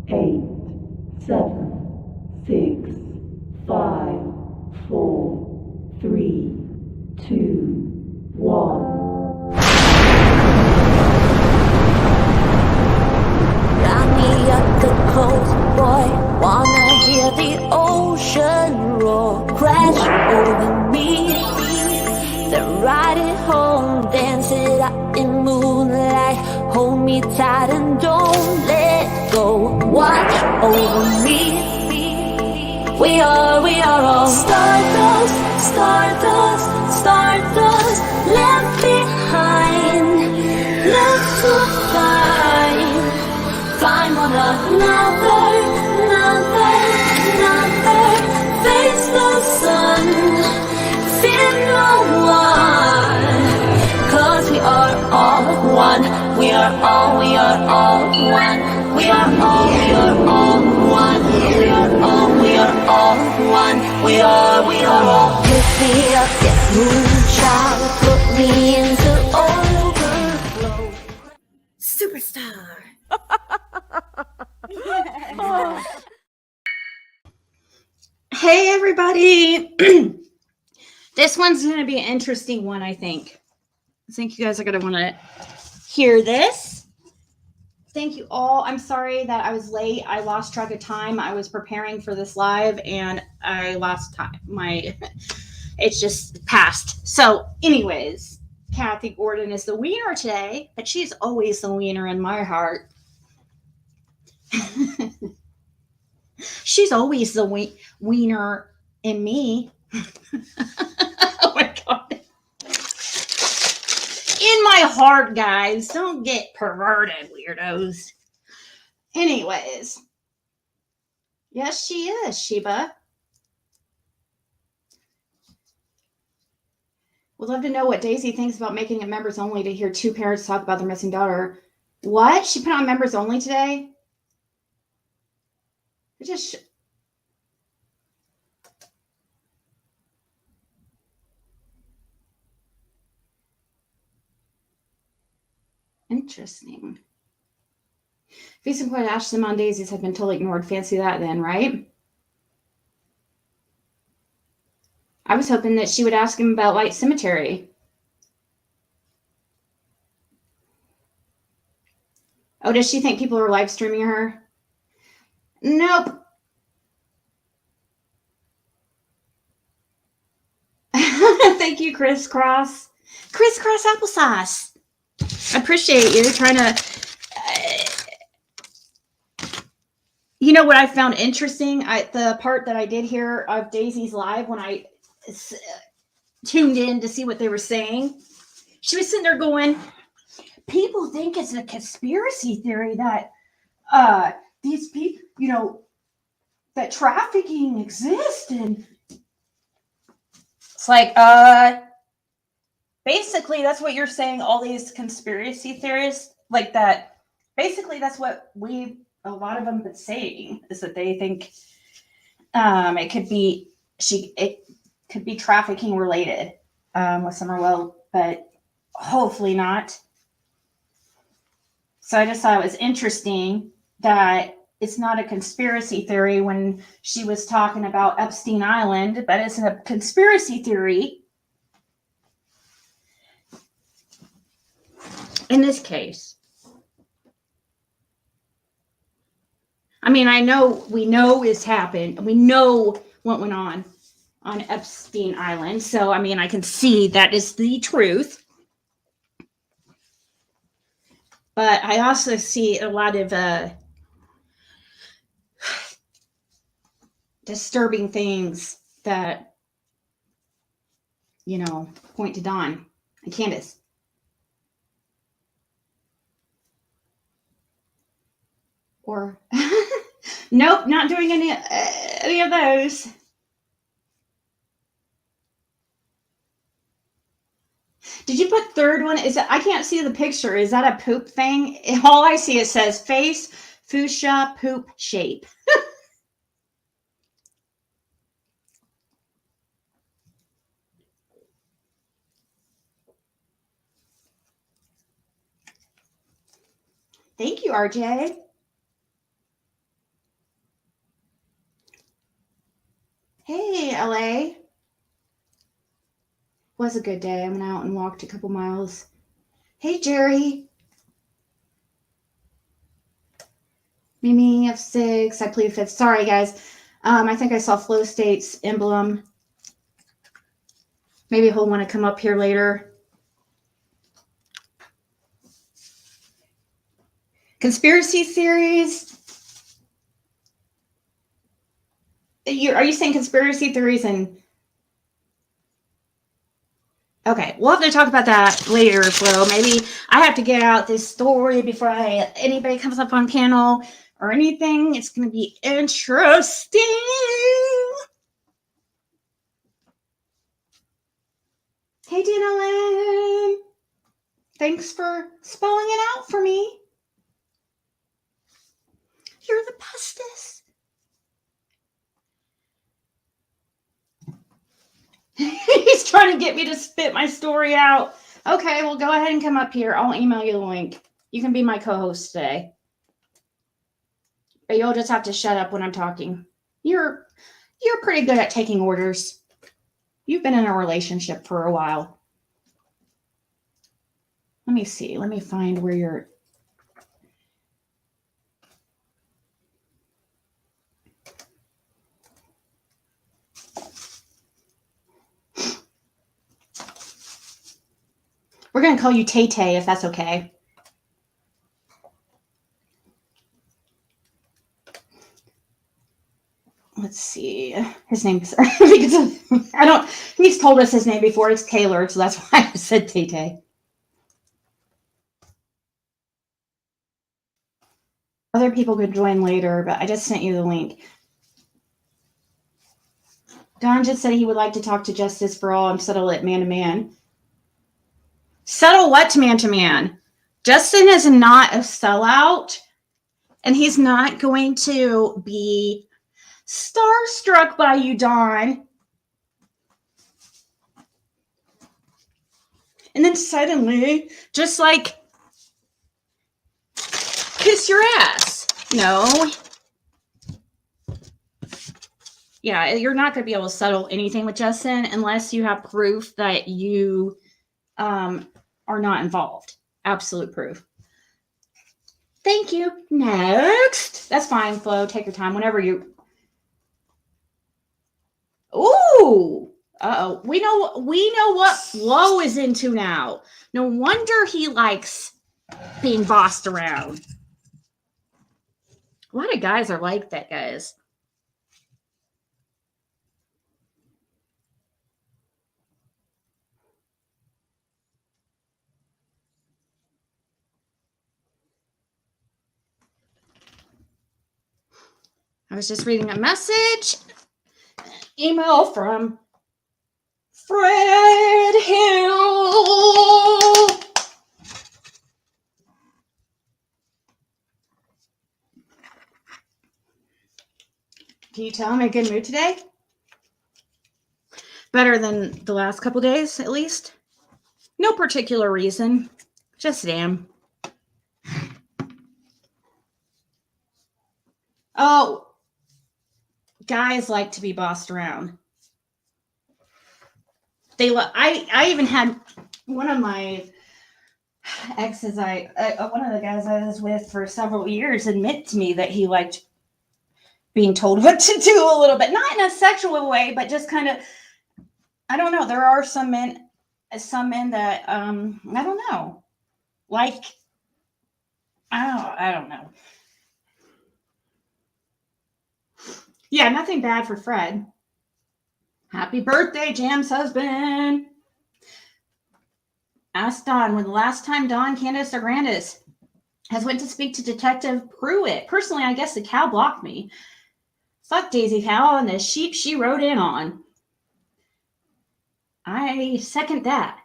8, 7, 6, 5, 4, 3, 2, 1. Got me up the coast, boy. Wanna hear the ocean roar crash over me. Then ride it home, dance it out in moonlight. Hold me tight and don't let go. Watch over me. We are all stardust, stardust, stardust. Left behind, left to find one another, face the sun, fear no one, 'cause we are all one, we are all one, we are all, we are all one, we are all one, we are all. Lift me up, yeah, moonshine, put me into overflow. Superstar. Hey everybody. This one's going to be an interesting one, I think. I think you guys are going to want to hear this. Thank you all. I'm sorry that I was late. I lost track of time. I was preparing for this live and I lost time. It's just passed. So anyways, Kathy Gordon is the wiener today, but she's always the wiener in my heart. She's always the wiener in me. Oh my God. In my heart, guys. Don't get perverted, weirdos. Anyways. Yes, she is, Sheba. Would love to know what Daisy thinks about making it members only to hear two parents talk about their missing daughter. What? She put on members only today? It just... Interesting. Feast and Quiet Ash them on daisies have been totally ignored. Fancy that then, right? I was hoping that she would ask him about Light Cemetery. Oh, does she think people are live streaming her? Nope. Thank you, Crisscross. Crisscross applesauce. I appreciate you trying to... You know what I found interesting? The part that I did hear of Daisy's live when I tuned in to see what they were saying. She was sitting there going, people think it's a conspiracy theory that these people, you know, that trafficking exists. And it's like, basically that's what you're saying, all these conspiracy theorists like that. Basically, that's what a lot of them been saying, is that they think it could be trafficking related with Summerwell, but hopefully not. So I just thought it was interesting that it's not a conspiracy theory when she was talking about Epstein Island, but it's a conspiracy theory in this case. I mean, we know it's happened. We know what went on Epstein Island. So, I mean, I can see that is the truth. But I also see a lot of disturbing things that, you know, point to Dawn and Candace. Or, nope, not doing any of those. Did you put third one? I can't see the picture. Is that a poop thing? All I see, it says face, fuchsia, poop shape. Thank you, RJ. Hey, LA. Was a good day. I went out and walked a couple miles. Hey, Jerry. Mimi F6. I plead fifth. Sorry, guys. I think I saw Flow State's emblem. Maybe he'll want to come up here later. Conspiracy theories. Are you saying conspiracy theories and... Okay, we'll have to talk about that later, Flo. Maybe I have to get out this story before anybody comes up on panel or anything. It's going to be interesting. Hey, DNLM. Thanks for spelling it out for me. You're the bestest. He's trying to get me to spit my story out. Okay, well, go ahead and come up here. I'll email you the link. You can be my co-host today. But you'll just have to shut up when I'm talking. You're pretty good at taking orders. You've been in a relationship for a while. Let me see. Let me find where you're... We're going to call you Tay-Tay if that's okay. Let's see. His name's... He's told us his name before. It's Taylor, so that's why I said Tay-Tay. Other people could join later, but I just sent you the link. Don just said he would like to talk to Justice for All and settle it man-to-man. Settle what to man-to-man? Justin is not a sellout, and he's not going to be starstruck by you, Don. And then suddenly, just like, kiss your ass. No. Yeah, you're not going to be able to settle anything with Justin unless you have proof that you are not involved. Absolute proof. Thank you. Next. That's fine, Flo. Take your time. Whenever you... Ooh. Uh-oh. We know what Flo is into now. No wonder he likes being bossed around. A lot of guys are like that, guys. I was just reading a message, email from Fred Hill. Can you tell I'm in a good mood today? Better than the last couple days, at least. No particular reason. Just am. Oh, guys like to be bossed around. I even had one of my exes, one of the guys I was with for several years, admit to me that he liked being told what to do a little bit, not in a sexual way, but just kind of, I don't know. There are some men that, I don't know, like, I don't know. Yeah, nothing bad for Fred. Happy birthday, Jam's husband. Ask Don when the last time Don, Candace, or Grandis has went to speak to Detective Pruitt. Personally, I guess the cow blocked me. Fuck Daisy Cow and the sheep she rode in on. I second that.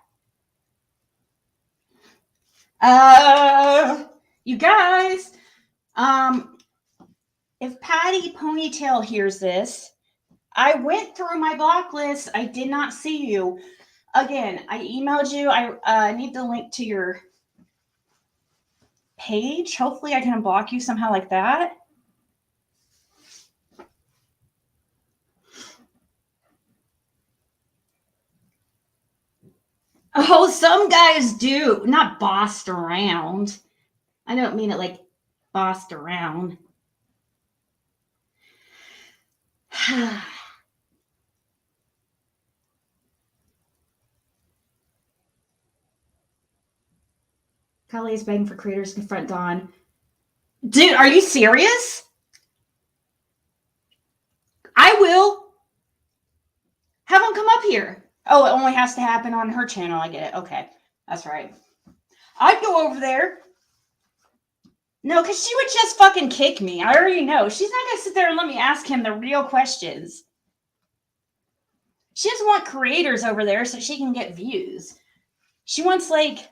You guys, if Patty Ponytail hears this, I went through my block list. I did not see you. Again, I emailed you. I need the link to your page. Hopefully I can unblock you somehow like that. Oh, some guys do. Not bossed around. I don't mean it like bossed around. Kelly is begging for creators to confront Dawn. Dude, are you serious? I will. Have them come up here. Oh, it only has to happen on her channel. I get it. Okay. That's right. I'd go over there. No, because she would just fucking kick me. I already know. She's not going to sit there and let me ask him the real questions. She doesn't want creators over there so she can get views. She wants, like,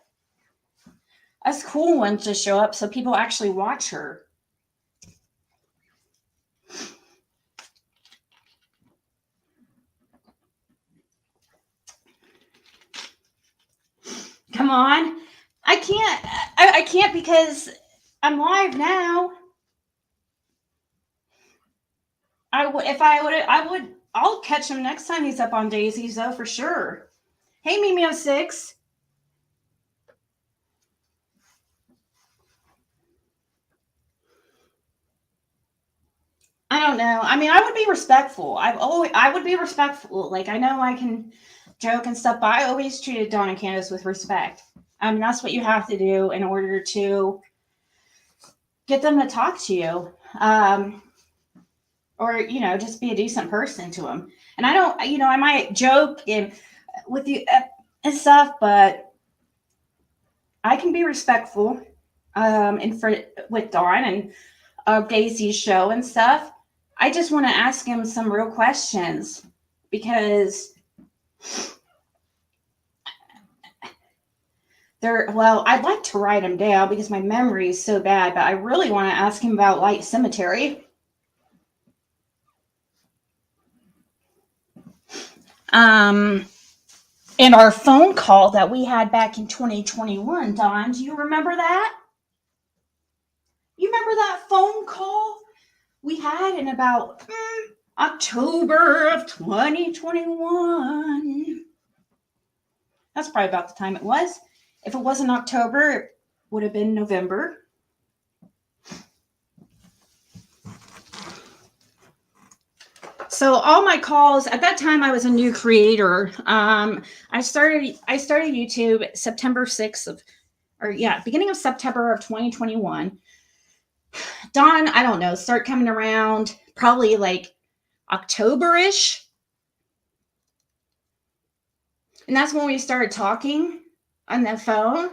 us cool ones to show up so people actually watch her. Come on. I can't because I'm live now. I'll catch him next time he's up on Daisy's though, for sure. Hey, Mimeo6. I don't know. I mean, I would be respectful. I would be respectful. Like, I know I can joke and stuff, but I always treated Dawn and Candace with respect. I mean, that's what you have to do in order to get them to talk to you. Or, you know, just be a decent person to them. And I don't, you know, I might joke with you and stuff, but I can be respectful with Dawn and Daisy's show and stuff. I just want to ask him some real questions because I'd like to write them down because my memory is so bad, but I really want to ask him about Light Cemetery. And our phone call that we had back in 2021, Dawn, do you remember that? You remember that phone call we had in about October of 2021? That's probably about the time it was. If it wasn't October, it would have been November. So all my calls at that time, I was a new creator. I started YouTube September 6th beginning of September of 2021. Dawn, I don't know, start coming around probably like October-ish. And that's when we started talking on the phone.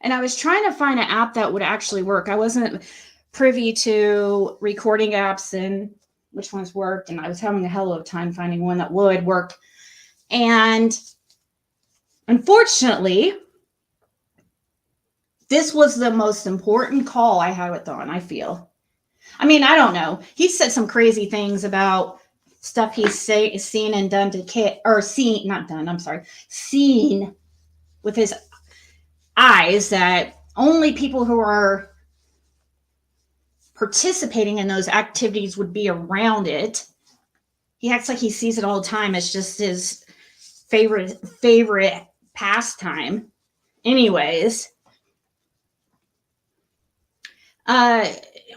And I was trying to find an app that would actually work. I wasn't privy to recording apps and which ones worked, and I was having a hell of a time finding one that would work. And unfortunately, this was the most important call I had with Dawn, I feel. I mean, I don't know. He said some crazy things about stuff he's seen and done to kid, or seen with his eyes that only people who are participating in those activities would be around it. He acts like he sees it all the time. It's just his favorite pastime. Anyways,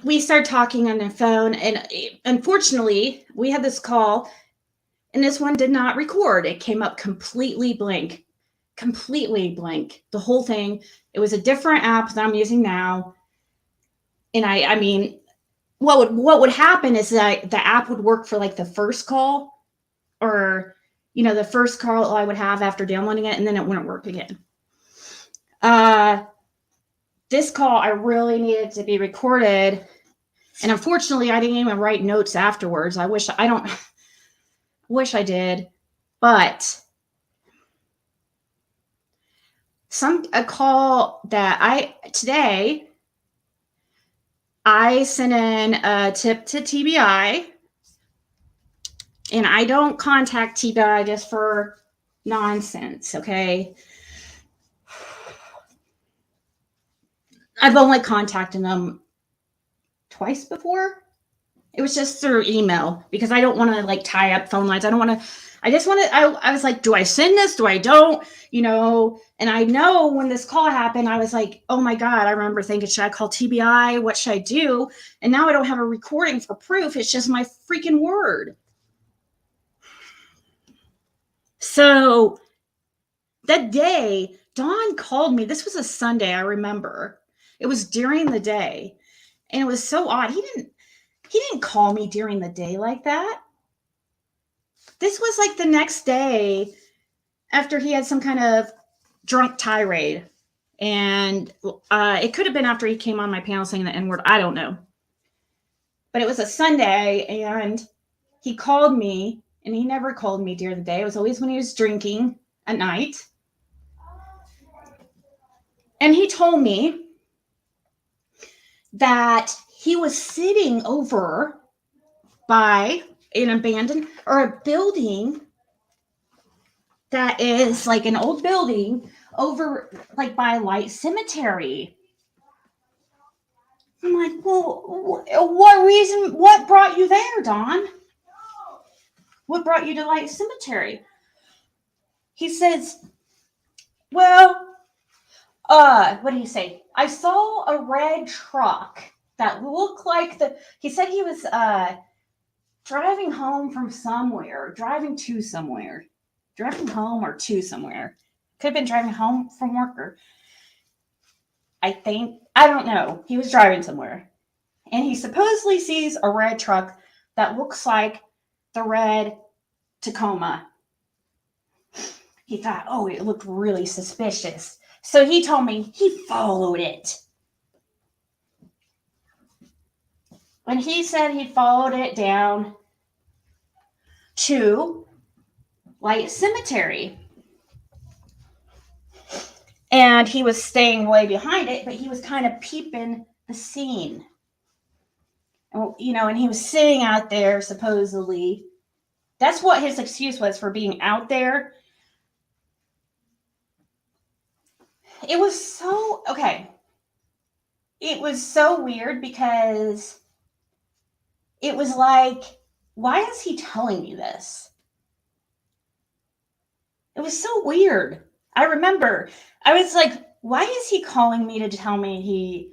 we started talking on the phone, and unfortunately, we had this call, and this one did not record. It came up completely blank. The whole thing. It was a different app that I'm using now. And I mean, what would happen is that the app would work for like the first call, or, you know, the first call I would have after downloading it, and then it wouldn't work again. This call, I really needed to be recorded. And unfortunately, I didn't even write notes afterwards. I wish I did, but a call that today, I sent in a tip to TBI, and I don't contact TBI just for nonsense, okay? I've only contacted them twice before. It was just through email because I don't want to like tie up phone lines. I don't want to I just wanted, I was like, do I send this? Do I don't? You know, and I know when this call happened, I was like, oh my God, I remember thinking, should I call TBI? What should I do? And now I don't have a recording for proof. It's just my freaking word. So that day, Dawn called me. This was a Sunday, I remember. It was during the day. And it was so odd. He didn't call me during the day like that. This was like the next day after he had some kind of drunk tirade. And it could have been after he came on my panel saying the N-word. I don't know. But it was a Sunday, and he called me, and he never called me during the day. It was always when he was drinking at night. And he told me that he was sitting over by an abandoned or a building that is like an old building over like by Light Cemetery. I'm like, well, what brought you there, Dawn? What brought you to Light Cemetery? He says, well, what did he say? I saw a red truck that looked like he said he was driving home from somewhere, driving home or to somewhere. Could have been driving home from work, or I don't know. He was driving somewhere. And he supposedly sees a red truck that looks like the red Tacoma. He thought, oh, it looked really suspicious. So he told me he followed it. When he said he followed it down to Light Cemetery. And he was staying way behind it, but he was kind of peeping the scene. And, you know, and he was sitting out there, supposedly. That's what his excuse was for being out there. It was so, okay. It was so weird because it was like, why is he telling me this? It was so weird. I remember, I was like, why is he calling me to tell me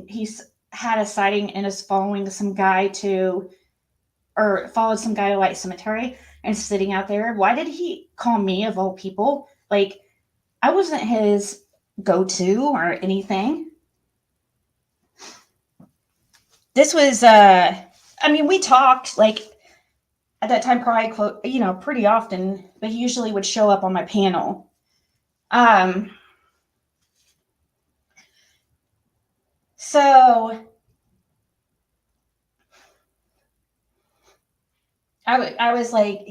he's had a sighting and is following some guy followed some guy to Light Cemetery and sitting out there? Why did he call me of all people? Like, I wasn't his go-to or anything. This was, we talked, like, at that time, probably, pretty often, but he usually would show up on my panel. So I was like,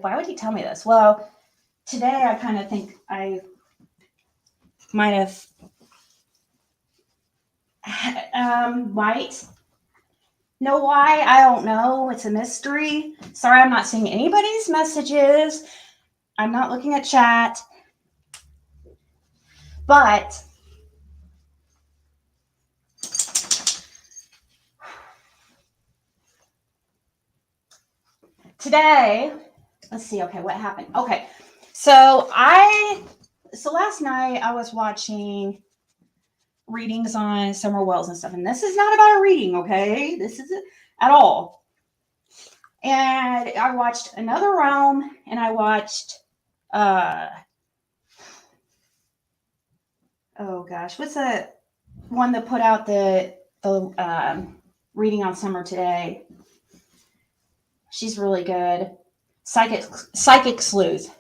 why would he tell me this? Well, today I kind of think I might have might know why. I don't know. It's a mystery. Sorry, I'm not seeing anybody's messages. I'm not looking at chat. But today, let's see. Okay, what happened? Okay, so last night I was watching readings on Summer Wells and stuff, and this is not about a reading, okay? This isn't at all. And I watched Another Realm, and I watched oh gosh, what's the one that put out the reading on Summer today? She's really good. Psychic Sleuth.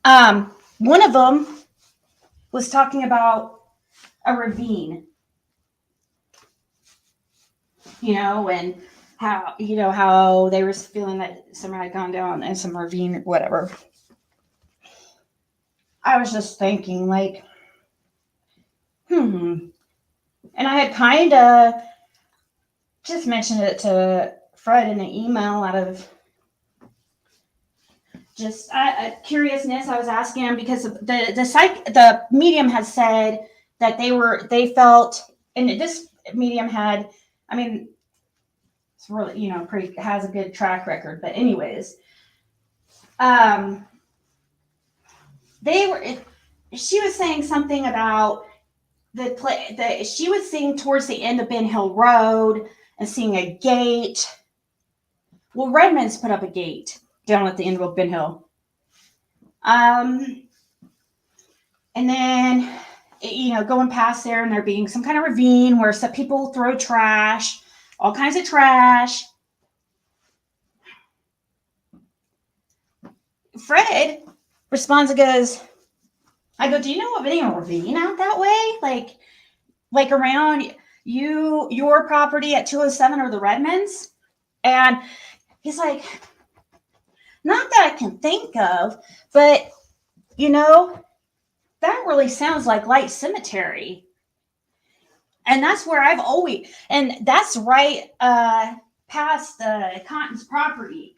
One of them was talking about a ravine, and how they were feeling that Summer had gone down in some ravine or whatever. I was just thinking, like, and I had kind of just mentioned it to Fred in an email out of just curiousness. I was asking him because the medium had said that they felt, and this medium had, It's really, you know, pretty has a good track record. But anyways, they were. She was saying something about the play that she was seeing towards the end of Ben Hill Road and seeing a gate. Well, Redmond's put up a gate down at the end of Ben Hill. And then, you know, going past there and there being some kind of ravine where some people throw trash, all kinds of trash. Fred responds and goes, I go, do you know of any ravine out that way? Like around your property at 207 or the Redmonds? And he's like, not that I can think of, but you know, that really sounds like Light Cemetary. And that's where I've always, and that's right past Cotton's property.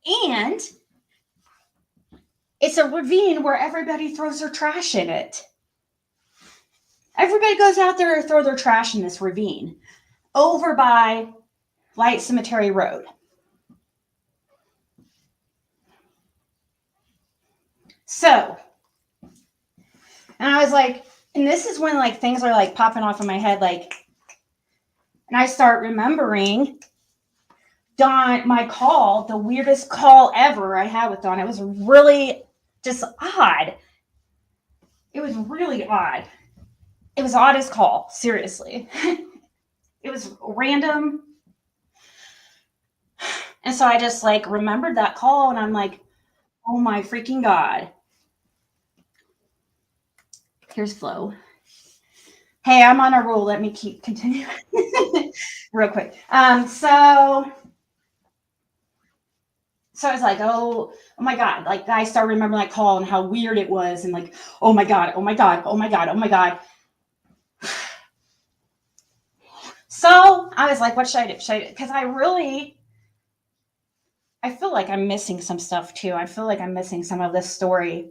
And it's a ravine where everybody throws their trash in it. Everybody goes out there to throw their trash in this ravine over by Light Cemetery Road. So, and I was like, and this is when like things are like popping off in my head, like, and I start remembering Dawn, my call, the weirdest call ever I had with Dawn. It was really just odd. It was really odd. It was the oddest call, seriously. It was random. And so I just like remembered that call and I'm like, oh my freaking God. Here's Flo. Hey, I'm on a roll. Let me continue real quick. So I was like, oh my God. Like I started remembering that call and how weird it was. And like, oh my God. So I was like, what should I do? Because I feel like I'm missing some stuff too. I feel like I'm missing some of this story.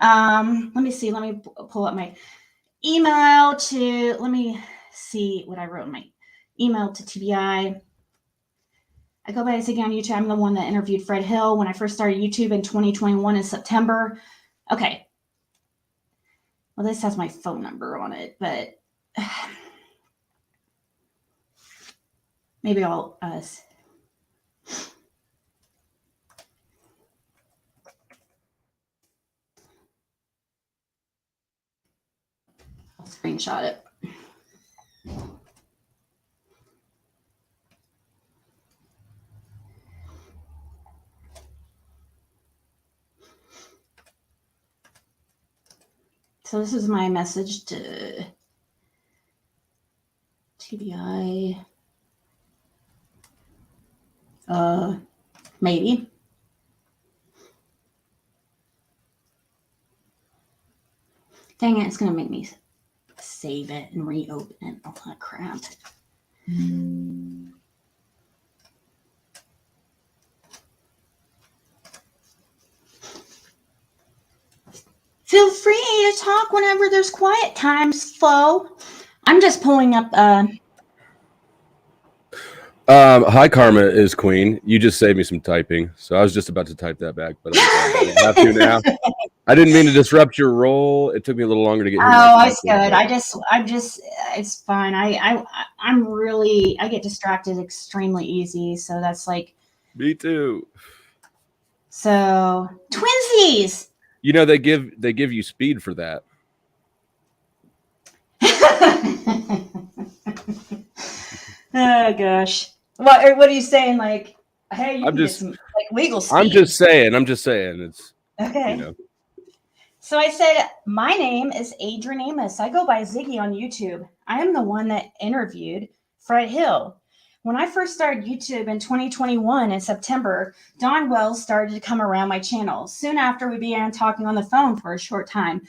Let me see. Let me pull up my email let me see what I wrote in my email to TBI. I go by Ziggy on YouTube. I'm the one that interviewed Fred Hill when I first started YouTube in 2021 in September. Okay. Well, this has my phone number on it, but maybe I'll I'll screenshot it. So this is my message to TBI. Maybe. Dang it, it's going to make me save it and reopen it. All that crap. Feel free to talk whenever there's quiet times, Flo. I'm just pulling up. Hi, Karma is Queen. You just saved me some typing, so I was just about to type that back, but I don't have to now. I didn't mean to disrupt your role. It took me a little longer to get here. Oh, it's good. I'm just, it's fine. I'm really, I get distracted extremely easy. So that's like. Me too. So twinsies. You know, they give you speed for that. Oh gosh. What are you saying? Like, hey, you can get some like legal speed. I'm just saying. It's okay. You know. So I said, my name is Adrian Amos. I go by Ziggy on YouTube. I am the one that interviewed Fred Hill. When I first started YouTube in 2021 in September, Dawn Wells started to come around my channel. Soon after, we began talking on the phone for a short time.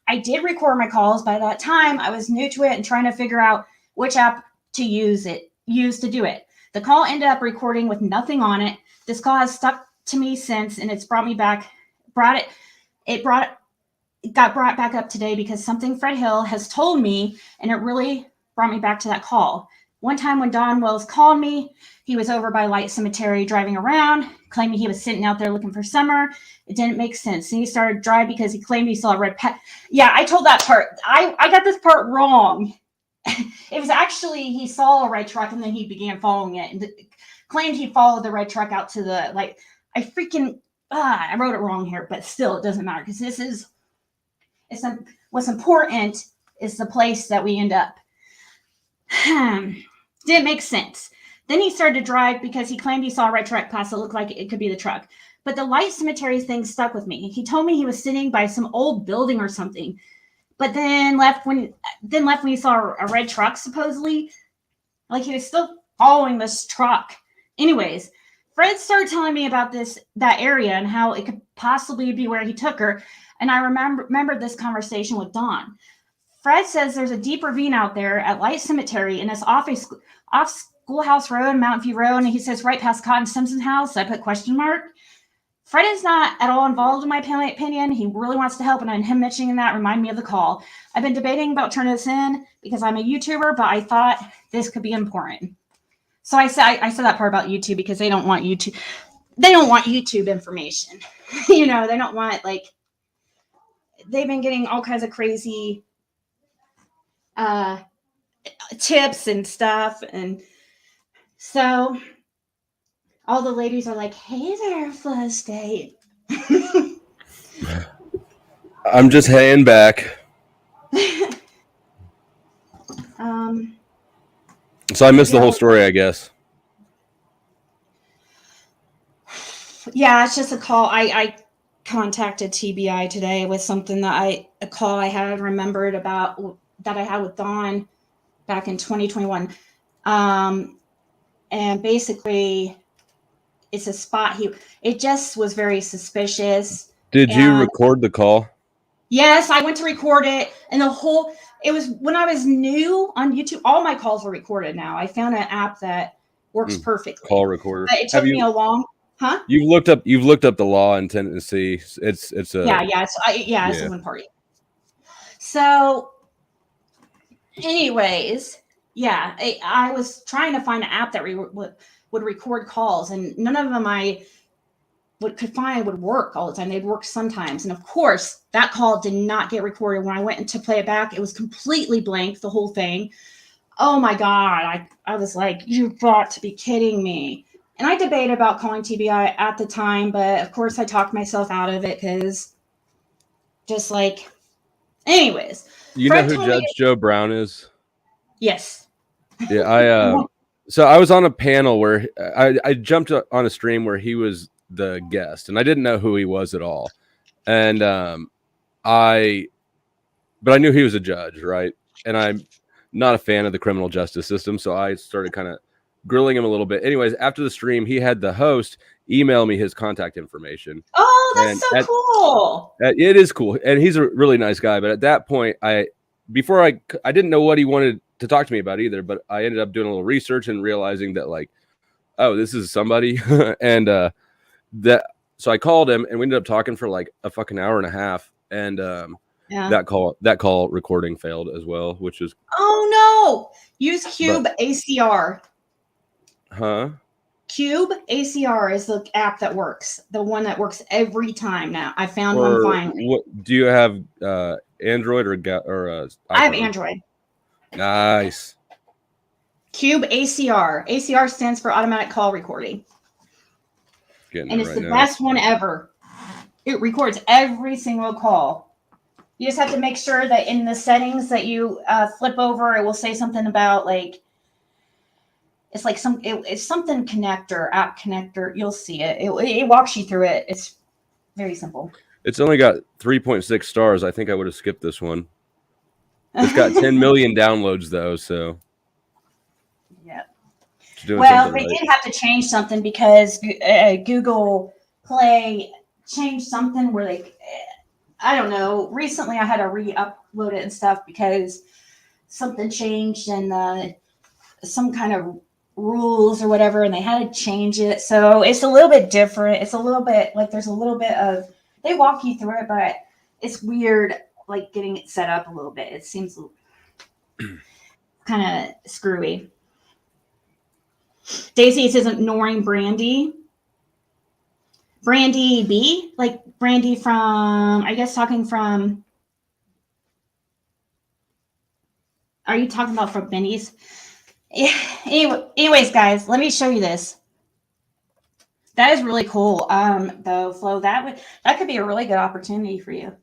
I did record my calls. By that time, I was new to it and trying to figure out which app to use to do it. The call ended up recording with nothing on it. This call has stuck to me since, and it's brought me back. It got brought back up today because something Fred Hill has told me, and it really brought me back to that call. One time when Don Wells called me, he was over by Light Cemetary driving around, claiming he was sitting out there looking for Summer. It didn't make sense. And he started driving because he claimed he saw a red pet. Yeah, I told that part. I got this part wrong. It was actually, he saw a red truck and then he began following it and claimed he followed the red truck out to the, like, I wrote it wrong here, but still it doesn't matter because what's important is the place that we end up. Didn't make sense. Then he started to drive because he claimed he saw a red truck pass. It looked like it could be the truck. But the Light Cemetery thing stuck with me. He told me he was sitting by some old building or something, but then left when he saw a red truck, supposedly. Like he was still following this truck. Anyways, Fred started telling me about that area and how it could possibly be where he took her. And I remembered this conversation with Dawn. Fred says there's a deep ravine out there at Light Cemetery, and it's off Schoolhouse Road, Mountain View Road, and he says right past Cotton Simpson's house. I put question mark. Fred is not at all involved in my opinion. He really wants to help, and him mentioning that reminded me of the call. I've been debating about turning this in because I'm a YouTuber, but I thought this could be important. So I said that part about YouTube because they don't want YouTube. They don't want YouTube information. They don't want, like, they've been getting all kinds of crazy tips and stuff, and so all the ladies are like, "Hey there, Flow State." I'm just hanging back. So I missed the whole story, I guess. Yeah, it's just a call. I contacted TBI today with something a call I had remembered about that I had with Dawn back in 2021. And basically it's a spot it just was very suspicious. Did you record the call? Yes, I went to record it, and it was when I was new on YouTube. All my calls are recorded now. I found an app that works perfectly. Call recorder. But it took me a long, huh? You've looked up the law in Tennessee. It's a it's a one party. So, anyways, yeah, I was trying to find an app that would record calls, and none of them I could find would work all the time. They'd work sometimes. And of course, that call did not get recorded. When I went to play it back, it was completely blank, the whole thing. Oh my God. I was like, you've got to be kidding me. And I debated about calling TBI at the time, but of course I talked myself out of it because just like, anyways. You know who Judge Joe Brown is? Yes. Yeah, so I was on a panel where I jumped on a stream where he was the guest, and I didn't know who he was at all. And but I knew he was a judge, right? And I'm not a fan of the criminal justice system, so I started kind of grilling him a little bit. Anyways, after the stream, he had the host email me his contact information. Oh, that's cool. It is cool, and he's a really nice guy. But at that point, I didn't know what he wanted to talk to me about either, but I ended up doing a little research and realizing that, like, oh, this is somebody. And so I called him, and we ended up talking for like a fucking hour and a half, and that call recording failed as well, which is, oh no, use Cube ACR. Cube ACR is the app that works, the one that works every time. Now I found one finally. What do you have, Android or iPhone? I have Android. Nice. Cube ACR. ACR stands for automatic call recording. And it's the best one ever. It records every single call. You just have to make sure that in the settings that you flip over, it will say something about, like, it's like it's something connector, app connector. You'll see it. It walks you through it. It's very simple. It's only got 3.6 stars. I think I would have skipped this one. It's got 10 million downloads though, so. Yeah. Well, they right. did have to change something because Google Play changed something where I don't know. Recently, I had to re-upload it and stuff because something changed and some kind of rules or whatever, and they had to change it. So it's a little bit different. It's a little bit like there's a little bit of, they walk you through it, but it's weird, like getting it set up a little bit. It seems kind of screwy. Daisy says ignoring Brandy. Brandy B, like Brandy from, I guess talking from, are you talking about from Benny's? Yeah. Anyways, guys, let me show you this. That is really cool. Though, Flo, that could be a really good opportunity for you.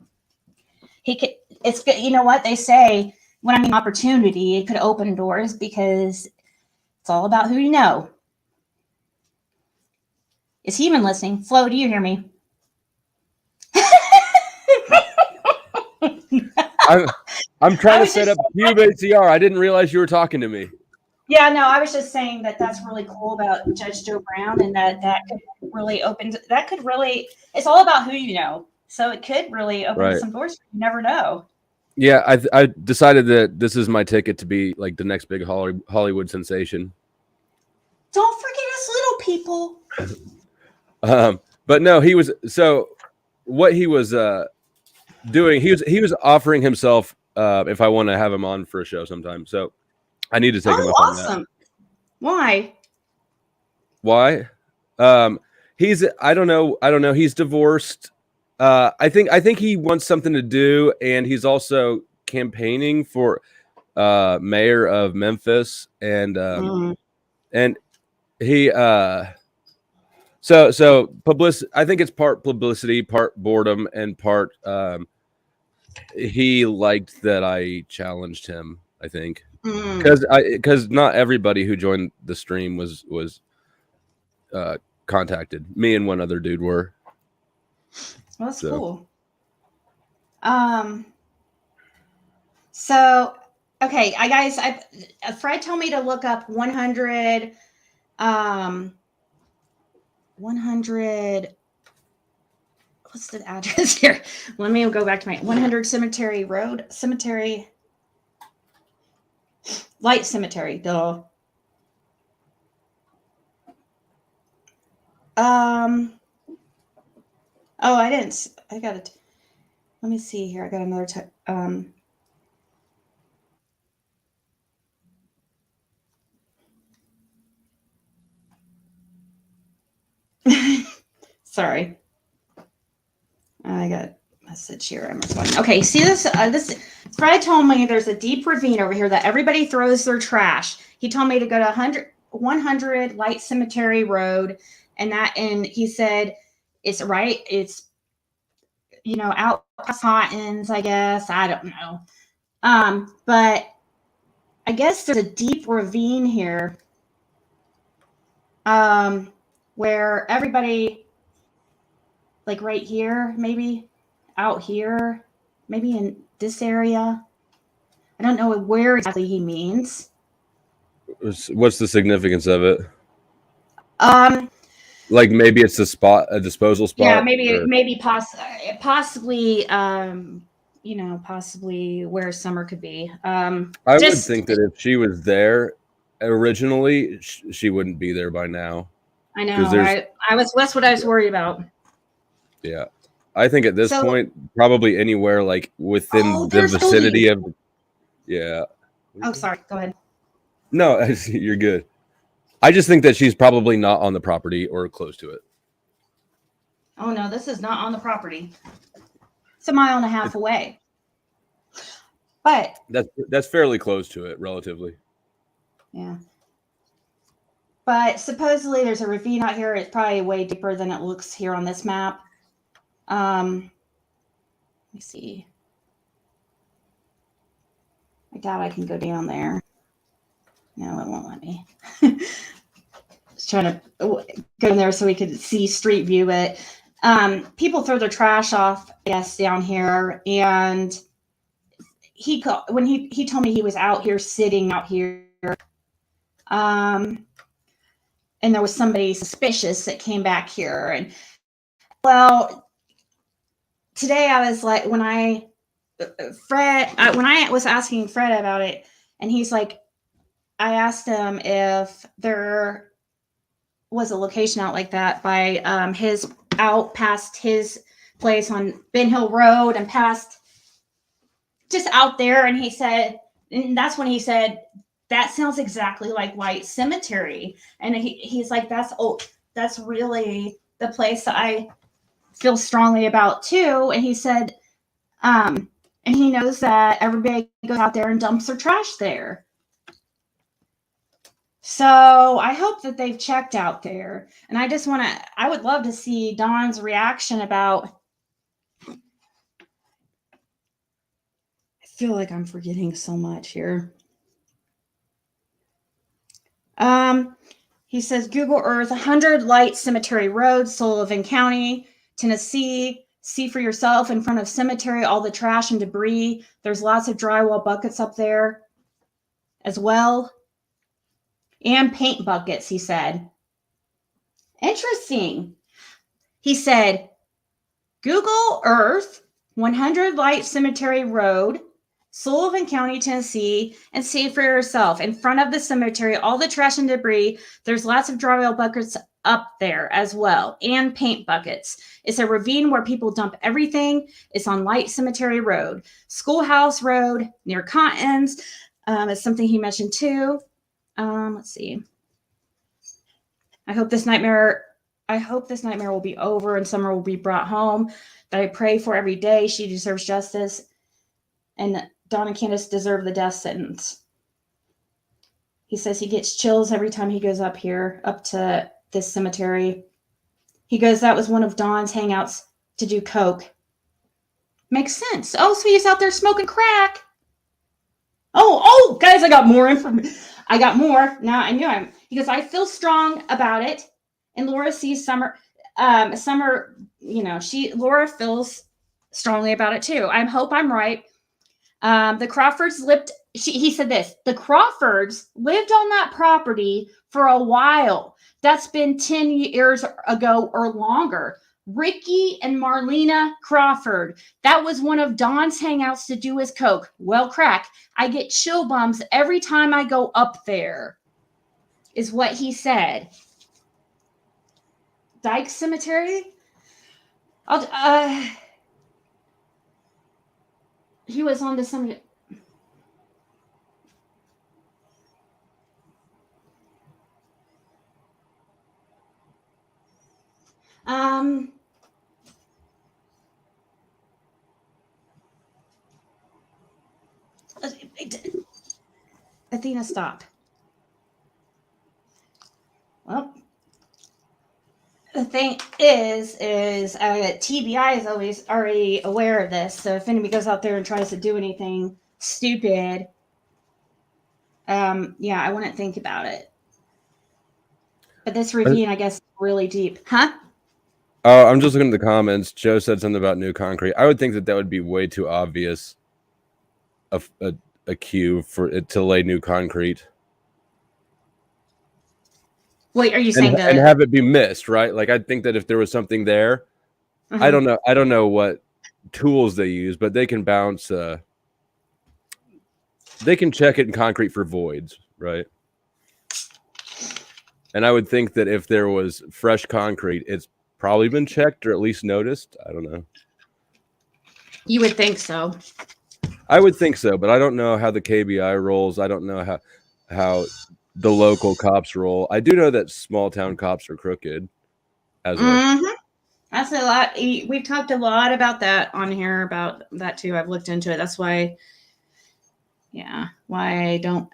It's good. You know what they say when I mean opportunity, it could open doors because it's all about who you know. Is he even listening? Flo, do you hear me? I'm trying to set up Cube ACR. I didn't realize you were talking to me. Yeah, no, I was just saying that that's really cool about Judge Joe Brown, and that could really open. That could really. It's all about who you know, so it could really open some doors. You never know. Yeah, I decided that this is my ticket to be like the next big Hollywood sensation. Don't forget us little people. But no, he was so. What he was doing, he was offering himself if I want to have him on for a show sometime. So I need to take him up on that. Why? Why? He's I don't know. He's divorced. I think he wants something to do, and he's also campaigning for mayor of Memphis, and he so publicity. I think it's part publicity, part boredom, and part he liked that I challenged him. I think because not everybody who joined the stream was contacted. Me and one other dude were. Well, that's cool. So okay, Fred told me to look up 100 100 what's the address here? Let me go back to my 100 Cemetery Road, Cemetery Light Cemetery, duh. Oh, I got it. Let me see here. I got another sorry. I got a message here. I'm responding. Okay, see this? This Fred told me there's a deep ravine over here that everybody throws their trash. He told me to go to 100 Light Cemetery Road, and he said it's right. It's out past Hottens, I guess. I don't know. But I guess there's a deep ravine here. Where everybody, like right here, maybe out here, maybe in this area. I don't know where exactly he means. What's the significance of it? Like maybe it's a disposal spot. Yeah, maybe possibly, possibly where Summer could be. I would think that if she was there originally, she wouldn't be there by now. I know. That's what I was worried about. Yeah, I think at this point, probably anywhere like within the vicinity of. Yeah. Oh, sorry. Go ahead. No, you're good. I just think that she's probably not on the property or close to it. Oh no, this is not on the property. It's a mile and a half away. But that's fairly close to it, relatively. Yeah. But supposedly there's a ravine out here. It's probably way deeper than it looks here on this map. Let me see. I doubt I can go down there. No, it won't let me. Just trying to go in there so we could see street view, but people throw their trash off, I guess, down here. And when he told me he was out here sitting out here, and there was somebody suspicious that came back here. And well, today I was like, when I was asking Fred about it, and he's like, I asked him if there was a location out like that by out past his place on Ben Hill Road and past just out there. And he said, and that's when he said that sounds exactly like White Cemetery. And he's like, that's really the place that I feel strongly about too. And he said, and he knows that everybody goes out there and dumps their trash there. So I hope that they've checked out there. And I would love to see Dawn's reaction about, I feel like I'm forgetting so much here. He says, Google Earth, 100 Light Cemetery Road, Sullivan County, Tennessee. See for yourself in front of cemetery, all the trash and debris. There's lots of drywall buckets up there as well. And paint buckets, he said. Interesting. He said, Google Earth, 100 Light Cemetery Road, Sullivan County, Tennessee, and see for yourself. In front of the cemetery, all the trash and debris, there's lots of drywall buckets up there as well, and paint buckets. It's a ravine where people dump everything. It's on Light Cemetery Road. Schoolhouse Road, near Cottons, is something he mentioned too. Let's see. I hope this nightmare will be over and Summer will be brought home. That I pray for every day. She deserves justice. And Dawn and Candace deserve the death sentence. He says he gets chills every time he goes up to this cemetery. He goes, that was one of Dawn's hangouts to do coke. Makes sense. Oh, so he's out there smoking crack. Oh, guys, I got more information. I got more. Now I knew him. He goes, I feel strong about it. And Laura sees Summer, Laura feels strongly about it too. I hope I'm right. The Crawfords he said this, the Crawfords lived on that property for a while. That's been 10 years ago or longer. Ricky and Marlena Crawford. That was one of Don's hangouts to do his coke. Well, crack. I get chill bumps every time I go up there, is what he said. Dyke Cemetery? He was on the cemetery. Athena, stop. Well, the thing is TBI is always already aware of this. So if anybody goes out there and tries to do anything stupid, I wouldn't think about it. But this ravine, I guess, is really deep. Huh? Oh, I'm just looking at the comments. Joe said something about new concrete. I would think that would be way too obvious a cue for it to lay new concrete. Wait, are you saying that? And have it be missed, right? Like, I think that if there was something there, I don't know what tools they use, but they can bounce. They can check it in concrete for voids, right? And I would think that if there was fresh concrete, it's probably been checked or at least noticed. I don't know. You would think so. I would think so, but I don't know how the KBI rolls. I don't know how the local cops roll. I do know that small town cops are crooked. That's a lot. We've talked a lot about that on here, about that too. I've looked into it. That's why I don't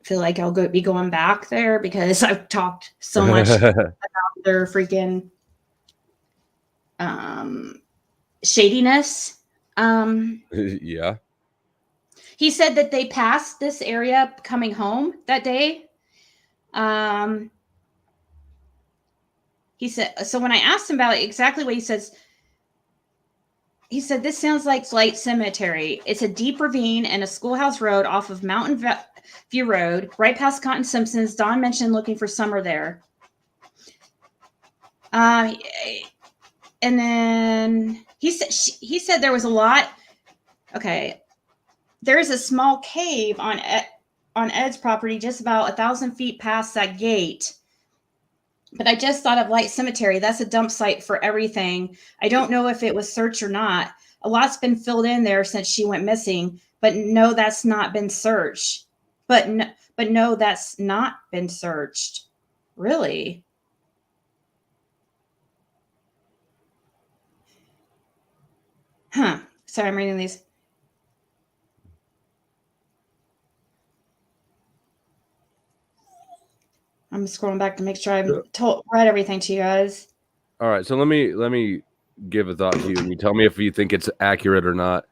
feel like I'll be going back there, because I've talked so much about their freaking shadiness. Yeah. He said that they passed this area coming home that day. He said, so when I asked him about it, exactly what he says, he said, this sounds like Light Cemetery. It's a deep ravine and a schoolhouse road off of Mountain View Road, right past Cotton Simpson's. Don mentioned looking for Summer there. And then he said there was a lot. Okay. There is a small cave on Ed's property just about 1,000 feet past that gate. But I just thought of Light Cemetery. That's a dump site for everything. I don't know if it was searched or not. A lot's been filled in there since she went missing. But no, that's not been searched. But But no, that's not been searched. Really? Huh. Sorry, I'm reading these. I'm scrolling back to make sure I read everything to you guys. All right, so let me give a thought to you, and you tell me if you think it's accurate or not.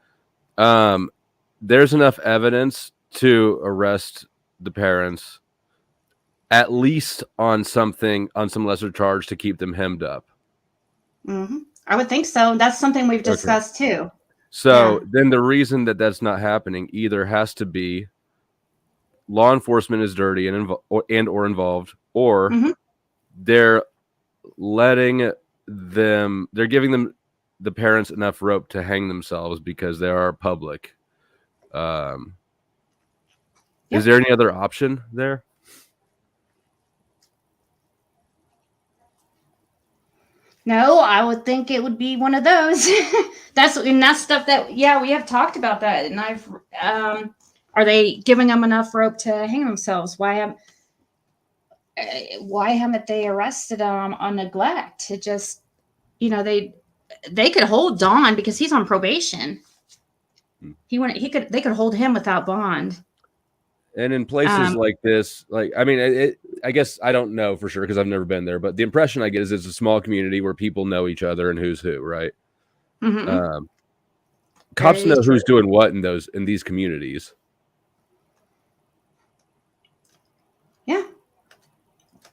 There's enough evidence to arrest the parents, at least on some lesser charge to keep them hemmed up. Mm-hmm. I would think so. That's something we've discussed too. So then the reason that that's not happening either has to be law enforcement is dirty and or involved, or they're letting them, they're giving them, the parents, enough rope to hang themselves because they are public. Is there any other option there? No, I would think it would be one of those. that's stuff that we have talked about that, and I've are they giving them enough rope to hang themselves? Why haven't they arrested them on neglect? To just, they could hold Don because he's on probation. They could hold him without bond. And in places like this, like, I mean, I guess I don't know for sure because I've never been there, but the impression I get is it's a small community where people know each other and who's who, right? Mm-hmm. Cops know who's doing what in these communities. Yeah.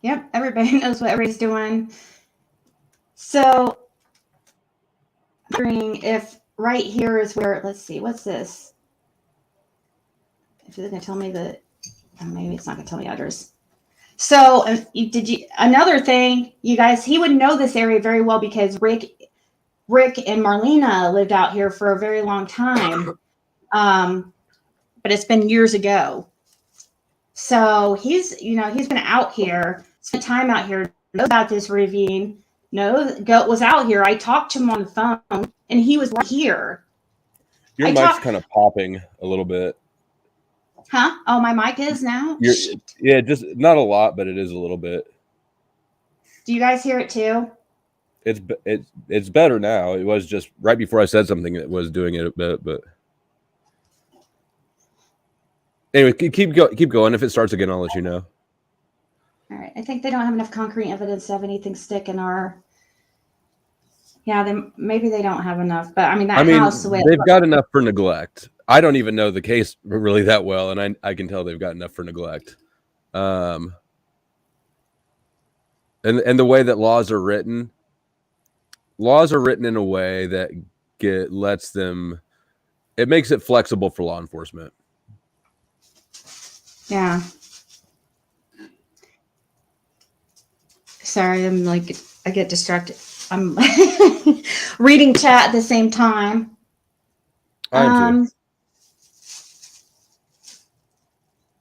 Yep. Everybody knows what everybody's doing. So, if right here is where, let's see, what's this? If you're going to tell me that, maybe it's not going to tell me address. So, another thing, you guys, he would know this area very well because Rick and Marlena lived out here for a very long time. But it's been years ago. So he's been out here, spent time out here, knows about this ravine, was out here. I talked to him on the phone and he was right here. Your mic's kind of popping a little bit. Huh? Oh, my mic is now? Yeah, just not a lot, but it is a little bit. Do you guys hear it too? It's better now. It was just right before I said something that was doing it a bit, but anyway, keep going. If it starts again, I'll let you know. All right. I think they don't have enough concrete evidence to have anything stick in our. Yeah, maybe they don't have enough, but I mean house. They've got enough for neglect. I don't even know the case really that well, and I can tell they've got enough for neglect. And the way that laws are written in a way that lets them. It makes it flexible for law enforcement. Yeah. Sorry, I get distracted. I'm reading chat at the same time.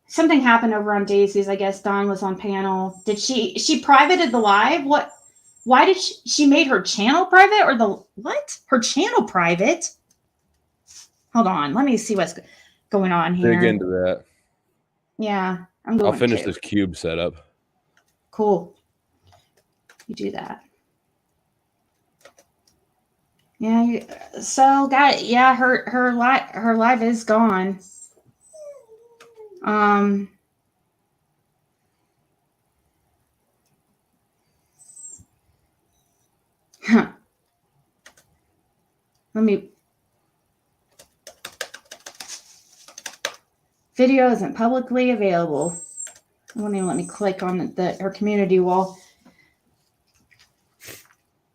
Something happened over on Daisy's. I guess Dawn was on panel. Did she privated the live? Why did she made her channel private or her channel private? Hold on. Let me see what's going on here. Dig into that. Yeah, I'm going. I'll finish this cube setup. Cool. You do that. Yeah. Her live is gone. Video isn't publicly available. It won't even let me click on her community wall.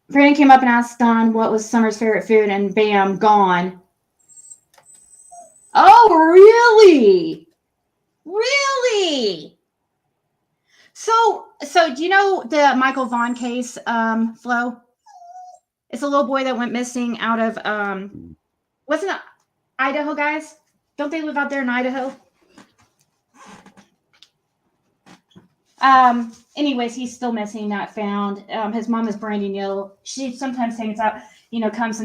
Brandon came up and asked Don what was Summer's favorite food, and bam, gone. Oh, really? Really? So do you know the Michael Vaughn case, Flo? It's a little boy that went missing out of wasn't it Idaho, guys? Don't they live out there in Idaho? Anyways, he's still missing, not found. His mom is Brandy Neal. She sometimes hangs out, comes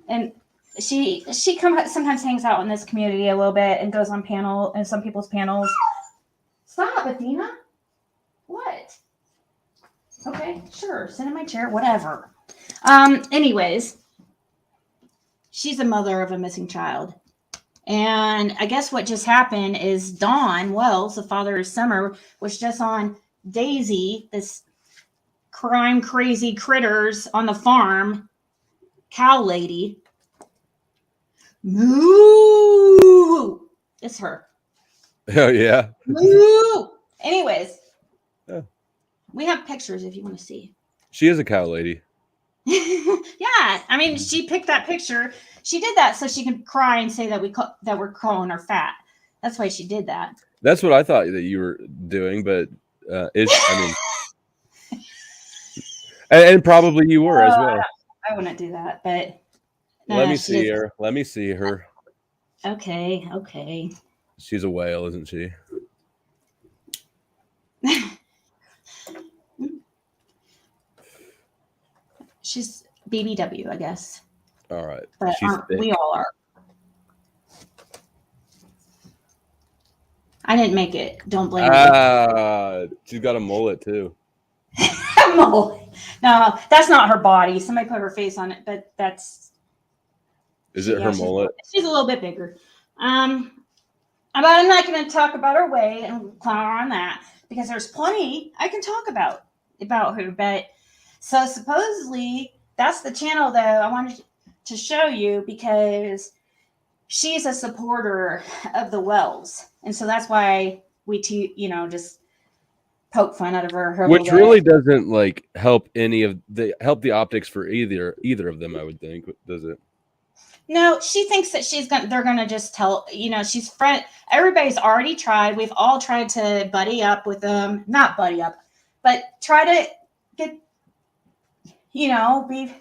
and she sometimes hangs out in this community a little bit and goes on panel and some people's panels. Stop, Athena. What? Okay, sure. Sit in my chair, whatever. Anyways, she's a mother of a missing child. And I guess what just happened is Don Wells, the father of Summer, was just on Daisy, this crime crazy critters on the farm, cow lady. Moo! It's her. Oh yeah. Moo! Anyways, Yeah. we have pictures if you want to see. She is a cow lady. Yeah, I mean, she picked that picture. She did that so she could cry and say that we're calling her fat. That's why she did that. That's what I thought that you were doing, but I mean, and probably you were as well. I wouldn't do that, but Let me see her. Let me see her. Okay. She's a whale, isn't she? She's BBW, I guess. All right. But we all are. I didn't make it. Don't blame me. She's got a mullet too. No, that's not her body. Somebody put her face on it, but that's. Is it her mullet? She's a little bit bigger. But I'm not going to talk about her weight and clown her on that because there's plenty I can talk about her. But so supposedly that's the channel though I wanted to show you because she's a supporter of the Wells, and so that's why we just poke fun out of her. Which really doesn't like help the optics for either of them. I would think, does it? No, she thinks that they're gonna just tell, she's friend. Everybody's already tried. We've all tried to buddy up with them, not buddy up, but try to get, be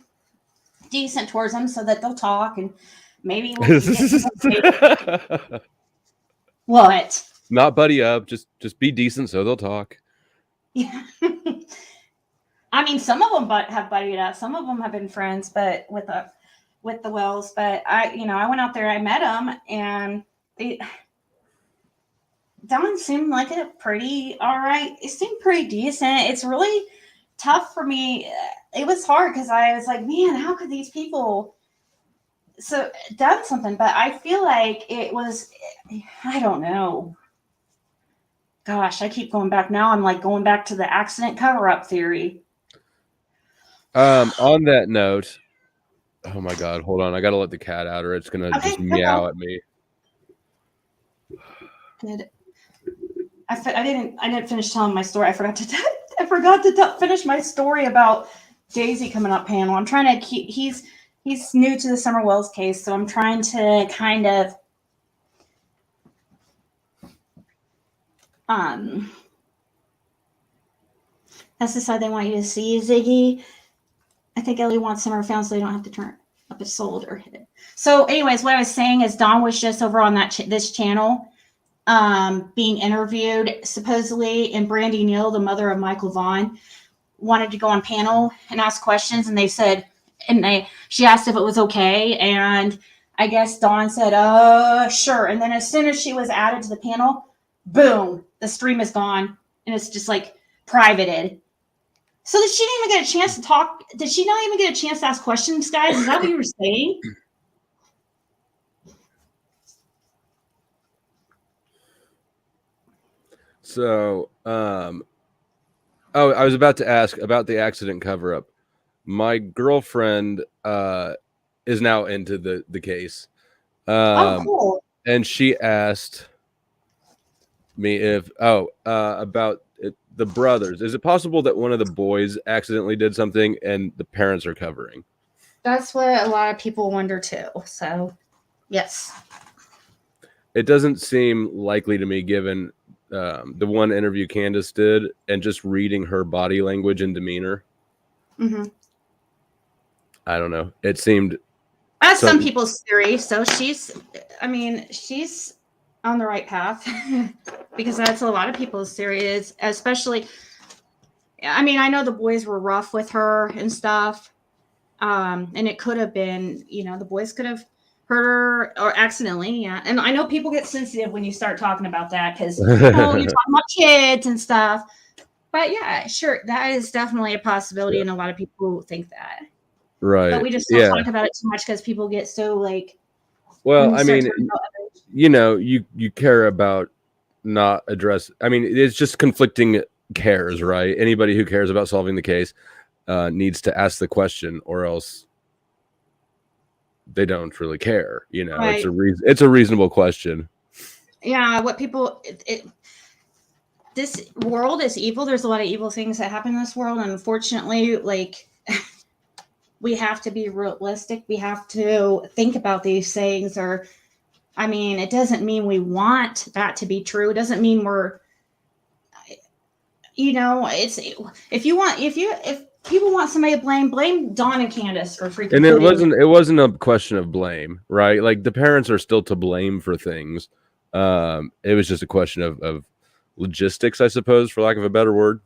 decent towards them so that they'll talk and maybe we'll get What? Not buddy up, just be decent so they'll talk. Yeah. I mean, some of them have buddied up. Some of them have been friends, but with the Wells. But I went out there, I met them, and Don seemed like a pretty all right. It seemed pretty decent. It's really tough for me. It was hard because I was like, man, how could these people done something? But I feel like it was, I don't know. Gosh, I keep going back now. I'm like going back to the accident cover-up theory. On that note, oh my God, hold on. I got to let the cat out or it's going to just meow at me. Good. I didn't finish telling my story. I forgot to finish my story about Daisy coming up panel. I'm trying to keep, he's new to the Summer Wells case. So I'm trying to kind of, that's the side they want you to see, Ziggy. I think Ellie wants Summer found so they don't have to turn up his shoulder. So anyways, what I was saying is Don was just over on this channel being interviewed supposedly, and Brandy Neal, the mother of Michael Vaughn, wanted to go on panel and ask questions, and she asked if it was okay, and I guess Dawn said sure, and then as soon as she was added to the panel, boom, the stream is gone and it's just like privated. So did she not even get a chance to talk? Did she not even get a chance to ask questions, guys? Is that what you were saying? So, I was about to ask about the accident cover-up. My girlfriend is now into the case. Cool. And she asked me if about the brothers. Is it possible that one of the boys accidentally did something and the parents are covering? That's what a lot of people wonder too. So, yes. It doesn't seem likely to me given the one interview Candace did and just reading her body language and demeanor. Mm-hmm. I don't know. It seemed... That's some people's theory. So she's on the right path because that's a lot of people's theory is, especially, I know the boys were rough with her and stuff. And it could have been, the boys could have hurt her or accidentally. Yeah. And I know people get sensitive when you start talking about that because, you talk about kids and stuff. But yeah, sure. That is definitely a possibility. Yeah. And a lot of people think that. Right. But we just don't Yeah. talk about it too much because people get so like, Well, when you I start mean, talking about others. you care about not address. I mean, it's just conflicting cares, right? Anybody who cares about solving the case needs to ask the question, or else they don't really care. Right. It's a reasonable question. Yeah. What people, this world is evil. There's a lot of evil things that happen in this world. And unfortunately, like, we have to be realistic. We have to think about these things. Or, I mean, it doesn't mean we want that to be true. It doesn't mean we're, it's if people want somebody to blame Dawn and Candace for freaking. And it wasn't a question of blame, right? Like the parents are still to blame for things. It was just a question of logistics, I suppose, for lack of a better word.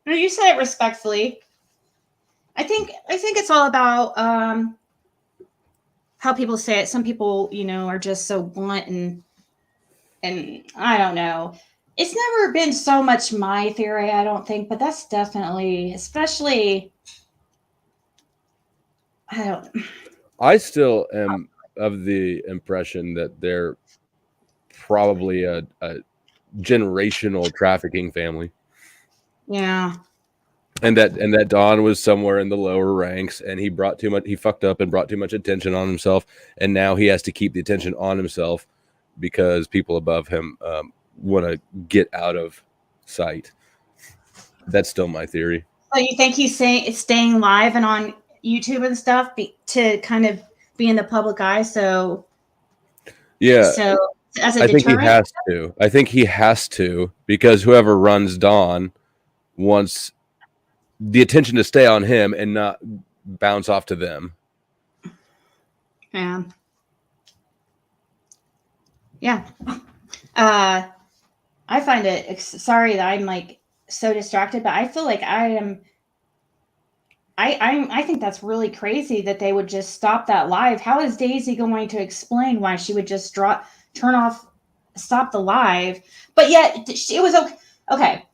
No, you said it respectfully. I think it's all about how people say it. Some people, are just so blunt and I don't know. It's never been so much my theory, I don't think, but that's definitely, especially, I still am of the impression that they're probably a generational trafficking family. Yeah. And that Don was somewhere in the lower ranks, and he fucked up and brought too much attention on himself, and now he has to keep the attention on himself because people above him want to get out of sight. That's still my theory. So you think he's staying live and on YouTube and stuff to kind of be in the public eye? So yeah. So as a I think he deterrent? has to. I think he has to because whoever runs Dawn wants the attention to stay on him and not bounce off to them. Yeah. Yeah. I find it sorry that I'm like so distracted, but I feel like I am. I think that's really crazy that they would just stop that live. How is Daisy going to explain why she would just stop the live? But yet it was okay. Okay.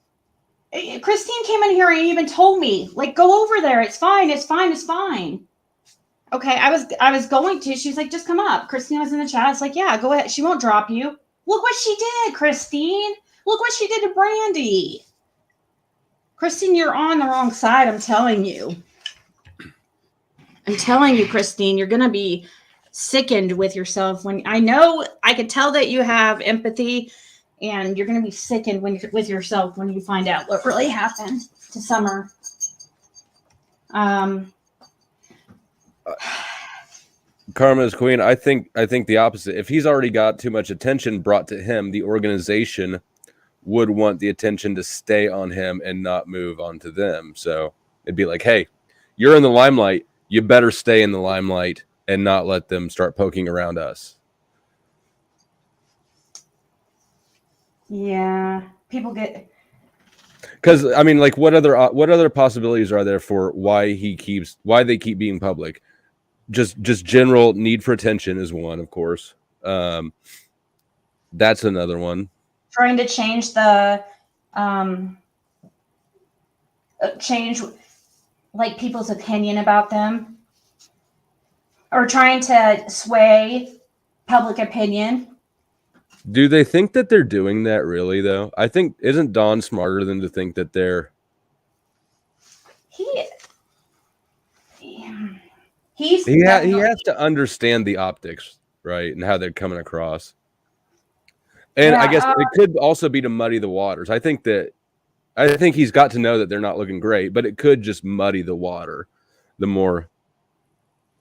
Christine came in here and even told me, like, go over there. It's fine. It's fine. It's fine. Okay. I was going to. She's like, just come up. Christine was in the chat. I was like, yeah, go ahead. She won't drop you. Look what she did, Christine. Look what she did to Brandy. Christine, you're on the wrong side. I'm telling you. I'm telling you, Christine, you're going to be sickened with yourself when I know I could tell that you have empathy and you're going to be sickened with yourself when you find out what really happened to Summer. Karma's Queen, I think the opposite. If he's already got too much attention brought to him, the organization would want the attention to stay on him and not move on to them. So it'd be like, hey, you're in the limelight. You better stay in the limelight and not let them start poking around us. Yeah, people get. Because I mean, like, what other possibilities are there for why they keep being public? Just general need for attention is one, of course. That's another one. Trying to change the change like people's opinion about them, or trying to sway public opinion. Do they think that they're doing that really, though? I think, isn't Dawn smarter than to think that they're... He has to understand the optics, right? And how they're coming across. And I guess it could also be to muddy the waters. I think he's got to know that they're not looking great, but it could just muddy the water the more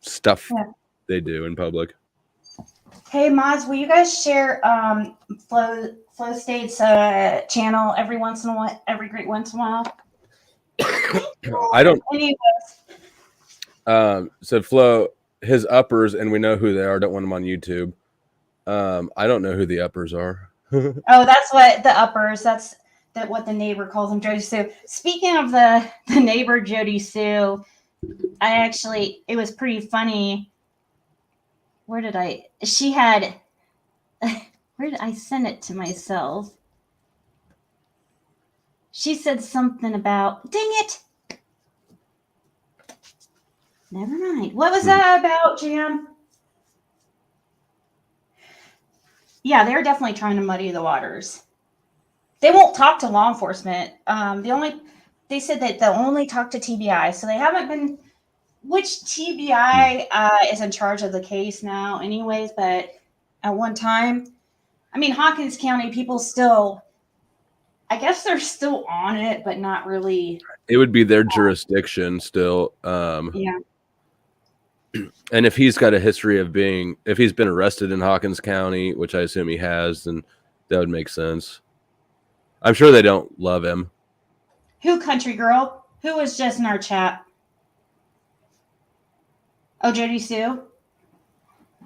stuff they do in public. Hey, Moz, will you guys share Flow State's channel every great once in a while? I don't. Anyways. So Flo, his uppers, and we know who they are. Don't want them on YouTube. I don't know who the uppers are. Oh, that's what the uppers. That's what the neighbor calls them, Jody Sue. Speaking of the neighbor Jody Sue, it was pretty funny. where did I? She had. Where did I send it to myself? She said something about. Dang it! Never mind. What was that about, Jam? Yeah, they're definitely trying to muddy the waters. They won't talk to law enforcement. They said that they'll only talk to TBI, so they haven't been. Which TBI is in charge of the case now, anyways? But at one time, I mean, Hawkins County people still. I guess they're still on it, but not really. It would be their jurisdiction still. Yeah. And if he's got a history of if he's been arrested in Hawkins County, which I assume he has, then that would make sense. I'm sure they don't love him. Who, country girl? Who was just in our chat? Oh, Jody Sue?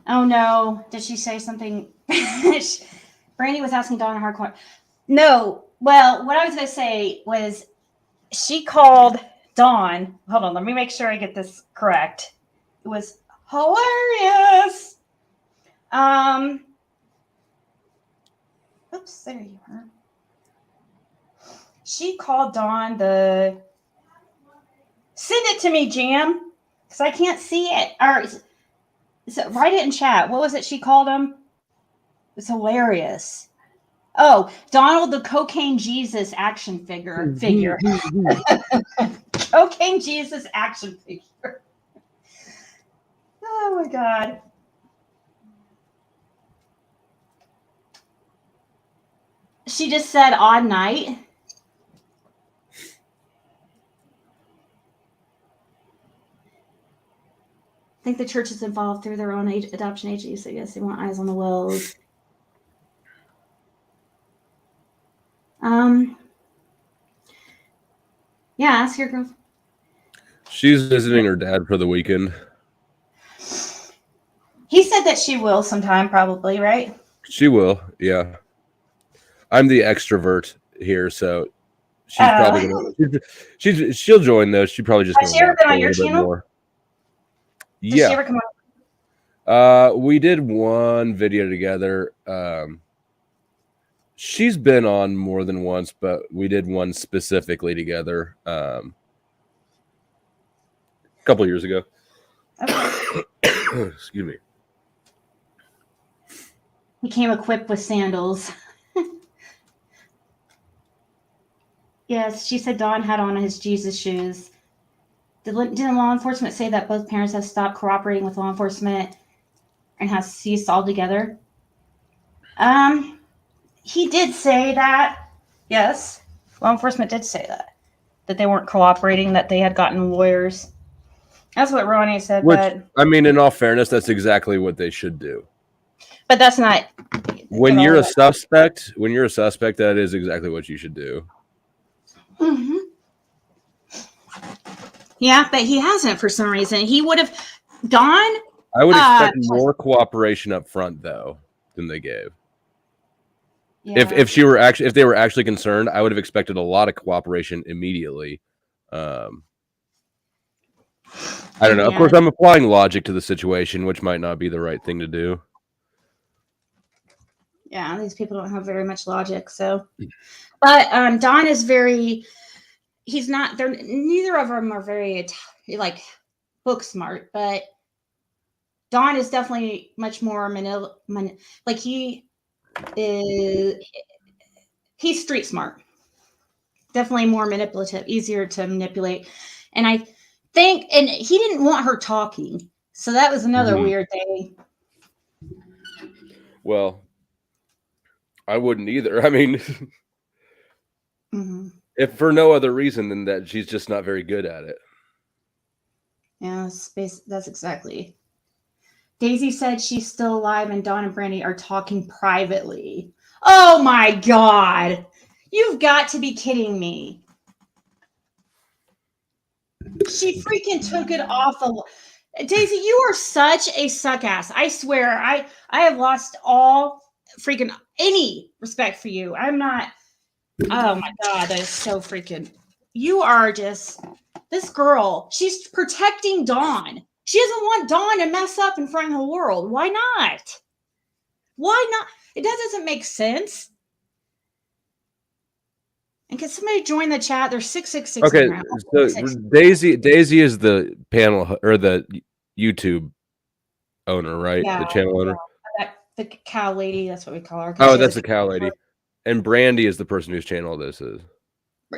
Oh, no. Did she say something? Brandy was asking Dawn hardcore. No. Well, what I was going to say was she called Dawn. Hold on. Let me make sure I get this correct. It was hilarious. Oops, there you are. She called Dawn send it to me, Jam, because I can't see it. Or write it in chat. What was it she called him? It's hilarious. Oh, Donald the Cocaine Jesus action figure. Cocaine Jesus action figure. Oh my God. She just said odd night. I think the church is involved through their own adoption agency, so yes, they want eyes on the wells. Yeah, ask your girl. She's visiting her dad for the weekend. He said that she will sometime, probably, right? She will, yeah. I'm the extrovert here, so she's probably gonna. She'll join though. She probably just. Has she ever been on your channel? More. Does she ever come on? We did one video together. She's been on more than once, but we did one specifically together a couple years ago. Okay. Excuse me. He came equipped with sandals. Yes, she said Dawn had on his Jesus shoes. Didn't law enforcement say that both parents have stopped cooperating with law enforcement and has ceased altogether? He did say that. Yes, law enforcement did say that they weren't cooperating, that they had gotten lawyers. That's what Ronnie said. But I mean, in all fairness, that's exactly what they should do. But that's not. When you're a suspect, that is exactly what you should do. Mm-hmm. Yeah, but he hasn't for some reason. He would have gone. I would expect more cooperation up front, though, than they gave. Yeah. If they were actually concerned, I would have expected a lot of cooperation immediately. I don't know. Yeah. Of course, I'm applying logic to the situation, which might not be the right thing to do. Yeah, these people don't have very much logic. So, but Don is very. He's not. They're neither of them are very like book smart, but Don is definitely much more like he is. He's street smart. Definitely more manipulative, easier to manipulate, and I think, and he didn't want her talking, so that was another weird thing. Well, I wouldn't either. I mean, if for no other reason than that she's just not very good at it. Yeah, that's exactly. Daisy said she's still alive and Dawn and Brandy are talking privately. Oh my God. You've got to be kidding me. She freaking took it off. Daisy, you are such a suck ass. I swear, I have lost all freaking any respect for you. I'm not. Oh my God, that is so freaking. You are just this girl. She's protecting Dawn. She doesn't want Dawn to mess up in front of the world. Why not? Why not? It doesn't make sense. And can somebody join the chat? There's 666 Okay, in here. so Daisy is the panel or the YouTube owner, right? Yeah, The channel owner. the cow lady. That's what we call her. Oh, that's the cow lady. And Brandy is the person whose channel this is.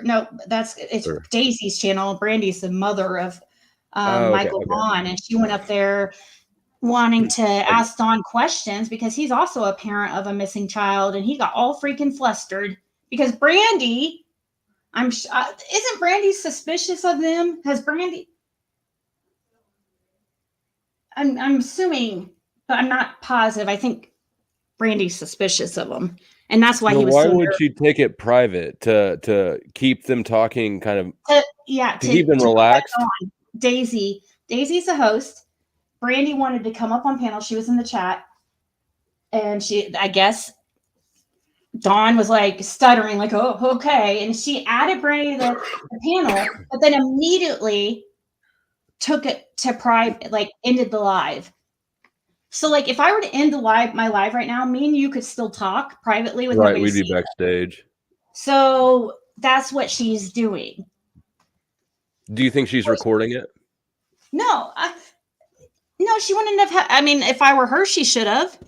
No, it's Sure. Daisy's channel. Brandy's the mother of Okay, Michael Vaughn, and she went up there wanting to ask Don questions because he's also a parent of a missing child, and he got all freaking flustered because Brandy, isn't Brandy suspicious of them? Has Brandy? I'm assuming, but I'm not positive. I think Brandy's suspicious of them, and that's why he was. Why would she take it private to keep them talking, kind of? To keep them relaxed. Daisy's the host. Brandy wanted to come up on panel. She was in the chat, and I guess Dawn was like stuttering, like, "Oh, okay," and she added Brandy to the panel, but then immediately took it to private, like ended the live. So, like, if I were to end my live right now, me and you could still talk privately with nobody. We'd be backstage. So that's what she's doing. Do you think she's recording it? No, no, she wouldn't have. I mean, if I were her, she should have.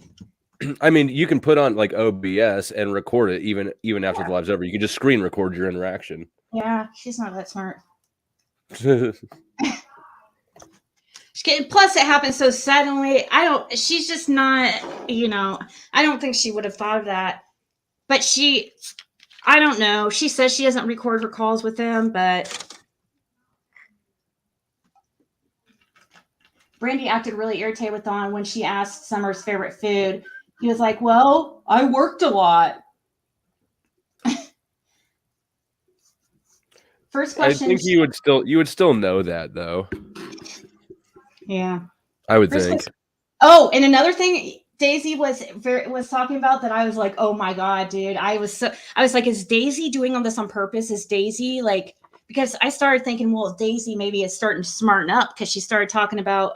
I mean, you can put on like OBS and record it even after the live's over. You can just screen record your interaction. Yeah, she's not that smart. Plus, it happened so suddenly. She's just not, I don't think she would have thought of that. But I don't know. She says she doesn't record her calls with them, but Brandy acted really irritated with Dawn when she asked Summer's favorite food. He was like, "Well, I worked a lot." First question. I think you would still know that though. Yeah, I would think. Oh, and another thing Daisy was talking about that I was like, "Oh my god, dude!" I was like, "Is Daisy doing all this on purpose? Is Daisy like?" Because I started thinking, well, Daisy maybe is starting to smarten up because she started talking about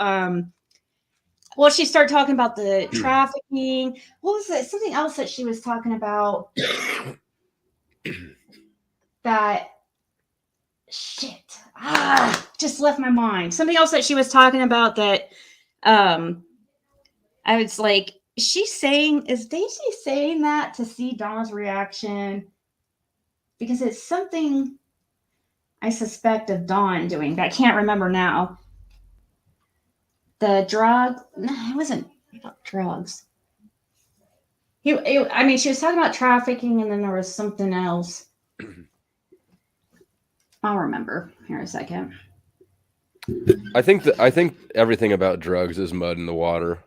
she started talking about the trafficking. What was it? Something else that she was talking about that just left my mind. Something else that she was talking about that I was like, is Daisy saying that to see Dawn's reaction? Because it's something I suspect of Dawn doing, but I can't remember now. The drug? No, it wasn't about drugs. She was talking about trafficking, and then there was something else. I'll remember here in a second. I think everything about drugs is mud in the water,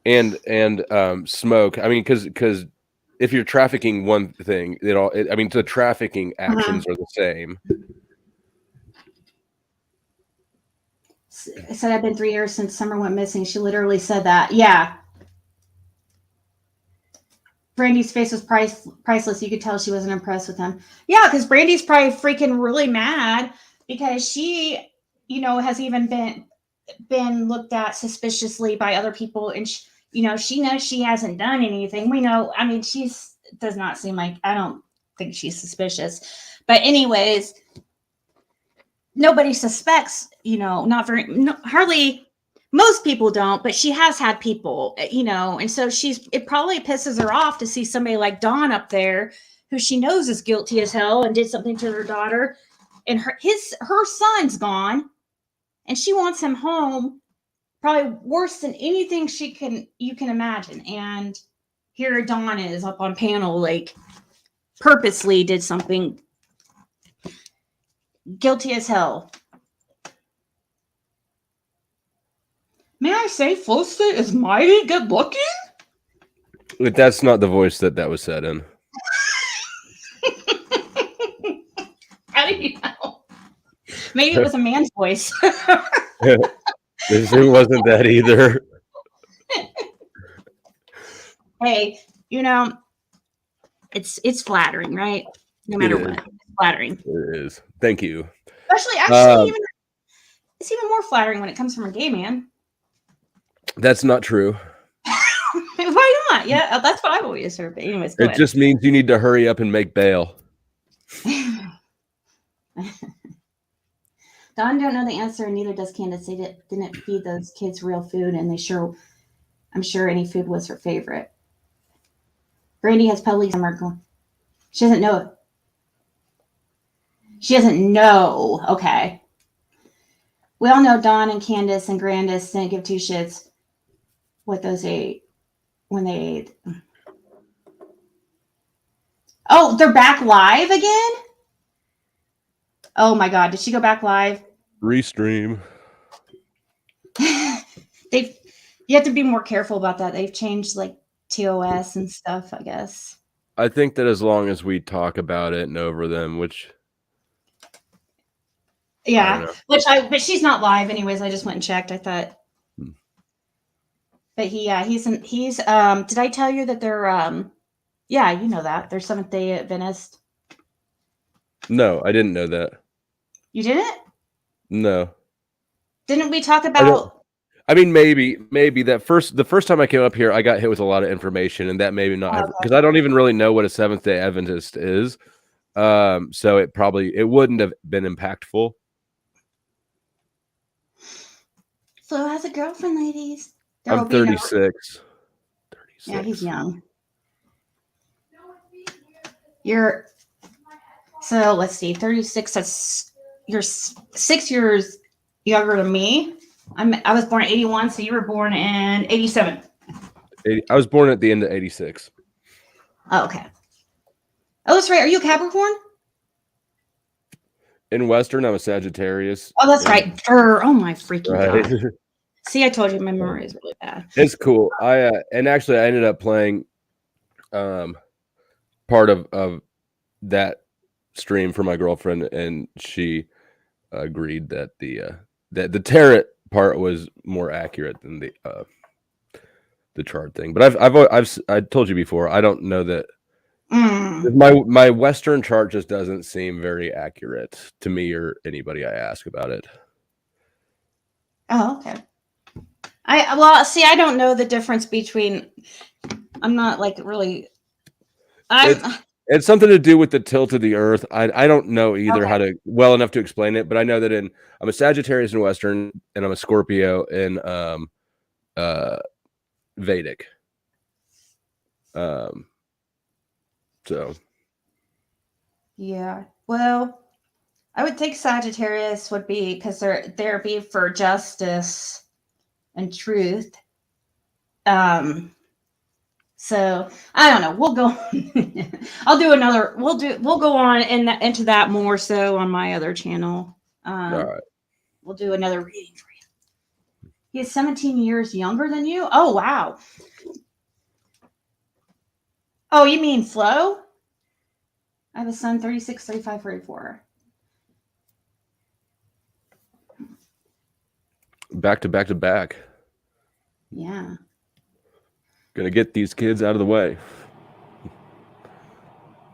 and smoke. I mean, because if you're trafficking one thing, the trafficking actions are the same. It said, "I've been 3 years since Summer went missing." She literally said that. Yeah. Brandy's face was priceless. You could tell she wasn't impressed with him. Yeah, because Brandy's probably freaking really mad because she, has even been looked at suspiciously by other people, and she knows she hasn't done anything. We know. I mean, does not seem like. I don't think she's suspicious, but anyways, nobody suspects. Hardly. Most people don't, but she has had people, and so it probably pisses her off to see somebody like Dawn up there who she knows is guilty as hell and did something to her daughter, and her son's gone, and she wants him home, probably worse than anything you can imagine. And here Dawn is up on panel, like purposely did something guilty as hell. May I say, Felicity is mighty good looking? But that's not the voice that was said in. How do you know? Maybe it was a man's voice. It wasn't that either. Hey, it's flattering, right? No matter what, it's flattering. It is. Thank you. Especially, actually, it's even more flattering when it comes from a gay man. That's not true. Why not? Yeah, that's what I've always heard. But anyways, go It ahead. just means you need to hurry up and make bail. Don don't know the answer, and neither does Candace. They didn't feed those kids real food, and I'm sure any food was her favorite. Brandy has public summer. She doesn't know it. She doesn't know. Okay. We all know Don and Candace and Grandis didn't give two shits what those ate when they ate. Oh, they're back live again? Oh my God. Did she go back live? Restream. You have to be more careful about that. They've changed like TOS and stuff, I guess. I think that as long as we talk about it and over them, which yeah, but she's not live anyways. I just went and checked. I thought, but he's did I tell you that they're yeah, you know that they're Seventh Day Adventist. No, I didn't know that. You didn't? No. Didn't we talk about? I mean, maybe the first time I came up here, I got hit with a lot of information, and that maybe not have, because I don't even really know what a Seventh Day Adventist is. So it wouldn't have been impactful. Flo has a girlfriend, ladies. I'm 36. 36. Yeah, he's young. So let's see, 36. You're 6 years younger than me. I was born in 81, so you were born in 87. I was born at the end of 86. Oh, okay. Oh, that's right. Are you a Capricorn? In Western, I'm a Sagittarius. Oh, that's right. Oh my freaking right. God. See, I told you my memory is really bad. It's cool. And actually I ended up playing part of that stream for my girlfriend, and she agreed that the tarot part was more accurate than the chart thing. But I told you before, I don't know that my Western chart just doesn't seem very accurate to me or anybody I ask about it. Oh, okay. I don't know the difference between. I'm not like really. It's something to do with the tilt of the earth. I don't know either how to well enough to explain it, but I know that I'm a Sagittarius in Western, and I'm a Scorpio in Vedic. So. Yeah. Well, I would think Sagittarius would be, because they're be for justice and truth. So I don't know. We'll go. I'll do another. We'll go on into that more so on my other channel. All right. We'll do another reading for you. He is 17 years younger than you. Oh wow. Oh, you mean Flo? I have a son, 36, 35, 44. Back to back to back. Yeah. Gonna get these kids out of the way.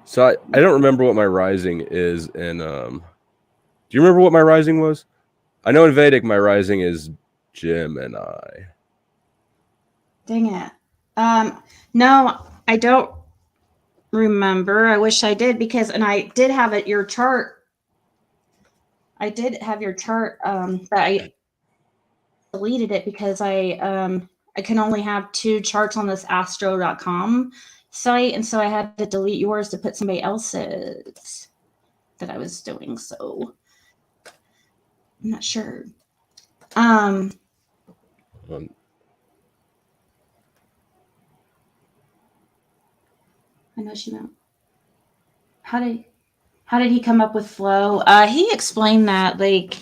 So I don't remember what my rising is in do you remember what my rising was? I know in Vedic my rising is Gemini. Dang it. No, I don't remember. I wish I did, and I did have your chart. I did have your chart, but I deleted it because I can only have 2 charts on this astro.com site, and so I had to delete yours to put somebody else's that I was doing. So I'm not sure. I know she meant. How did he come up with Flo? He explained that, like,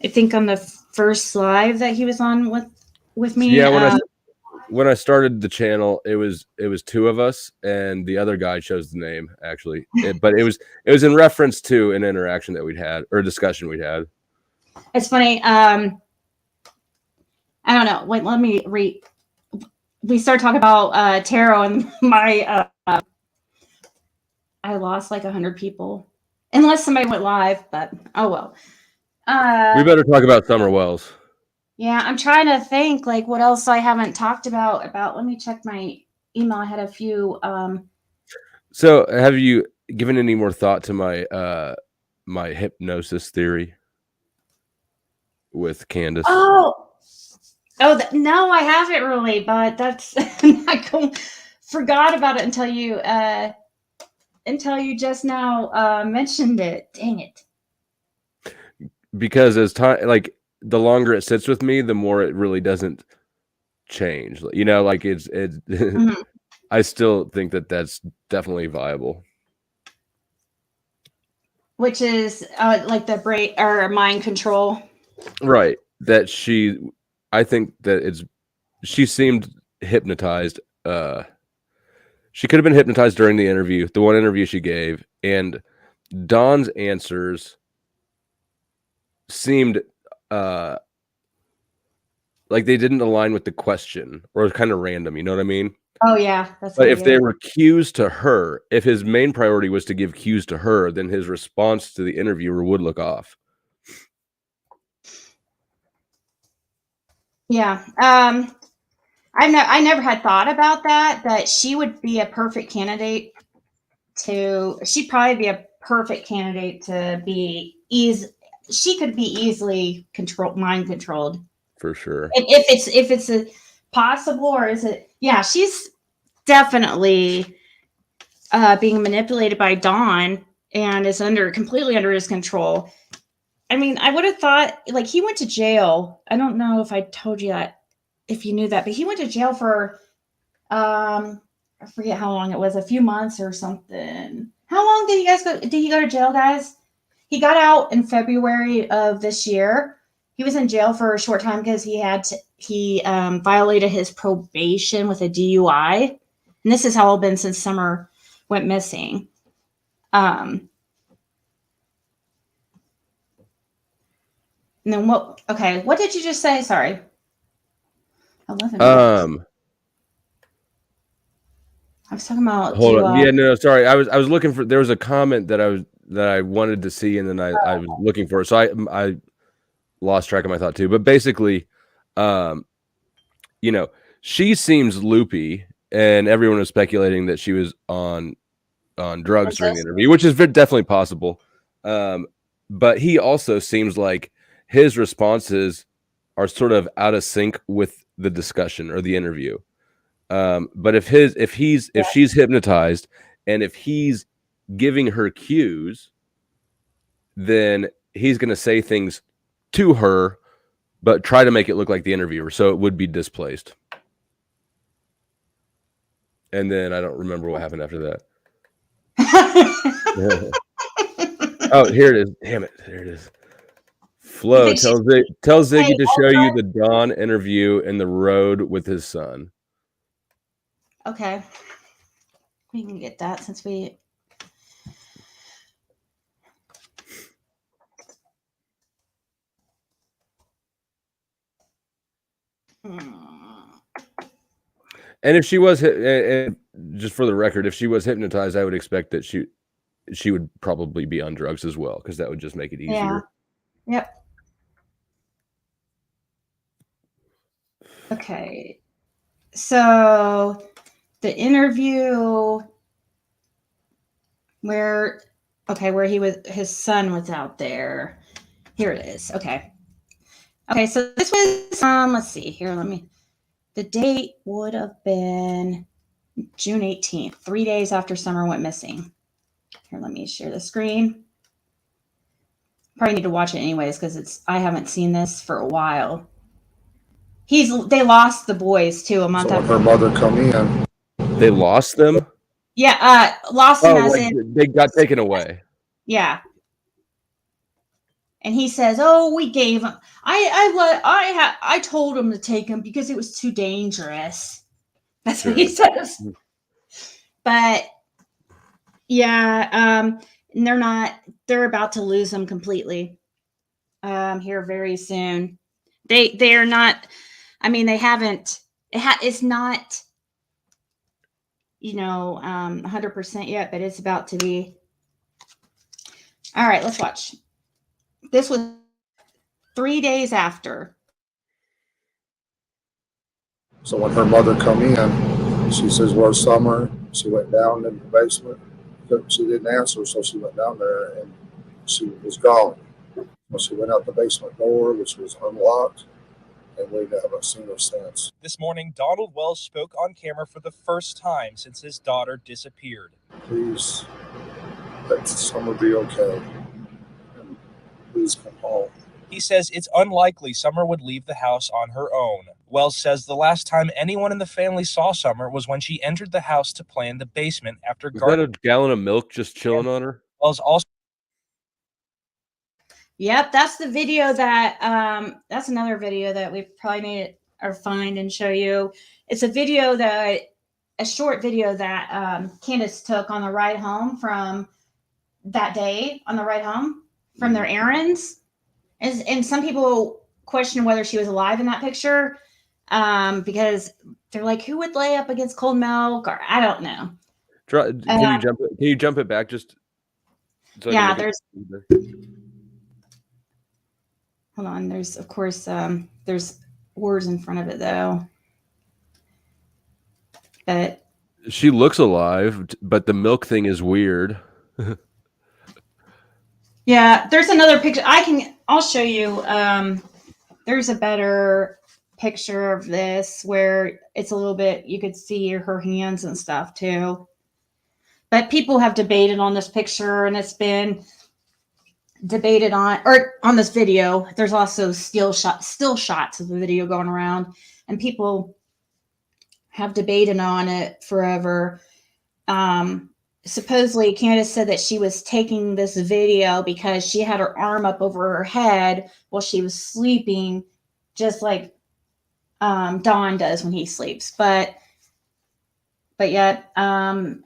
I think on the first live that he was on with me. Yeah, when I started the channel, it was 2 of us, and the other guy chose the name actually. But it was in reference to an interaction that we'd had, or a discussion we'd had. It's funny. I don't know. Wait, let me read. We started talking about tarot, and my I lost like 100 people, unless somebody went live. But oh well. We better talk about Summer Wells. Yeah, I'm trying to think like what else I haven't talked about. Let me check my email. I had a few. So, have you given any more thought to my hypnosis theory with Candace? Oh, no, I haven't really, but that's forgot about it until you just now mentioned it. Dang it. Because as time, like the longer it sits with me, the more it really doesn't change. You know, like it's Mhm. I still think that that's definitely viable. Which is like the brain or mind control. Right. That I think that she seemed hypnotized. She could have been hypnotized during the interview, the one interview she gave, and Dawn's answers seemed uh like they didn't align with the question or kind of random, you know what I mean? Oh yeah, that's But how if you. they were cues to her, if his main priority was to give cues to her, then his response to the interviewer would look off. Yeah. I never had thought about that. That she would be a perfect candidate she'd probably be a perfect candidate to be she could be easily mind controlled. For sure. If it's a possible, or is it, yeah, she's definitely being manipulated by Dawn and is completely under his control. I mean, I would have thought, like, he went to jail. I don't know if I told you that, if you knew that, but he went to jail for I forget how long it was, a few months or something. How long did you guys go? Did he go to jail, guys? He got out in February of this year. He was in jail for a short time because he violated his probation with a DUI, and this has all been since Summer went missing. And then what? Okay, what did you just say? Sorry. 11 minutes. I was talking about Hold on. to. Yeah, no, sorry. I was looking for. There was a comment that I wanted to see, and then I was looking for it, so I lost track of my thought too. But basically, you know, she seems loopy, and everyone was speculating that she was on drugs during the interview, which is definitely possible. But he also seems like his responses are sort of out of sync with the discussion or the interview. But if she's hypnotized and if he's giving her cues, then he's going to say things to her, but try to make it look like the interviewer. So it would be displaced. And then I don't remember what happened after that. Oh, here it is. Damn it. There it is. Flo tells Ziggy to show you the Dawn interview in the road with his son. Okay. We can get that since we. And if she was, and just for the record, if she was hypnotized, I would expect that she would probably be on drugs as well, because that would just make it easier. Yeah. Yep. Okay. So the interview where his son was out there. Here it is. Okay. Okay, so this was let's see here, the date would have been June 18th, 3 days after Summer went missing. Here, let me share the screen. Probably need to watch it anyways because I haven't seen this for a while. They lost the boys too a month after her mother come in. They lost them? Yeah, lost them as in they got taken away. Yeah. And he says, "Oh, we gave him. I told him to take him because it was too dangerous." That's what he says. But yeah, and they're about to lose him completely. Here very soon. They're not. I mean, they haven't. It's not. 100% yet, but it's about to be. All right, let's watch. This was 3 days after. So when her mother come in, she says, "Where's Summer?" She went down in the basement. She didn't answer, so she went down there and she was gone. Well, she went out the basement door, which was unlocked, and we haven't seen her since. This morning, Donald Wells spoke on camera for the first time since his daughter disappeared. Please let Summer be okay, and please come home. He says it's unlikely Summer would leave the house on her own. Wells says the last time anyone in the family saw Summer was when she entered the house to play in the basement after Is that a gallon of milk just chilling on her? Wells also. Yep, that's the video that that's another video that we probably need or find and show you. It's a video that a short video that Candace took on the ride home from that day on the ride home from their errands. And some people question whether she was alive in that picture because they're like, who would lay up against cold milk? Or I don't know. Can you jump it back just? So yeah, there's. Hold on. There's of course there's words in front of it though. But she looks alive, but the milk thing is weird. Yeah, there's another picture. I'll show you. There's a better picture of this where it's a little bit, you could see her hands and stuff too. But people have debated on this picture and it's been debated on this video. There's also still shots of the video going around and people have debated on it forever. Supposedly Candace said that she was taking this video because she had her arm up over her head while she was sleeping, just like Don does when he sleeps. But yet, so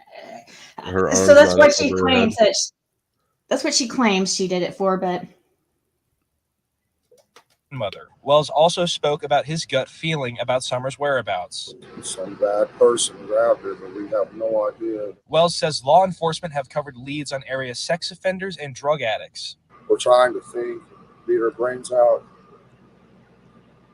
that's what she claims that's what she claims she did it for. But Mother. Wells also spoke about his gut feeling about Summer's whereabouts. Some bad person grabbed her, but we have no idea. Wells says law enforcement have covered leads on area sex offenders and drug addicts. We're trying to think, beat our brains out.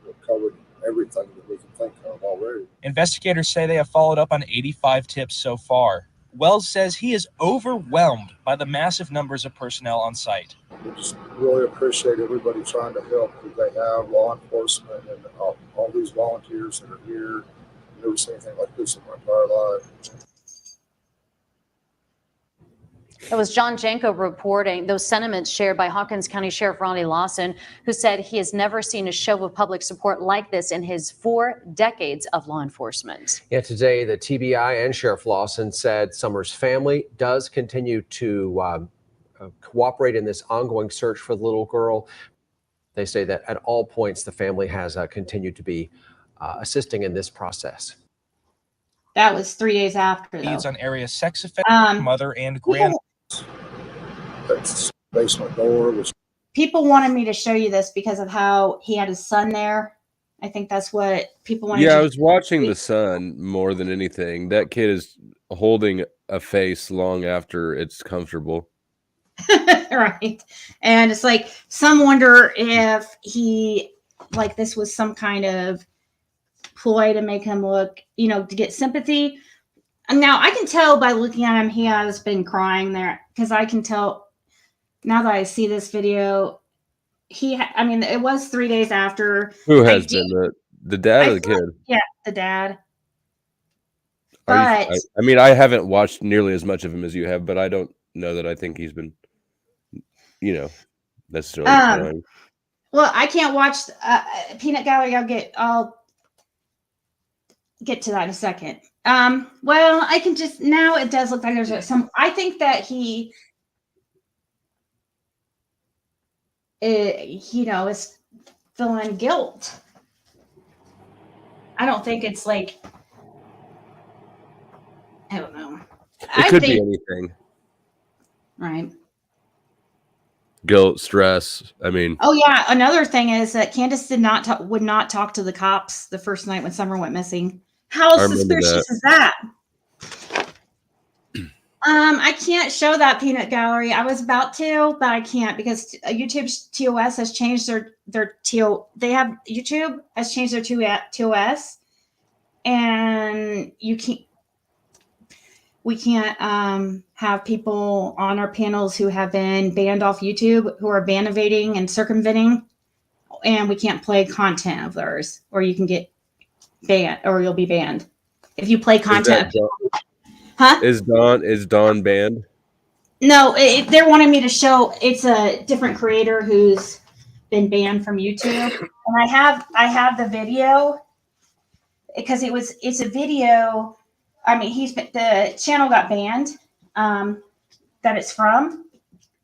We've covered everything that we can think of already. Investigators say they have followed up on 85 tips so far. Wells says he is overwhelmed by the massive numbers of personnel on site. We just really appreciate everybody trying to help that they have, law enforcement and all these volunteers that are here. I've never seen anything like this in my entire life. It was John Janko reporting those sentiments shared by Hawkins County Sheriff Ronnie Lawson, who said he has never seen a show of public support like this in his 4 decades of law enforcement. Yeah, today the TBI and Sheriff Lawson said Summer's family does continue to cooperate in this ongoing search for the little girl. They say that at all points the family has continued to be assisting in this process. that was 3 days after. Leads Though. on area sex offender, mother, and grand. That's basement door, which People wanted me to show you this because of how he had his son there. I think that's what people wanted. Yeah, I was watching the son more than anything. That kid is holding a face long after it's comfortable. Right. And it's like some wonder if he like this was some kind of ploy to make him look, to get sympathy. And now I can tell by looking at him, he has been crying there because I can tell now that I see this video. It was 3 days after. Who has been the dad or the kid? Yeah, the dad. I I haven't watched nearly as much of him as you have, but I don't know that I think he's been, necessarily crying. Well, I can't watch Peanut Gallery. I'll get to that in a second. Well, I can just now. It does look like there's some. I think that he, is feeling guilt. I don't think it's like. I don't know. It could be anything. Right. Guilt, stress. Oh yeah. Another thing is that Candace would not talk to the cops the first night when Summer went missing. How suspicious is that? I can't show that peanut gallery. I was about to, but I can't because YouTube's TOS has changed their TO. They have YouTube has changed their TOS, and we can't have people on our panels who have been banned off YouTube who are ban evading and circumventing, and we can't play content of theirs, or you can get banned, or you'll be banned if you play content. Huh? Is Dawn banned? No, they're wanting me to show. It's a different creator who's been banned from YouTube, and I have the video because it's a video. I mean, the channel got banned that it's from,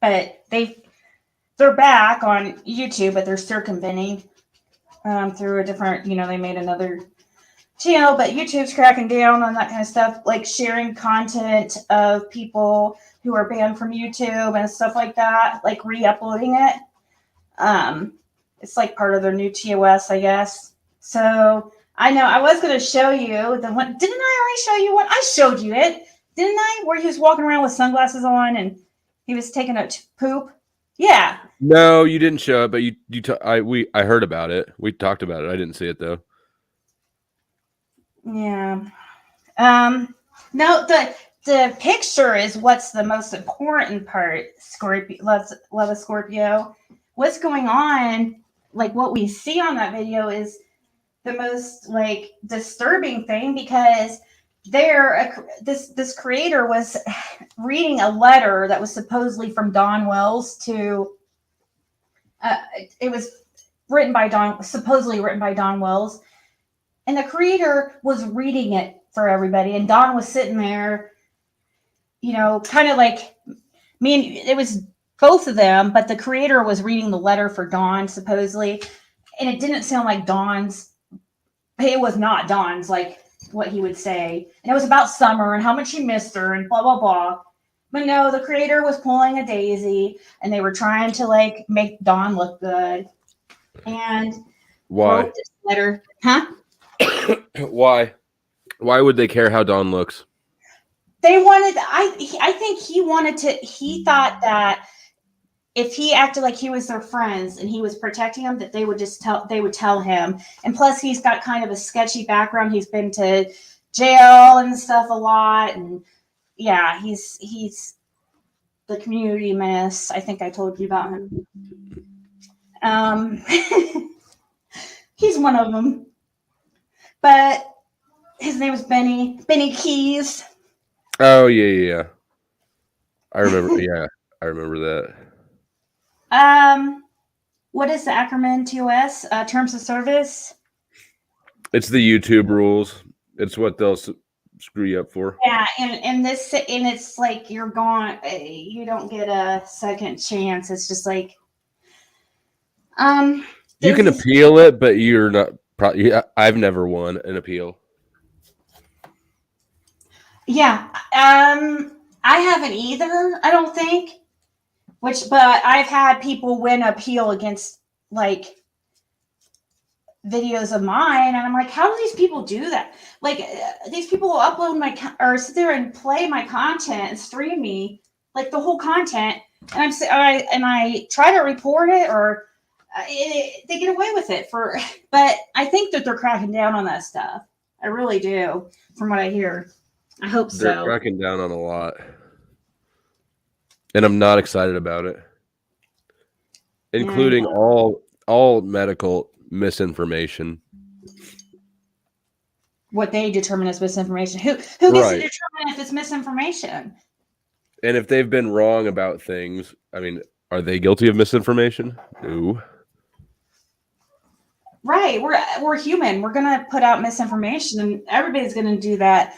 but they're back on YouTube, but they're circumventing through a different. They made another channel, but YouTube's cracking down on that kind of stuff, like sharing content of people who are banned from YouTube and stuff like that, like re-uploading it. It's like part of their new TOS, I guess. So I know I was going to show you the one. Didn't I already show you one? I showed you it, didn't I? Where he was walking around with sunglasses on and he was taking a poop. Yeah. No, you didn't show it, but I heard about it. We talked about it. I didn't see it though. Yeah. No, the picture is what's the most important part. Scorpio, love a Scorpio. What's going on? Like what we see on that video is the most like disturbing thing because this creator was reading a letter that was supposedly from Don Wells to. It was supposedly written by Don Wells. And the creator was reading it for everybody. And Don was sitting there, kind of like it was both of them, but the creator was reading the letter for Don, supposedly. And it didn't sound like Don's. It was not Don's, like what he would say. And it was about Summer and how much he missed her and blah, blah, blah. But no, the creator was pulling a daisy and they were trying to like make Don look good. And why? Wrote this letter. Huh? Why would they care how Dawn looks? They wanted. I think he thought that if he acted like he was their friends and he was protecting them, that they would tell him. And plus, he's got kind of a sketchy background. He's been to jail and stuff a lot, and yeah, he's the community menace. I think I told you about him. He's one of them. But his name was Benny Keys. Oh yeah. I remember. Yeah, I remember that. What is the acronym TOS? Terms of service. It's the YouTube rules. It's what they'll screw you up for. Yeah, and it's like you're gone. You don't get a second chance. It's just like, you can appeal it, but you're not. I've never won an appeal. Yeah, I haven't either. I don't think. But I've had people win appeal against like videos of mine, and I'm like, how do these people do that? Like, these people will upload or sit there and play my content and stream me like the whole content, and I try to report it or. They get away with it but I think that they're cracking down on that stuff. I really do, from what I hear. I hope so. They're cracking down on a lot, and I'm not excited about it, including all medical misinformation. What they determine as misinformation. Who gets to determine if it's misinformation? And if they've been wrong about things, I mean, are they guilty of misinformation? No. Right, we're human. We're gonna put out misinformation, and everybody's gonna do that.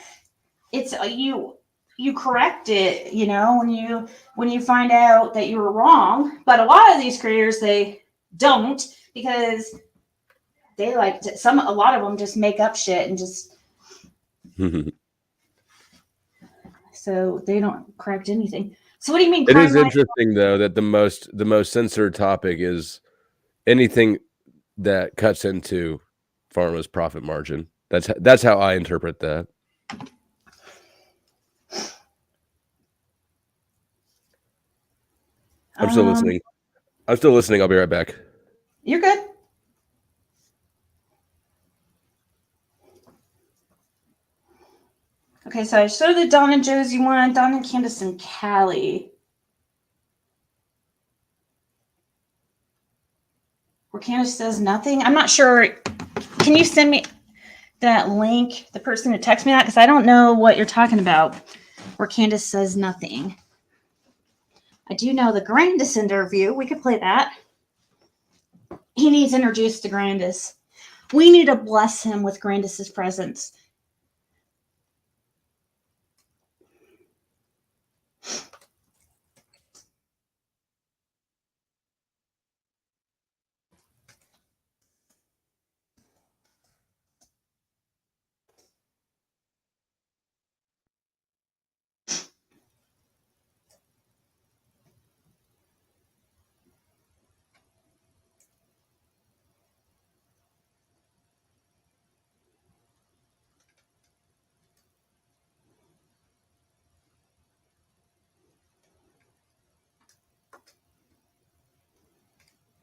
It's you correct it, when you find out that you were wrong. But a lot of these creators, they don't, because they like to, a lot of them just make up shit and just so they don't correct anything. So what do you mean? It is interesting though that the most censored topic is anything that cuts into pharma's profit margin. That's how I interpret that. I'm still listening. I'm still listening. I'll be right back. You're good. Okay, so I showed the Donna Josie one, Donna, Candace, and Callie. Where Candace says nothing. I'm not sure. Can you send me that link, the person who texted me that? Because I don't know what you're talking about. Where Candace says nothing. I do know the Grandis interview. We could play that. He needs introduced to Grandis. We need to bless him with Grandis's presence.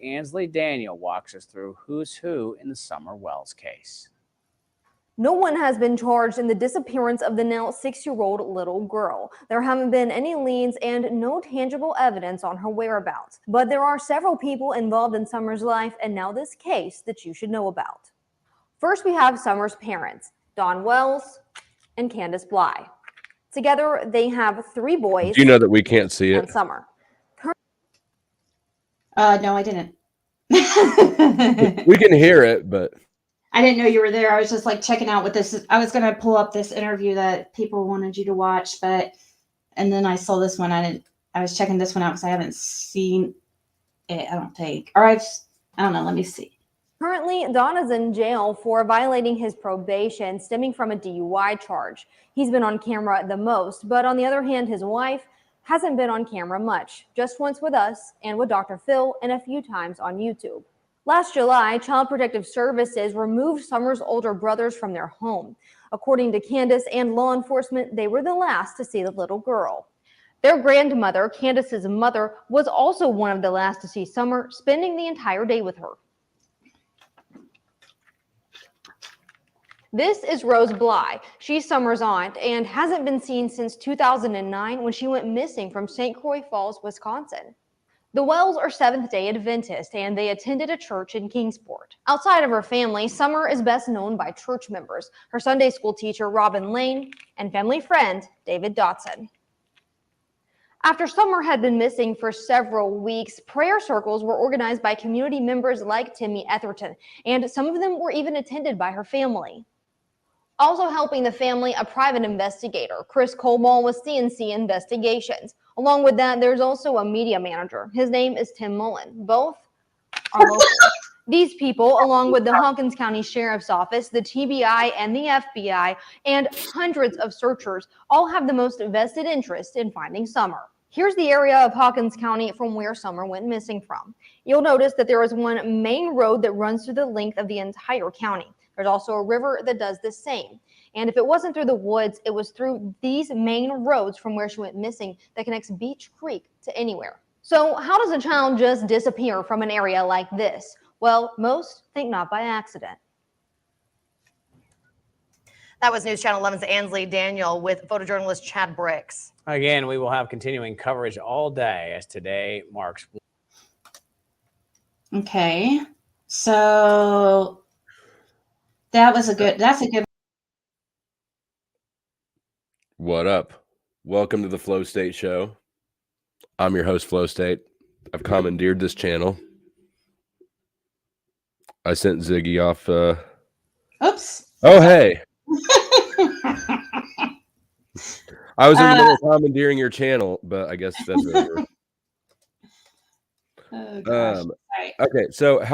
Ansley Daniel walks us through who's who in the Summer Wells case. No one has been charged in the disappearance of the now 6-year-old little girl. There haven't been any leads and no tangible evidence on her whereabouts. But there are several people involved in Summer's life and now this case that you should know about. First, we have Summer's parents, Dawn Wells and Candace Bly. Together, they have 3 boys. Do you know that we can't see and it? Summer. No, I didn't. We can hear it, but I didn't know you were there. I was just like checking out what this is. I was going to pull up this interview that people wanted you to watch, and then I saw this one. I was checking this one out because I haven't seen it, I don't think. Or I don't know. Let me see. Currently, Don is in jail for violating his probation stemming from a DUI charge. He's been on camera the most, but on the other hand, his wife hasn't been on camera much, just once with us and with Dr. Phil and a few times on YouTube. Last July, Child Protective Services removed Summer's older brothers from their home. According to Candace and law enforcement, they were the last to see the little girl. Their grandmother, Candace's mother, was also one of the last to see Summer, spending the entire day with her. This is Rose Bly. She's Summer's aunt and hasn't been seen since 2009 when she went missing from St. Croix Falls, Wisconsin. The Wells are Seventh-day Adventists and they attended a church in Kingsport. Outside of her family, Summer is best known by church members, her Sunday school teacher Robin Lane, and family friend David Dotson. After Summer had been missing for several weeks, prayer circles were organized by community members like Timmy Etherton, and some of them were even attended by her family. Also helping the family, a private investigator, Chris Colball with CNC Investigations. Along with that, there's also a media manager. His name is Tim Mullen. Both are local. These people, along with the Hawkins County Sheriff's Office, the TBI, and the FBI, and hundreds of searchers, all have the most vested interest in finding Summer. Here's the area of Hawkins County from where Summer went missing from. You'll notice that there is one main road that runs through the length of the entire county. There's also a river that does the same. And if it wasn't through the woods, it was through these main roads from where she went missing that connects Beach Creek to anywhere. So how does a child just disappear from an area like this? Well, most think not by accident. That was News Channel 11's Ansley Daniel with photojournalist Chad Bricks. Again, we will have continuing coverage all day as today marks. Okay. So that's a good. What up? Welcome to the Flow State Show. I'm your host, Flow State. I've commandeered this channel. I sent Ziggy off. Oops. Oh, hey. I was in the middle of commandeering your channel, but I guess that's over. Oh, gosh. Okay, so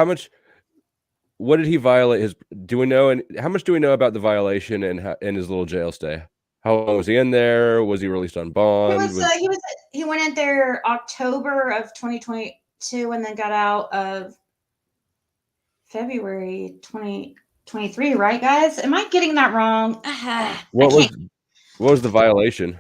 what did he violate? Do we know, and how much do we know about the violation and his little jail stay? How long was he in there? Was he released on bond? He went in there October of 2022 and then got out of February 2023, right, guys? Am I getting that wrong? What was the violation?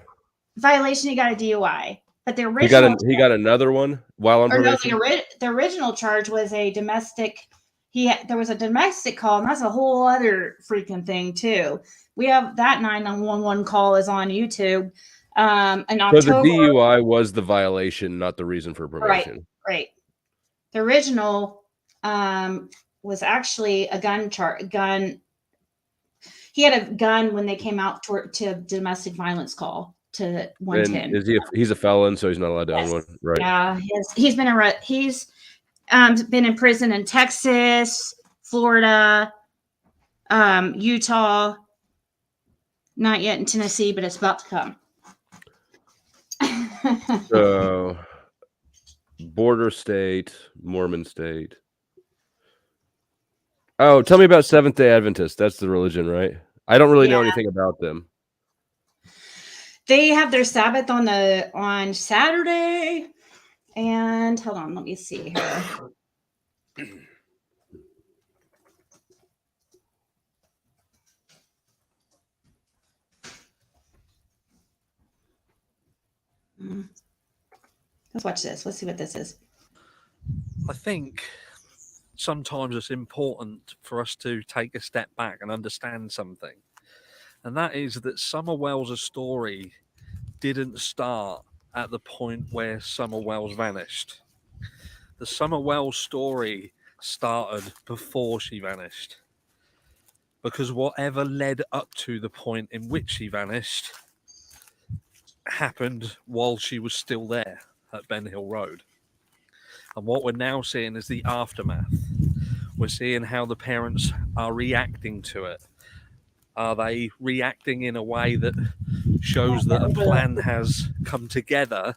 Violation, he got a DUI. But the He got original he got another one while on or no, probation. the original charge was a domestic. There was a domestic call, and that's a whole other freaking thing too. We have that 911 call is on YouTube. In So the October, DUI was the violation, not the reason for right, probation. right. The original was actually a gun. He had a gun when they came out to domestic violence call to And 110. is he's a felon, so he's not allowed to own Yes. one, right? Yeah, he's been in prison in Texas, Florida, Utah, not yet in Tennessee, but it's about to come. So border state, Mormon state. Oh, tell me about Seventh-day Adventists. That's the religion, right? I don't really know anything about them. They have their Sabbath on Saturday, and hold on, let me see here. Let's watch this. Let's see what this is. I think sometimes it's important for us to take a step back and understand something. And that is that Summer Wells' story didn't start at the point where Summer Wells vanished. The Summer Wells story started before she vanished. Because whatever led up to the point in which she vanished happened while she was still there at Ben Hill Road. And what we're now seeing is the aftermath. We're seeing how the parents are reacting to it. Are they reacting in a way that shows that a plan has come together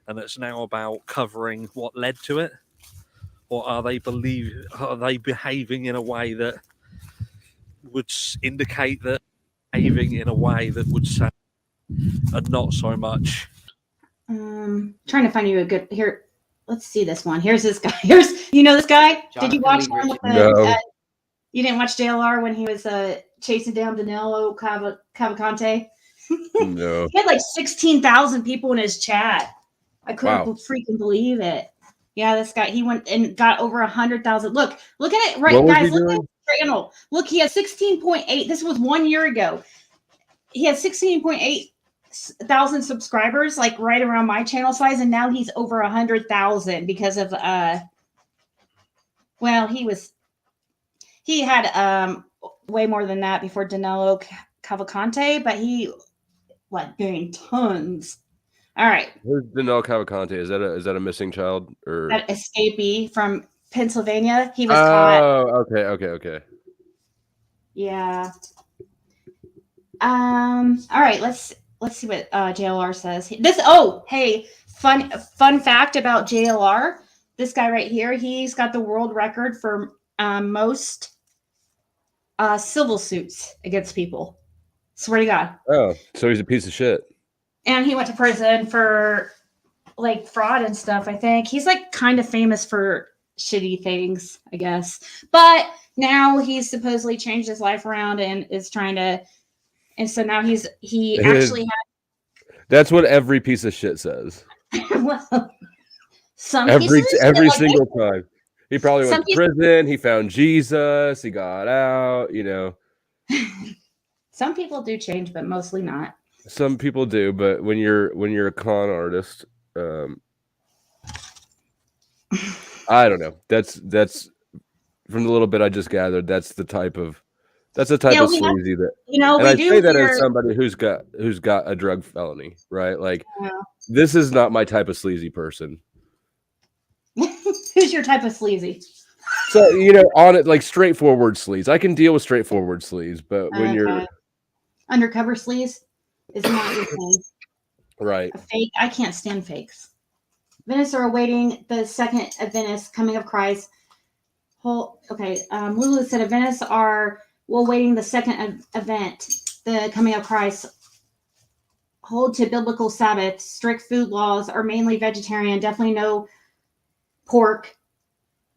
and it's now about covering what led to it? Or are they behaving in a way that would indicate that behaving in a way that would say and not so much? Trying to find you a good here. Let's see this one. Here's this guy. This guy. Did you watch him with No. you didn't watch JLR when he was chasing down Danilo Cavalcante? No. He had like 16,000 people in his chat. I couldn't Wow. freaking believe it. Yeah, this guy, he went and got over 100,000. Look at it, right, What was guys? he Look doing? at his channel. Look, he has 16.8. This was 1 year ago. He has 16.8 thousand subscribers, like right around my channel size, and now he's over 100,000 because of he had way more than that before Danilo Cavalcante, but he gained tons. All right. Who's Danilo Cavalcante? Is that a missing child or That escapee from Pennsylvania? He was caught. Oh, okay. Yeah. All right. Let's see what JLR says. Hey, fun fact about JLR. This guy right here, he's got the world record for most civil suits against people. Swear to God. Oh, so he's a piece of shit. And he went to prison for like fraud and stuff, I think. He's like kind of famous for shitty things, I guess. But now he's supposedly changed his life around and is trying to, and so now he actually That's what every piece of shit says. well, some Every pieces single time. He probably went to prison, he found Jesus, he got out, Some people do change, but mostly not. Some people do, but when you're a con artist, I don't know. That's from the little bit I just gathered. That's the type of sleazy that And I say that as somebody who's got a drug felony, right? Like, this is not my type of sleazy person. Who's your type of sleazy? So on it, like straightforward sleaze. I can deal with straightforward sleaze, but when you're undercover sleaze is not your thing. Right. A fake. I can't stand fakes. Adventists are awaiting the second Adventist coming of Christ. Lulu said Adventists are awaiting the second event, the coming of Christ. Hold to biblical Sabbath. Strict food laws, are mainly vegetarian. Definitely no pork.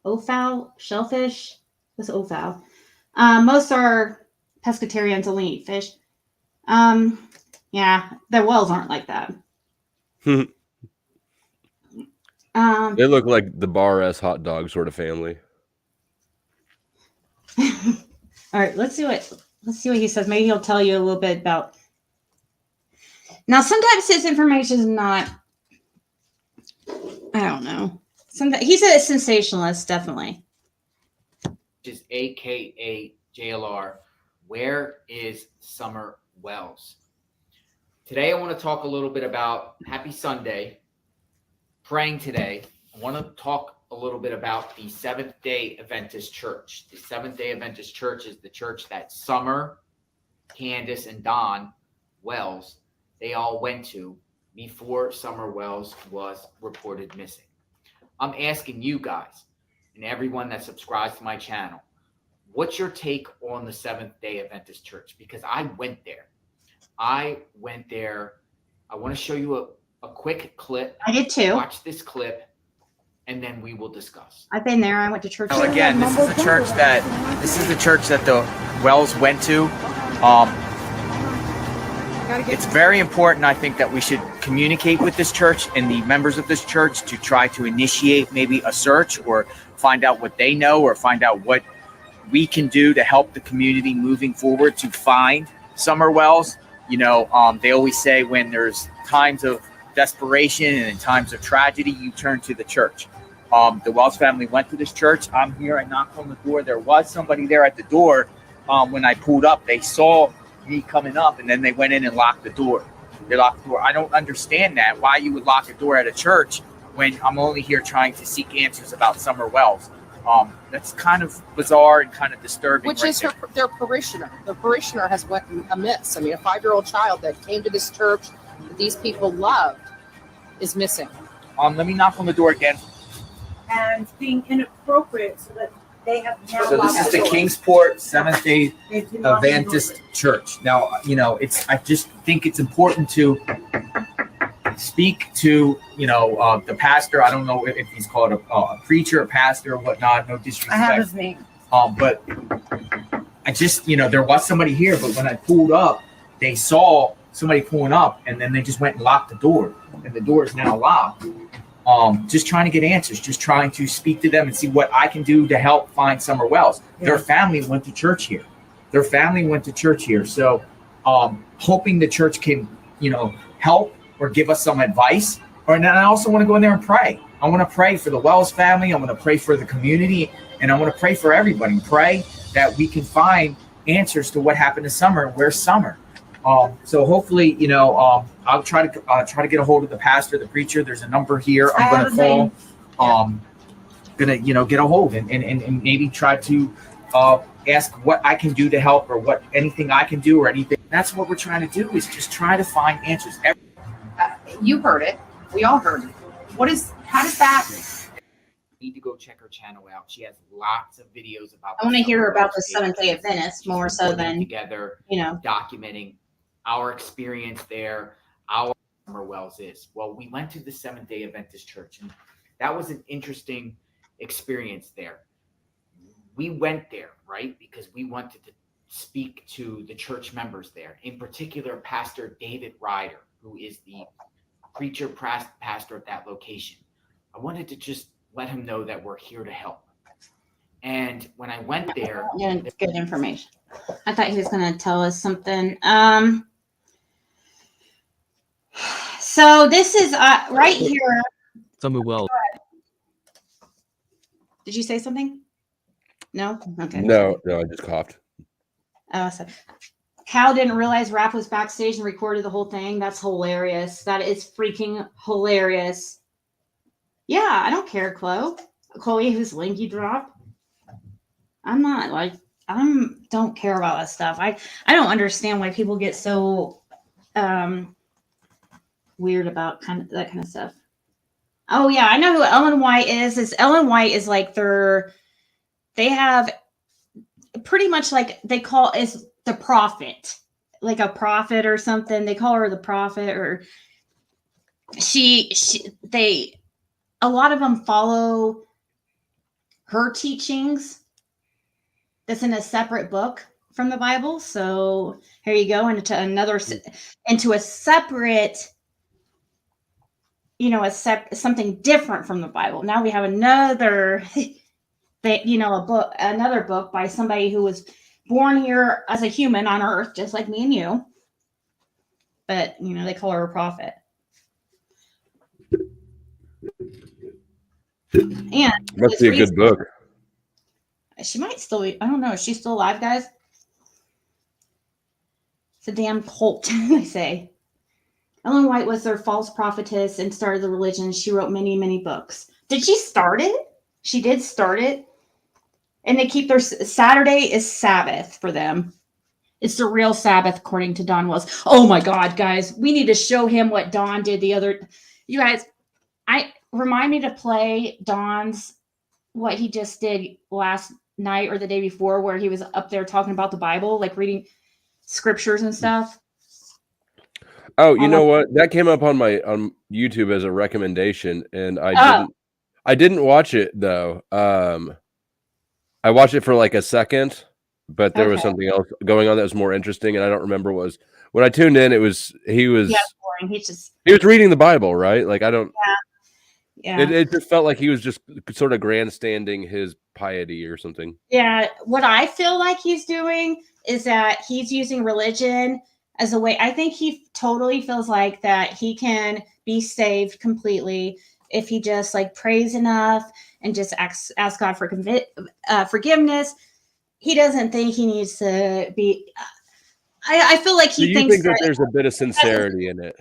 Offal, shellfish. What's offal? Most are pescatarians, only eat fish. Yeah, the Wells aren't like that. They look like the bar S hot dog sort of family. All right, let's see what he says. Maybe he'll tell you a little bit about. Now, sometimes his information is not. I don't know. Sometimes he's a sensationalist, definitely. Is AKA JLR. Where is Summer Wells? Today, I want to talk a little bit about Happy Sunday, praying today. I want to talk a little bit about the Seventh-day Adventist Church. The Seventh-day Adventist Church is the church that Summer, Candace, and Don Wells, they all went to before Summer Wells was reported missing. I'm asking you guys and everyone that subscribes to my channel, what's your take on the Seventh-day Adventist Church? Because I went there. I want to show you a quick clip. I did too. Watch this clip, and then we will discuss. I've been there. I went to church. So again, this is the church that the Wells went to. It's very important, I think, that we should communicate with this church and the members of this church to try to initiate maybe a search or find out what they know or find out what we can do to help the community moving forward to find Summer Wells. You know, they always say when there's times of desperation and in times of tragedy, you turn to the church. The Wells family went to this church. I'm here. I knocked on the door. There was somebody there at the door. When I pulled up, they saw me coming up, and then they went in and locked the door. They locked the door. I don't understand that. Why you would lock a door at a church when I'm only here trying to seek answers about Summer Wells. That's kind of bizarre and kind of disturbing. Which is their parishioner. The parishioner has went amiss. I mean, a 5-year-old child that came to this church that these people loved is missing. Let me knock on the door again. And being inappropriate so that they have now. So this is the Kingsport Seventh-day Adventist Church. Now, you know, I just think it's important to speak to, you know, the pastor. I don't know if he's called a preacher, a pastor, or whatnot. No disrespect. I have his name. But I just, you know, there was somebody here, but when I pulled up, they saw somebody pulling up, and then they just went and locked the door, and the door is now locked. Just trying to get answers, just trying to speak to them and see what I can do to help find Summer Wells. Yeah. Their family went to church here. So hoping the church can, you know, help or give us some advice. And I also want to go in there and pray. I want to pray for the Wells family. I want to pray for the community. And I want to pray for everybody. Pray that we can find answers to what happened to Summer. Where's Summer? So hopefully, you know, I'll try to get a hold of the pastor, the preacher. There's a number here. I'm going to call. Gonna, you know, get a hold and maybe try to ask what I can do to help or what anything I can do or anything. That's what we're trying to do, is just try to find answers. You heard it. We all heard it. How does that? Need to go check her channel out. She has lots of videos about. I want to hear about the Seventh-day Adventist more so than together, you know, documenting our experience there. Our Summer Wells is. Well, we went to the Seventh-day Adventist Church, and that was an interesting experience there. We went there, right, because we wanted to speak to the church members there, in particular, Pastor David Ryder, who is the preacher pastor at that location. I wanted to just let him know that we're here to help. And when I went there, yeah, good information. I thought he was going to tell us something. So this is right here. Summer Wells. Did you say something? No? Okay. No, I just coughed. So Cal didn't realize Raph was backstage and recorded the whole thing. That's hilarious. That is freaking hilarious. Yeah, I don't care, Chloe, whose link you dropped. I'm not like, don't care about that stuff. I don't understand why people get so weird about that kind of stuff. Oh yeah, I know who Ellen White is. Ellen White is like they have pretty much like they call is the prophet, like a prophet or something. They call her the prophet, or a lot of them follow her teachings. That's in a separate book from the Bible. So here you go into a separate, something different from the Bible. Now we have another, another book by somebody who was born here as a human on Earth, just like me and you. But they call her a prophet. And must be a good book. She might still be. I don't know. Is she still alive, guys? It's a damn cult, they say. Ellen White was their false prophetess and started the religion. She wrote many, many books. Did she start it? She did start it. And they keep their Saturday is Sabbath for them. It's the real Sabbath, according to Don Wells. Oh my God, guys. We need to show him what Don did the other. You guys, remind me to play Don's, what he just did last night or the day before, where he was up there talking about the Bible, like reading scriptures and stuff. Oh, you know what? That came up on YouTube as a recommendation, and I didn't watch it though. I watched it for like a second, but there was something else going on that was more interesting, and I don't remember what was. When I tuned in, he was boring. He was reading the Bible, right? Like I don't. Yeah. It just felt like he was just sort of grandstanding his piety or something. Yeah. What I feel like he's doing is that he's using religion as a way. I think he totally feels like that he can be saved completely if he just like prays enough and just ask God for forgiveness. He doesn't think he needs to be. I feel like he thinks that there's a bit of sincerity in it.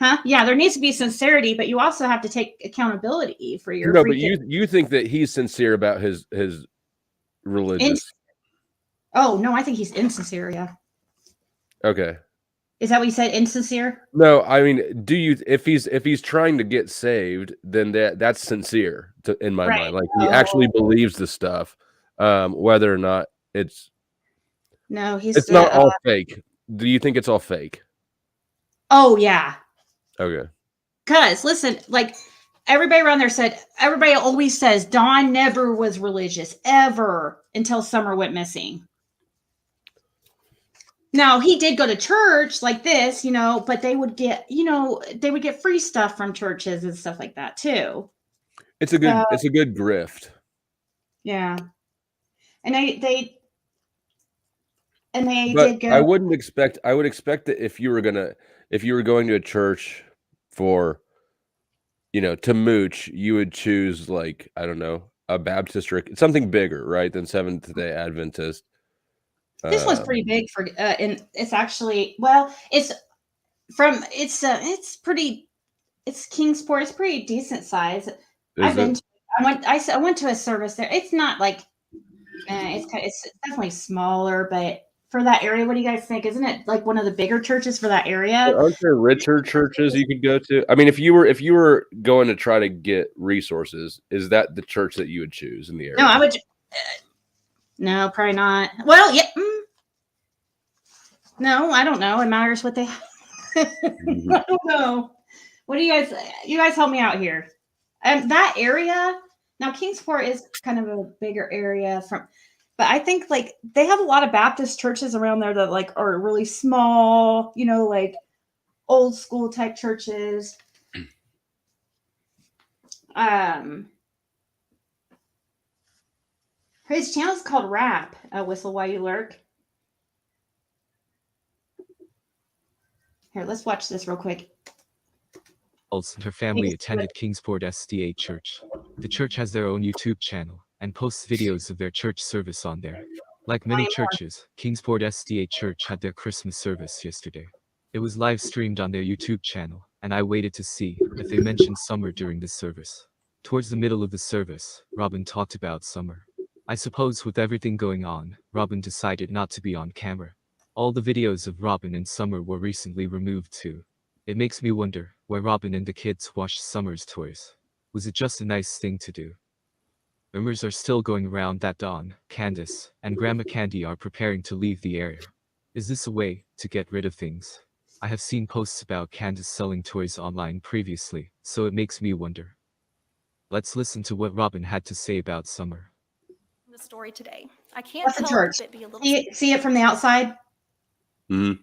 Huh? Yeah, there needs to be sincerity, but you also have to take accountability for your. No, but you think that he's sincere about his religious. Oh no, I think he's insincere. Yeah. Okay. Is that what you said? Insincere? No, I mean, if he's trying to get saved, then that's sincere in my mind. Like he actually believes the stuff, whether or not it's. No, it's not all fake. Do you think it's all fake? Oh yeah. Okay. Because listen, like everybody around there said, everybody always says Don never was religious ever until Summer went missing. Now he did go to church like this, but they would get, they would get free stuff from churches and stuff like that too. It's a good grift. Yeah. And they But did go. I would expect that if you were going to a church for, to mooch, you would choose like, I don't know, a Baptist or something bigger, right, than Seventh-day Adventist. This one's pretty big for, and it's actually, it's Kingsport. It's pretty decent size. I went to a service there. It's not like, it's definitely smaller, but for that area, what do you guys think? Isn't it like one of the bigger churches for that area? Aren't there richer churches you could go to? I mean, if you were going to try to get resources, is that the church that you would choose in the area? No, I would. No, probably not. Well, yeah. No, I don't know. It matters what they. I don't know. What do you guys help me out here? That area now, Kingsport is kind of a bigger area but I think like they have a lot of Baptist churches around there that like are really small, like old school type churches. His channel is called Rap, Whistle While You Lurk. Here, let's watch this real quick. Her family attended Kingsport SDA Church. The church has their own YouTube channel and posts videos of their church service on there. Like many churches, Kingsport SDA Church had their Christmas service yesterday. It was live streamed on their YouTube channel, and I waited to see if they mentioned Summer during the service. Towards the middle of the service, Robin talked about Summer. I suppose with everything going on, Robin decided not to be on camera. All the videos of Robin and Summer were recently removed too. It makes me wonder why Robin and the kids washed Summer's toys. Was it just a nice thing to do? Rumors are still going around that Dawn, Candace, and Grandma Candy are preparing to leave the area. Is this a way to get rid of things? I have seen posts about Candace selling toys online previously, so it makes me wonder. Let's listen to what Robin had to say about Summer. The story today. I can't What's the help church? but be a little. See it from the outside? Mm-hmm.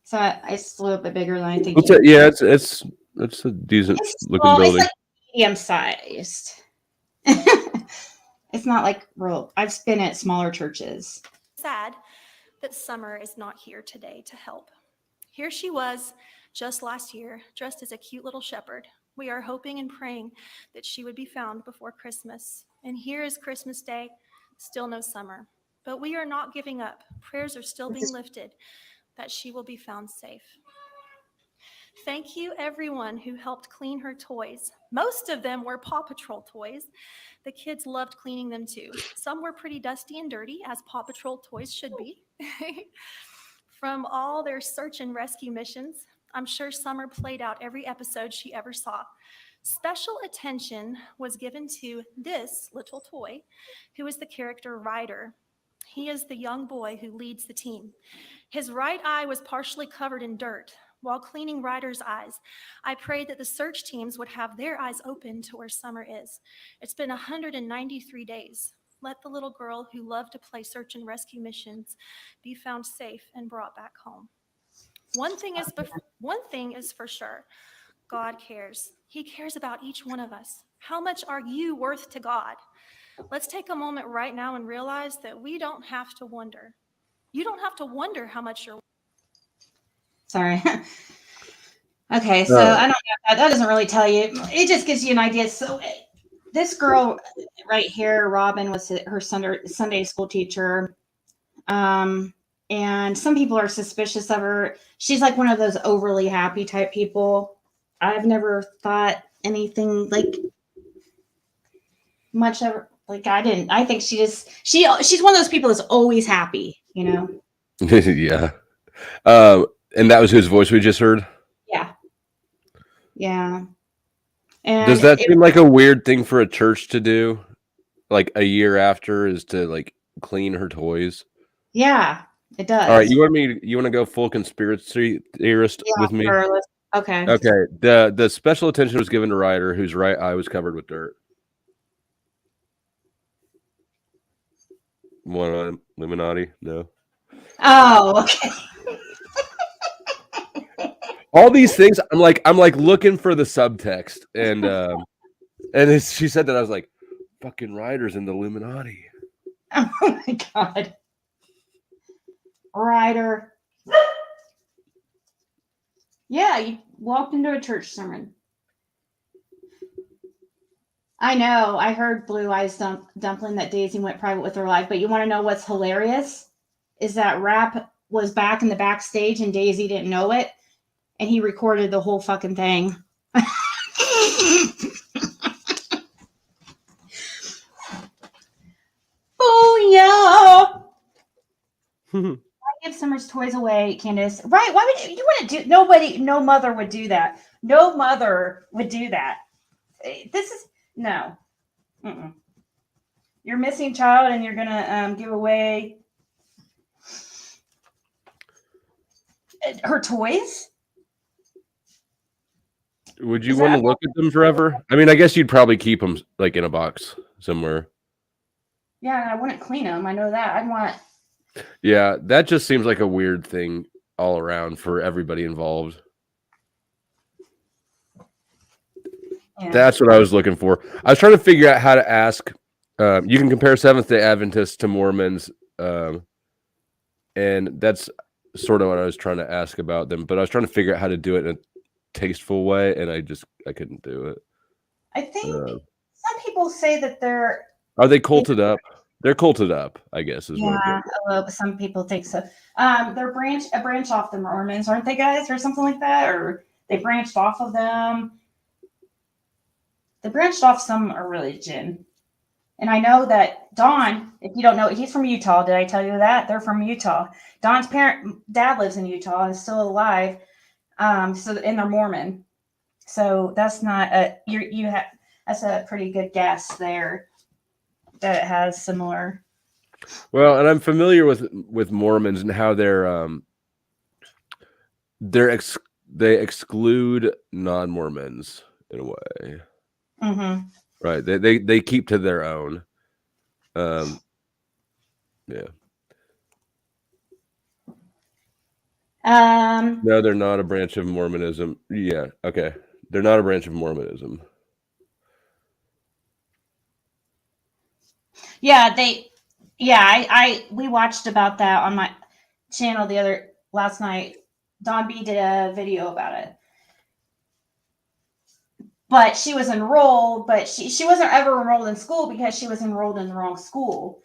So it's a little bit bigger than I think. Yeah, it's That's a decent looking Well, it's building. like medium sized. It's not like real. I've been at smaller churches. Sad that Summer is not here today to help. Here she was just last year, dressed as a cute little shepherd. We are hoping and praying that she would be found before Christmas. And here is Christmas Day, still no Summer. But we are not giving up. Prayers are still being lifted that she will be found safe. Thank you, everyone who helped clean her toys. Most of them were Paw Patrol toys. The kids loved cleaning them too. Some were pretty dusty and dirty, as Paw Patrol toys should be. From all their search and rescue missions, I'm sure Summer played out every episode she ever saw. Special attention was given to this little toy, who is the character Ryder. He is the young boy who leads the team. His right eye was partially covered in dirt. While cleaning Ryder's eyes, I prayed that the search teams would have their eyes open to where Summer is. It's been 193 days. Let the little girl who loved to play search and rescue missions be found safe and brought back home. One thing is for sure. God cares. He cares about each one of us. How much are you worth to God? Let's take a moment right now and realize that we don't have to wonder. You don't have to wonder how much you're. Sorry. Okay, so I don't know. That doesn't really tell you. It just gives you an idea. So this girl right here, Robin, was her Sunday school teacher. And some people are suspicious of her. She's like one of those overly happy type people. I've never thought anything like much of her. Like I didn't. I think she's one of those people that's always happy, you know? Yeah. And that was whose voice we just heard? Yeah. Yeah. And does that seem like a weird thing for a church to do? Like a year after is to like clean her toys? Yeah, it does. All right, you want to go full conspiracy theorist with me? Sure, okay. Okay. The special attention was given to Ryder, whose right eye was covered with dirt. One on Illuminati? No. Oh, okay. All these things, I'm like looking for the subtext, and she said that I was like, fucking Ryder's in the Illuminati. Oh my god, Ryder. Yeah, you walked into a church sermon. I know. I heard Blue Eyes Dumpling that Daisy went private with her life, but you want to know what's hilarious? Is that Rap was back in the backstage and Daisy didn't know it, and he recorded the whole fucking thing. Oh yeah. Why give Summer's toys away, Candace? Right? Why would you want to do? No mother would do that. No mother would do that. This is no. Mm-mm. You're a missing child, and you're gonna give away her toys. Would you want to look at them forever? I mean, I guess you'd probably keep them like in a box somewhere. Yeah, I wouldn't clean them. I know that. I'd want. Yeah, that just seems like a weird thing all around for everybody involved. Yeah. That's what I was looking for. I was trying to figure out how to ask. You can compare Seventh-day Adventists to Mormons, and that's sort of what I was trying to ask about them. But I was trying to figure out how to do it in a tasteful way, and I couldn't do it. I think some people say that they're. Are they culted up? They're culted up, I guess. Yeah, well, some people think so. They're a branch off the Mormons, aren't they, guys, or something like that? Or they branched off of them. They branched off some religion. And I know that Don, if you don't know, he's from Utah. Did I tell you that? They're from Utah. Don's dad lives in Utah and is still alive. And they're Mormon. So that's not that's a pretty good guess there that it has similar. Well, and I'm familiar with Mormons and how they exclude non-Mormons in a way. Mm-hmm. Right. They keep to their own. Yeah. No, they're not a branch of Mormonism. Yeah. Okay. They're not a branch of Mormonism. Yeah, we watched about that on my channel last night. Don B did a video about it. But she was enrolled, but she wasn't ever enrolled in school because she was enrolled in the wrong school.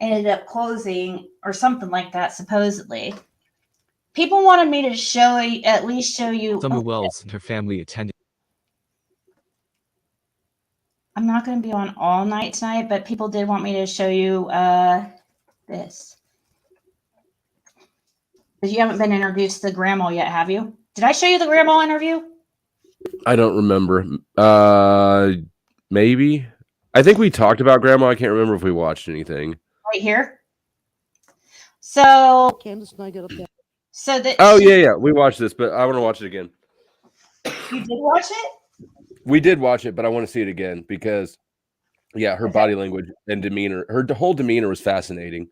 Ended up closing or something like that, supposedly. People wanted me to at least show you. Summer Wells and her family attended. I'm not going to be on all night tonight, but people did want me to show you this. Because you haven't been introduced to the grandma yet, have you? Did I show you the grandma interview? I don't remember. Maybe. I think we talked about grandma. I can't remember if we watched anything. Right here. So Candace and I get up there. So that. Oh yeah. We watched this, but I want to watch it again. You did watch it? We did watch it, but I want to see it again because, yeah, her body language and demeanor, her whole demeanor was fascinating.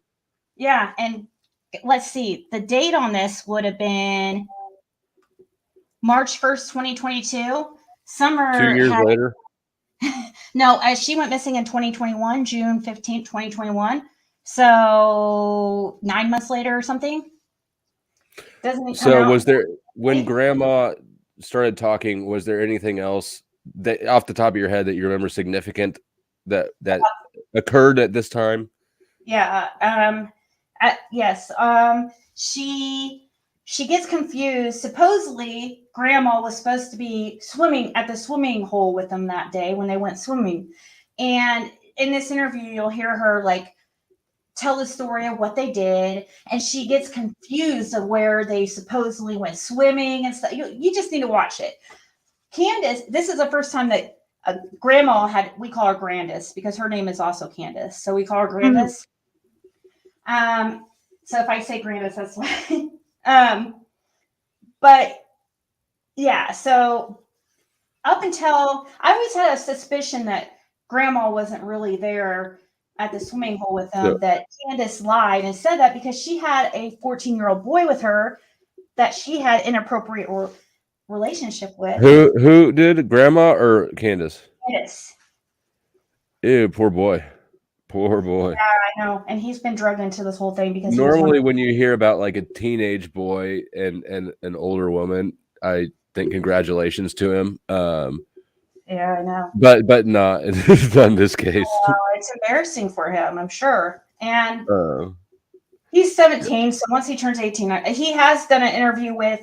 Yeah, and let's see. The date on this would have been March 1st, 2022. Summer 2 years later. No, she went missing in 2021, June 15th, 2021. So 9 months later or something. So was there, when grandma started talking, was there anything else that off the top of your head that you remember significant that occurred at this time? Yeah. Yes. She gets confused. Supposedly, grandma was supposed to be swimming at the swimming hole with them that day when they went swimming. And in this interview, you'll hear her like tell the story of what they did, and she gets confused of where they supposedly went swimming and stuff. You just need to watch it. Candace, this is the first time that grandma had, we call her Grandis because her name is also Candace. So we call her Grandis. So if I say Grandis, that's why. But yeah, so up until I always had a suspicion that grandma wasn't really there at the swimming hole with them, that Candace lied and said that because she had a 14-year-old boy with her that she had inappropriate relationship with. Who did, grandma or Candace? Candace. Ew, poor boy. Poor boy. Yeah, I know. And he's been drugged into this whole thing because normally when you hear about like a teenage boy and an older woman, I think congratulations to him. Yeah, I know. But not in this case. It's embarrassing for him, I'm sure. And he's 17, so once he turns 18, he has done an interview with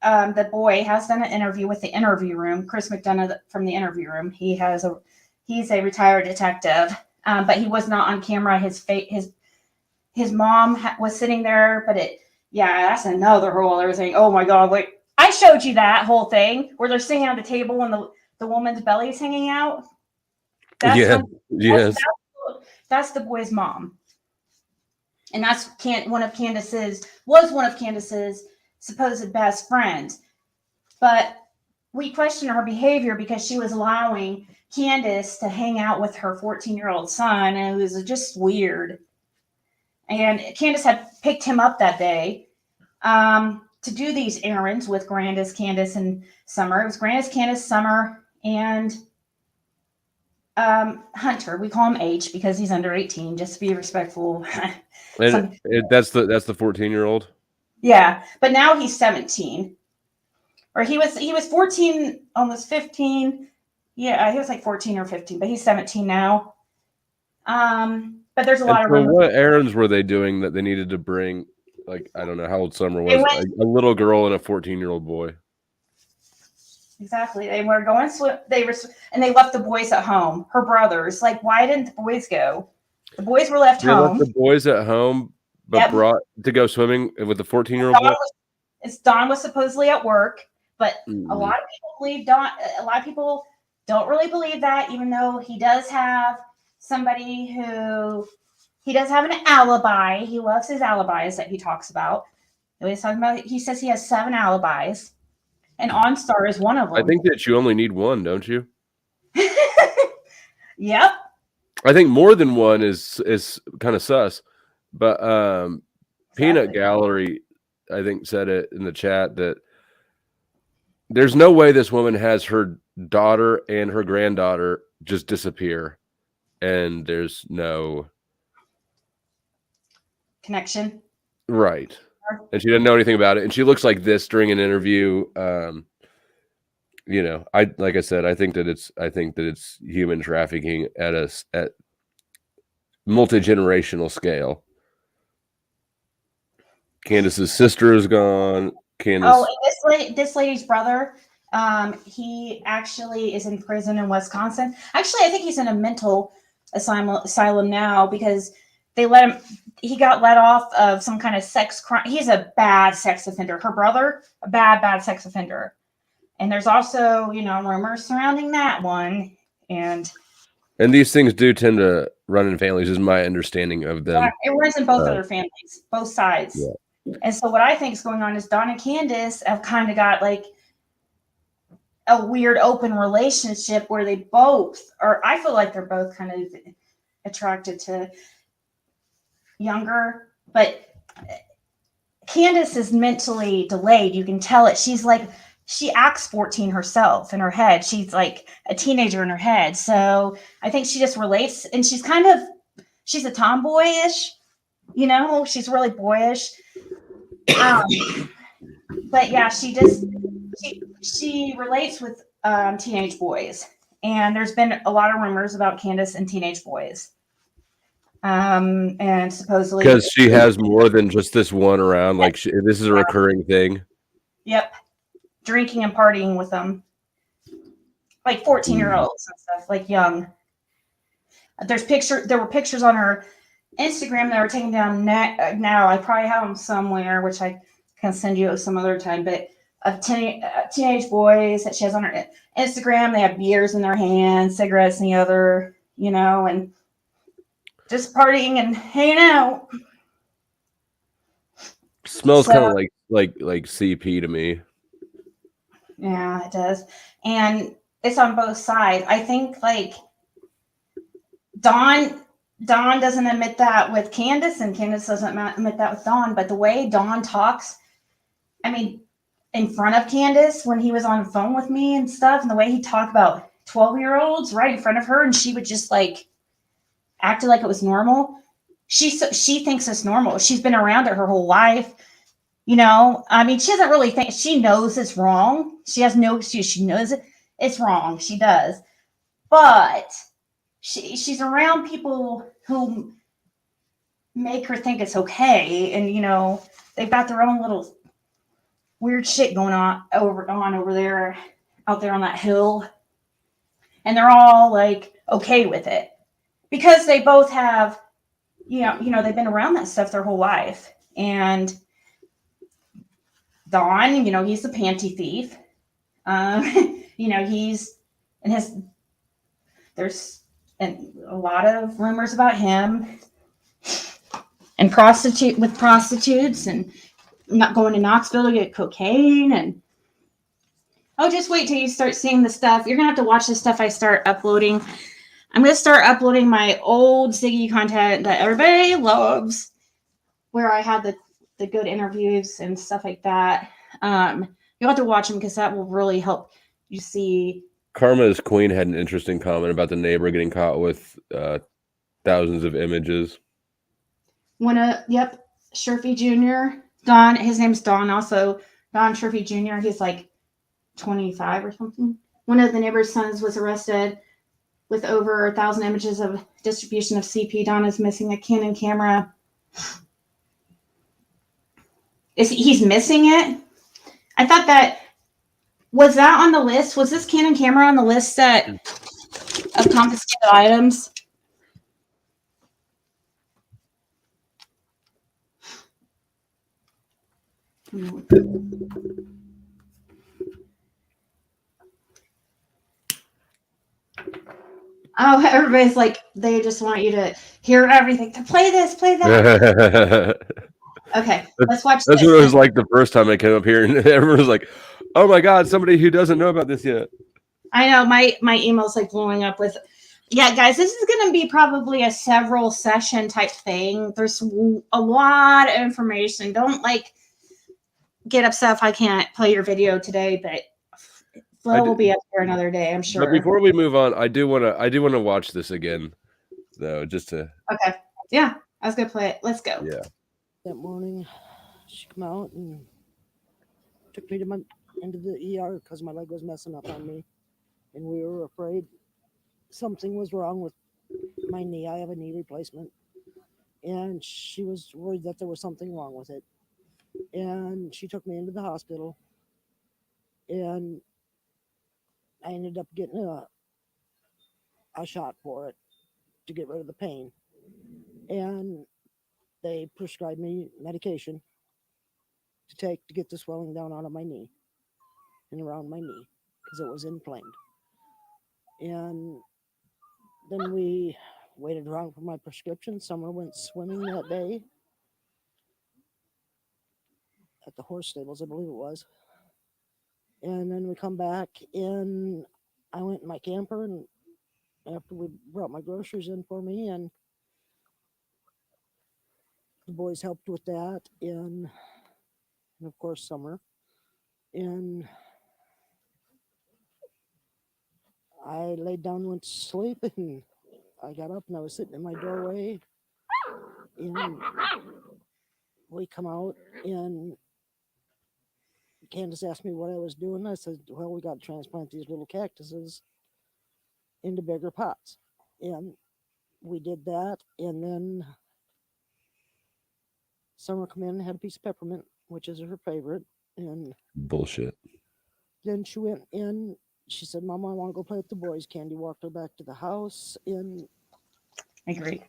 the boy has done an interview with the Interview Room. Chris McDonough from the Interview Room. He's a retired detective, but he was not on camera. His mom was sitting there, but that's another whole other thing. Oh my God! Like I showed you that whole thing where they're sitting at the table and the woman's belly is hanging out. Yes. That's the boy's mom, and that's one of Candace's supposed best friends. But we questioned her behavior because she was allowing Candace to hang out with her 14-year-old son, and it was just weird. And Candace had picked him up that day to do these errands with Grandis, Candace, and Summer. It was Grandis, Candace, Summer, and Hunter. We call him H because he's under 18, just to be respectful. And that's the 14-year-old. Yeah, but now he's 17, or he was 14, almost 15. Yeah, he was like 14 or 15, but he's 17 now. But there's a lot of rumors. What errands were they doing that they needed to bring? Like, I don't know how old Summer was. A little girl and a 14-year-old boy. Exactly. They were going swim. And they left the boys at home. Her brothers. Like, why didn't the boys go? The boys were left home. Left the boys at home, but brought to go swimming with the 14-year-old boy. Don was supposedly at work, but a lot of people believe Don. A lot of people don't really believe that, even though he does have somebody who he does have an alibi. He loves his alibis that he talks about. He says he has 7 alibis. And OnStar is one of them. I think that you only need one, don't you? Yep. I think more than one is kind of sus. But Peanut Gallery, I think, said it in the chat that there's no way this woman has her daughter and her granddaughter just disappear, and there's no connection. right. And she didn't know anything about it. And she looks like this during an interview. You know, like I said, I think that it's human trafficking at multi-generational scale. Candace's sister is gone. Oh, and this lady's brother, he actually is in prison in Wisconsin. Actually, I think he's in a mental asylum now because they let him. He got let off of some kind of sex crime. He's a bad sex offender. Her brother, a bad sex offender. And there's also, you know, rumors surrounding that one. And these things do tend to run in families, is my understanding of them. yeah, it runs in both of their families, both sides. Yeah. And so what I think is going on is Dawn and Candace have kind of got like a weird open relationship where they both, or I feel like they're both kind of attracted to younger, but Candace is mentally delayed. You can tell it. She's like, she acts 14 herself in her head. She's like a teenager in her head. So I think she just relates, and she's a tomboyish, you know, she's really boyish. But yeah, she relates with teenage boys, and there's been a lot of rumors about Candace and teenage boys. And supposedly because she has more than just this one around. Like this is a recurring thing. Yep, drinking and partying with them, like 14-year-olds and stuff, like young. There were pictures on her Instagram that were taken down now. I probably have them somewhere, which I can send you some other time. But of teenage boys that she has on her Instagram, they have beers in their hands, cigarettes in the other, you know, and just partying and hanging out. Smells kind of like CP to me. Yeah, it does. And it's on both sides. I think like Dawn doesn't admit that with Candace, and Candace doesn't admit that with Dawn. But the way Dawn talks, I mean, in front of Candace when he was on the phone with me and stuff, and the way he talked about 12-year-olds right in front of her, and she would just like acted like it was normal. She thinks it's normal. She's been around it her whole life. You know, I mean, she doesn't really think, she knows it's wrong. She has no excuse. She knows it's wrong. She does. But she's around people who make her think it's okay. And, you know, they've got their own little weird shit going on over there, out there on that hill. And they're all like okay with it because they both have, you know, they've been around that stuff their whole life. And Dawn, you know, he's the panty thief. You know, there's a lot of rumors about him and prostitutes and not going to Knoxville to get cocaine. And just wait till you start seeing the stuff. You're gonna have to watch the stuff I start uploading. I'm gonna start uploading my old Ziggy content that everybody loves, where I had the good interviews and stuff like that. You'll have to watch them because that will really help you see. Karma's Queen had an interesting comment about the neighbor getting caught with thousands of images. Sherfy Jr. Don, his name's Don also. Don Sherfy Jr. He's like 25 or something. One of the neighbor's sons was arrested with over 1,000 images of distribution of CP. Don is missing a Canon camera. He's missing it? I thought that was on the list. Was this Canon camera on the list of confiscated items? Oh, everybody's like, they just want you to hear everything. To play this, play that. Okay, let's watch That's this. what it was like the first time I came up here, and everyone was like, "Oh my god, somebody who doesn't know about this yet." I know my email's like blowing up with. Yeah, guys, this is going to be probably a several session type thing. There's a lot of information. Don't like get upset if I can't play your video today, but Flo will be up here another day, I'm sure. But before we move on, I do want to watch this again, though, just to. Okay. Yeah, I was gonna play it. Let's go. Yeah. That morning, she come out and took me into the ER because my leg was messing up on me, and we were afraid something was wrong with my knee. I have a knee replacement, and she was worried that there was something wrong with it, and she took me into the hospital, and I ended up getting a shot for it to get rid of the pain, and they prescribed me medication to take to get the swelling down out of my knee and around my knee because it was inflamed. And then we waited around for my prescription. Summer went swimming that day at the horse stables, I believe it was. And then we come back, and I went in my camper, and after we brought my groceries in for me, and the boys helped with that, and of course Summer. And I laid down and went to sleep, and I got up, and I was sitting in my doorway, and we come out, and Candace asked me what I was doing. I said, well, we got to transplant these little cactuses into bigger pots. And we did that. And then Summer come in and had a piece of peppermint, which is her favorite. And Bullshit. then she went in. She said, Mama, I want to go play with the boys. Candy walked her back to the house. And I agree.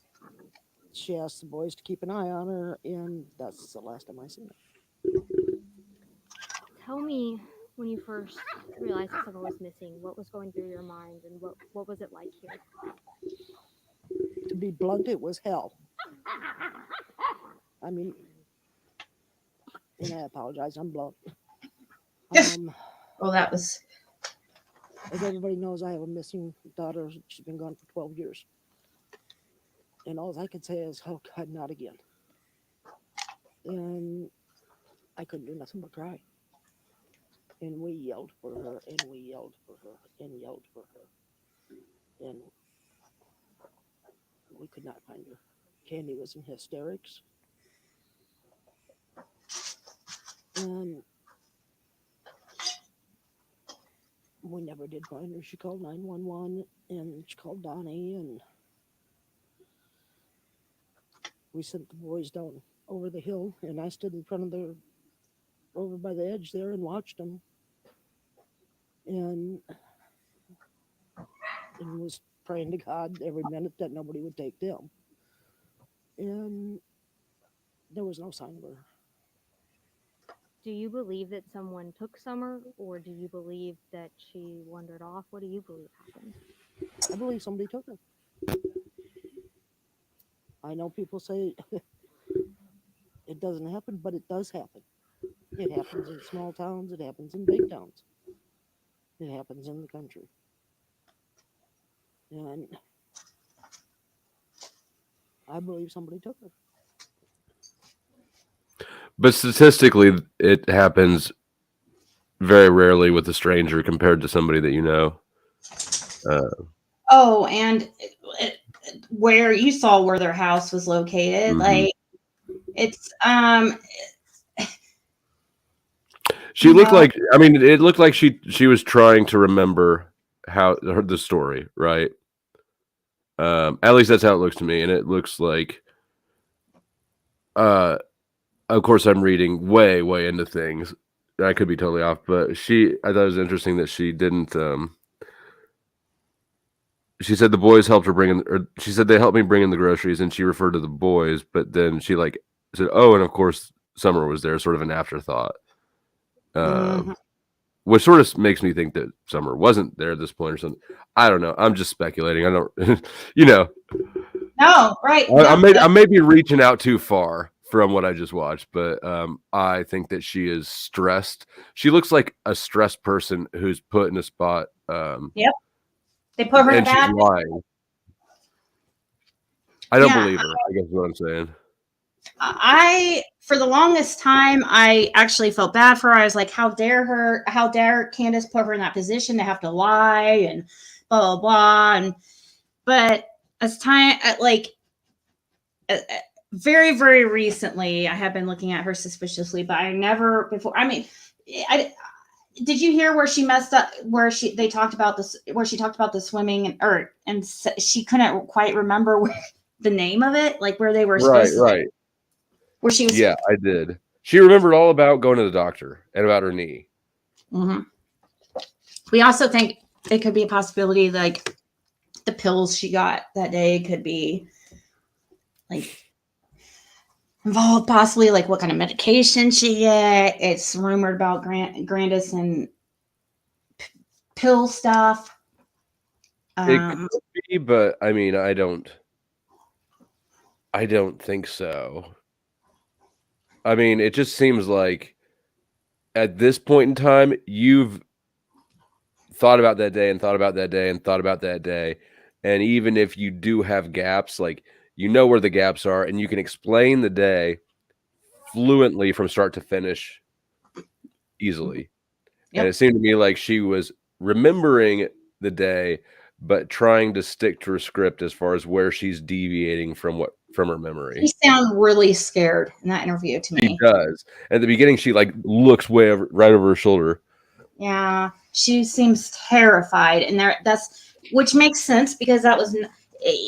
She asked the boys to keep an eye on her. And that's the last time I seen her. Tell me, when you first realized that Summer was missing, what was going through your mind, and what was it like here? To be blunt, it was hell. I mean, and I apologize, I'm blunt. Well, that was... As everybody knows, I have a missing daughter. She's been gone for 12 years. And all I could say is, oh God, not again. And I couldn't do nothing but cry. And we yelled for her, and we yelled for her, and yelled for her. And we could not find her. Candy was in hysterics. And we never did find her. She called 911, and she called Donnie, and we sent the boys down over the hill, and I stood in front of over by the edge there and watched them. And was praying to God every minute that nobody would take them. And there was no sign of her. Do you believe that someone took Summer, or do you believe that she wandered off? What do you believe happened? I believe somebody took her. I know people say it doesn't happen, but it does happen. It happens in small towns. It happens in big towns. It happens in the country. And I believe somebody took her. But statistically, it happens very rarely with a stranger compared to somebody that you know. Oh, and where you saw where their house was located, like it's she looked like, I mean, it looked like she was trying to remember the story, right? At least that's how it looks to me, and it looks like of course I'm reading way into things. I could be totally off, but I thought it was interesting that she didn't she said the boys helped her bring in, or she said they helped me bring in the groceries, and she referred to the boys, but then she said, oh, and of course Summer was there, sort of an afterthought. Which sort of makes me think that Summer wasn't there at this point or something. I don't know. I'm just speculating. I don't, No, right. I may be reaching out too far from what I just watched, but I think that she is stressed. She looks like a stressed person who's put in a spot. Yep. They put her in and she's bad. lying. I don't believe her, I guess is what I'm saying. For the longest time, I actually felt bad for her. I was like, how dare Candace put her in that position to have to lie and blah, blah, blah. But as time, very, very recently, I have been looking at her suspiciously, but I never before. I mean, did you hear where she messed up? Where she talked about the swimming and she couldn't quite remember the name of it, like where they were supposed to. Right. Where she was. Yeah, I did. She remembered all about going to the doctor and about her knee. Mm-hmm. We also think it could be a possibility, like the pills she got that day could be like involved, possibly like what kind of medication she get. It's rumored about Grandis and pill stuff. It could be, but I mean, I don't think so. I mean, it just seems like at this point in time, you've thought about that day and thought about that day and thought about that day. And even if you do have gaps, like you know where the gaps are and you can explain the day fluently from start to finish easily. Yep. And it seemed to me like she was remembering the day, but trying to stick to her script as far as where she's deviating from her memory. She sounded really scared in that interview to me. She does. At the beginning, she like looks right over her shoulder. Yeah, she seems terrified, and which makes sense because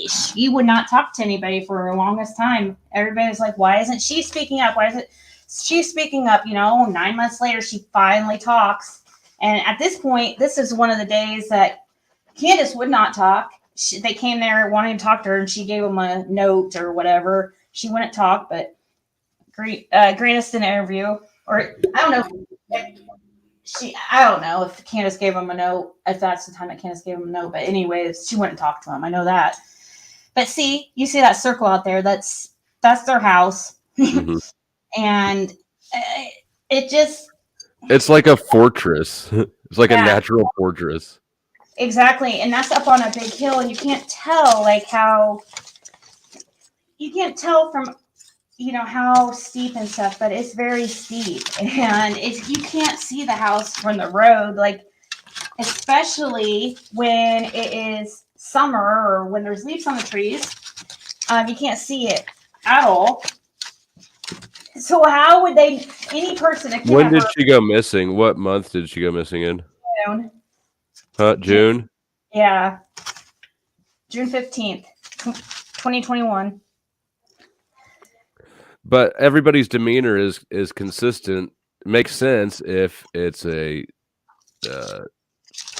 she would not talk to anybody for the longest time. Everybody was like, "Why isn't she speaking up? Why isn't she speaking up?" 9 months later, she finally talks, and at this point, this is one of the days that Candace would not talk. They came there wanting to talk to her, and she gave them a note or whatever. She wouldn't talk, but Grandis did an interview, or I don't know. I don't know if Candace gave him a note, if that's the time that Candace gave him a note. But anyways, she wouldn't talk to him. I know that. But you see that circle out there? That's their house, Mm-hmm. and it's like a fortress. It's like a natural fortress. Exactly, and that's up on a big hill, and you can't tell from how steep and stuff, but it's very steep, and you can't see the house from the road, like especially when it is summer or when there's leaves on the trees. You can't see it at all. So how would any person? When did she go missing? What month did she go missing in? June. June? Yeah. June 15th, 2021. But everybody's demeanor is consistent. It makes sense if it's a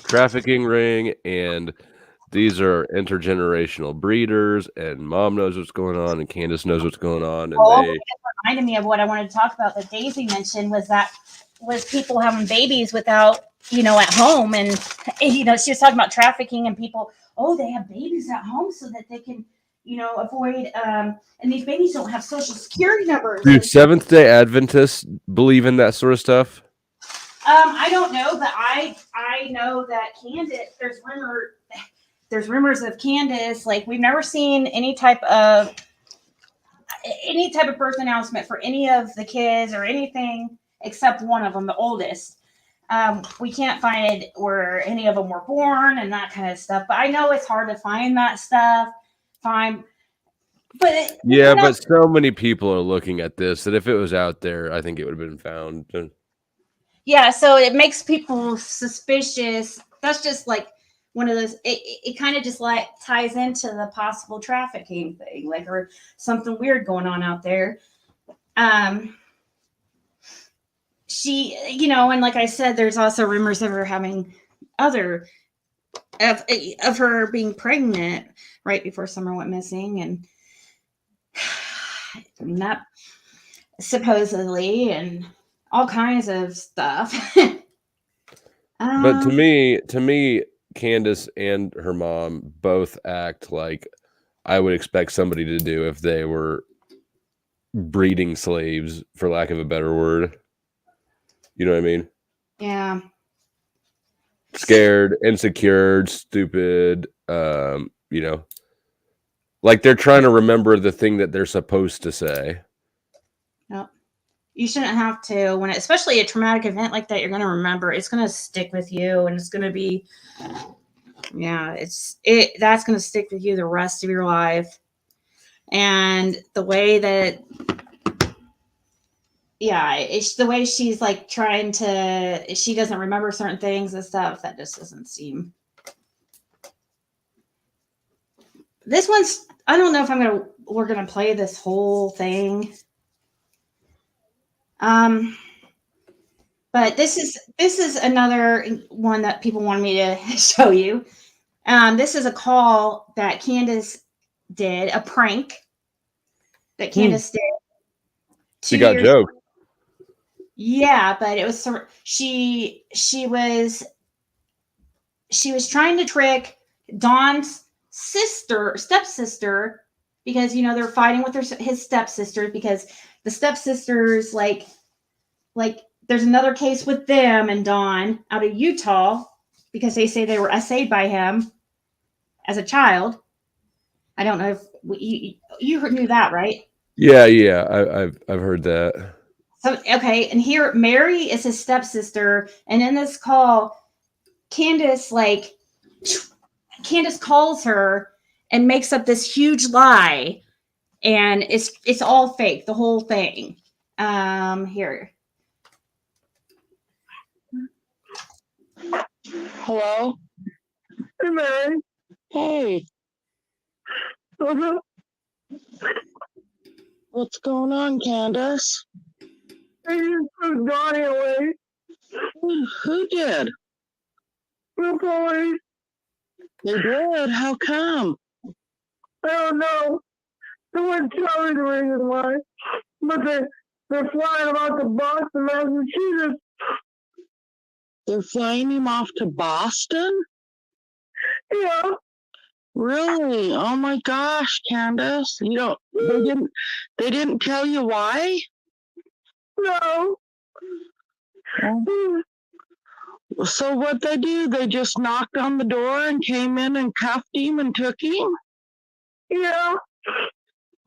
trafficking ring and these are intergenerational breeders and mom knows what's going on and Candace knows what's going on. And it reminded me of what I wanted to talk about that Daisy mentioned was people having babies without, at home. And, she was talking about trafficking and people, they have babies at home so that they can, avoid, and these babies don't have social security numbers. Do Seventh-day Adventists believe in that sort of stuff? I don't know, but I know that Candace, there's rumors of Candace, like we've never seen any type of birth announcement for any of the kids or anything except one of them, the oldest. We can't find where any of them were born and that kind of stuff, but I know it's hard to find that stuff. But but so many people are looking at this that if it was out there, I think it would have been found. Yeah, so it makes people suspicious. That's just like one of those. It kind of just like ties into the possible trafficking thing, like or something weird going on out there. She, and like I said, there's also rumors of her having of her being pregnant right before Summer went missing, and that supposedly and all kinds of stuff. But to me, Candace and her mom both act like I would expect somebody to do if they were breeding slaves, for lack of a better word. You know what I mean? Yeah. Scared, insecure, stupid, like they're trying to remember the thing that they're supposed to say. No, you shouldn't have to. When, especially a traumatic event like that, you're going to remember. It's going to stick with you, and it's going to be, yeah, that's going to stick with you the rest of your life. And the way that, yeah, it's the way she's like trying to, she doesn't remember certain things and stuff. That just doesn't seem. This one's, I don't know if we're going to play this whole thing. But this is another one that people wanted me to show you. This is a call that Candace did, a prank that Candace did. She got joked. Yeah, but it was she was trying to trick Dawn's stepsister, because they're fighting with his stepsisters, because the stepsisters like there's another case with them and Dawn out of Utah, because they say they were essayed by him as a child. I don't know if you knew that, right? Yeah, I've heard that. So okay, and here Mary is his stepsister, and in this call, Candace calls her and makes up this huge lie, and it's all fake, the whole thing. Here. Hello? Hey, Mary. Hey. What's going on, Candace? They just took Donnie away. Who did? The police. They did? How come? I don't know. Someone told me the reason why. But they're flying him off to Boston, Massachusetts. They're flying him off to Boston? Yeah. Really? Oh my gosh, Candace. They didn't tell you why? No. So what they do? They just knocked on the door and came in and cuffed him and took him? Yeah.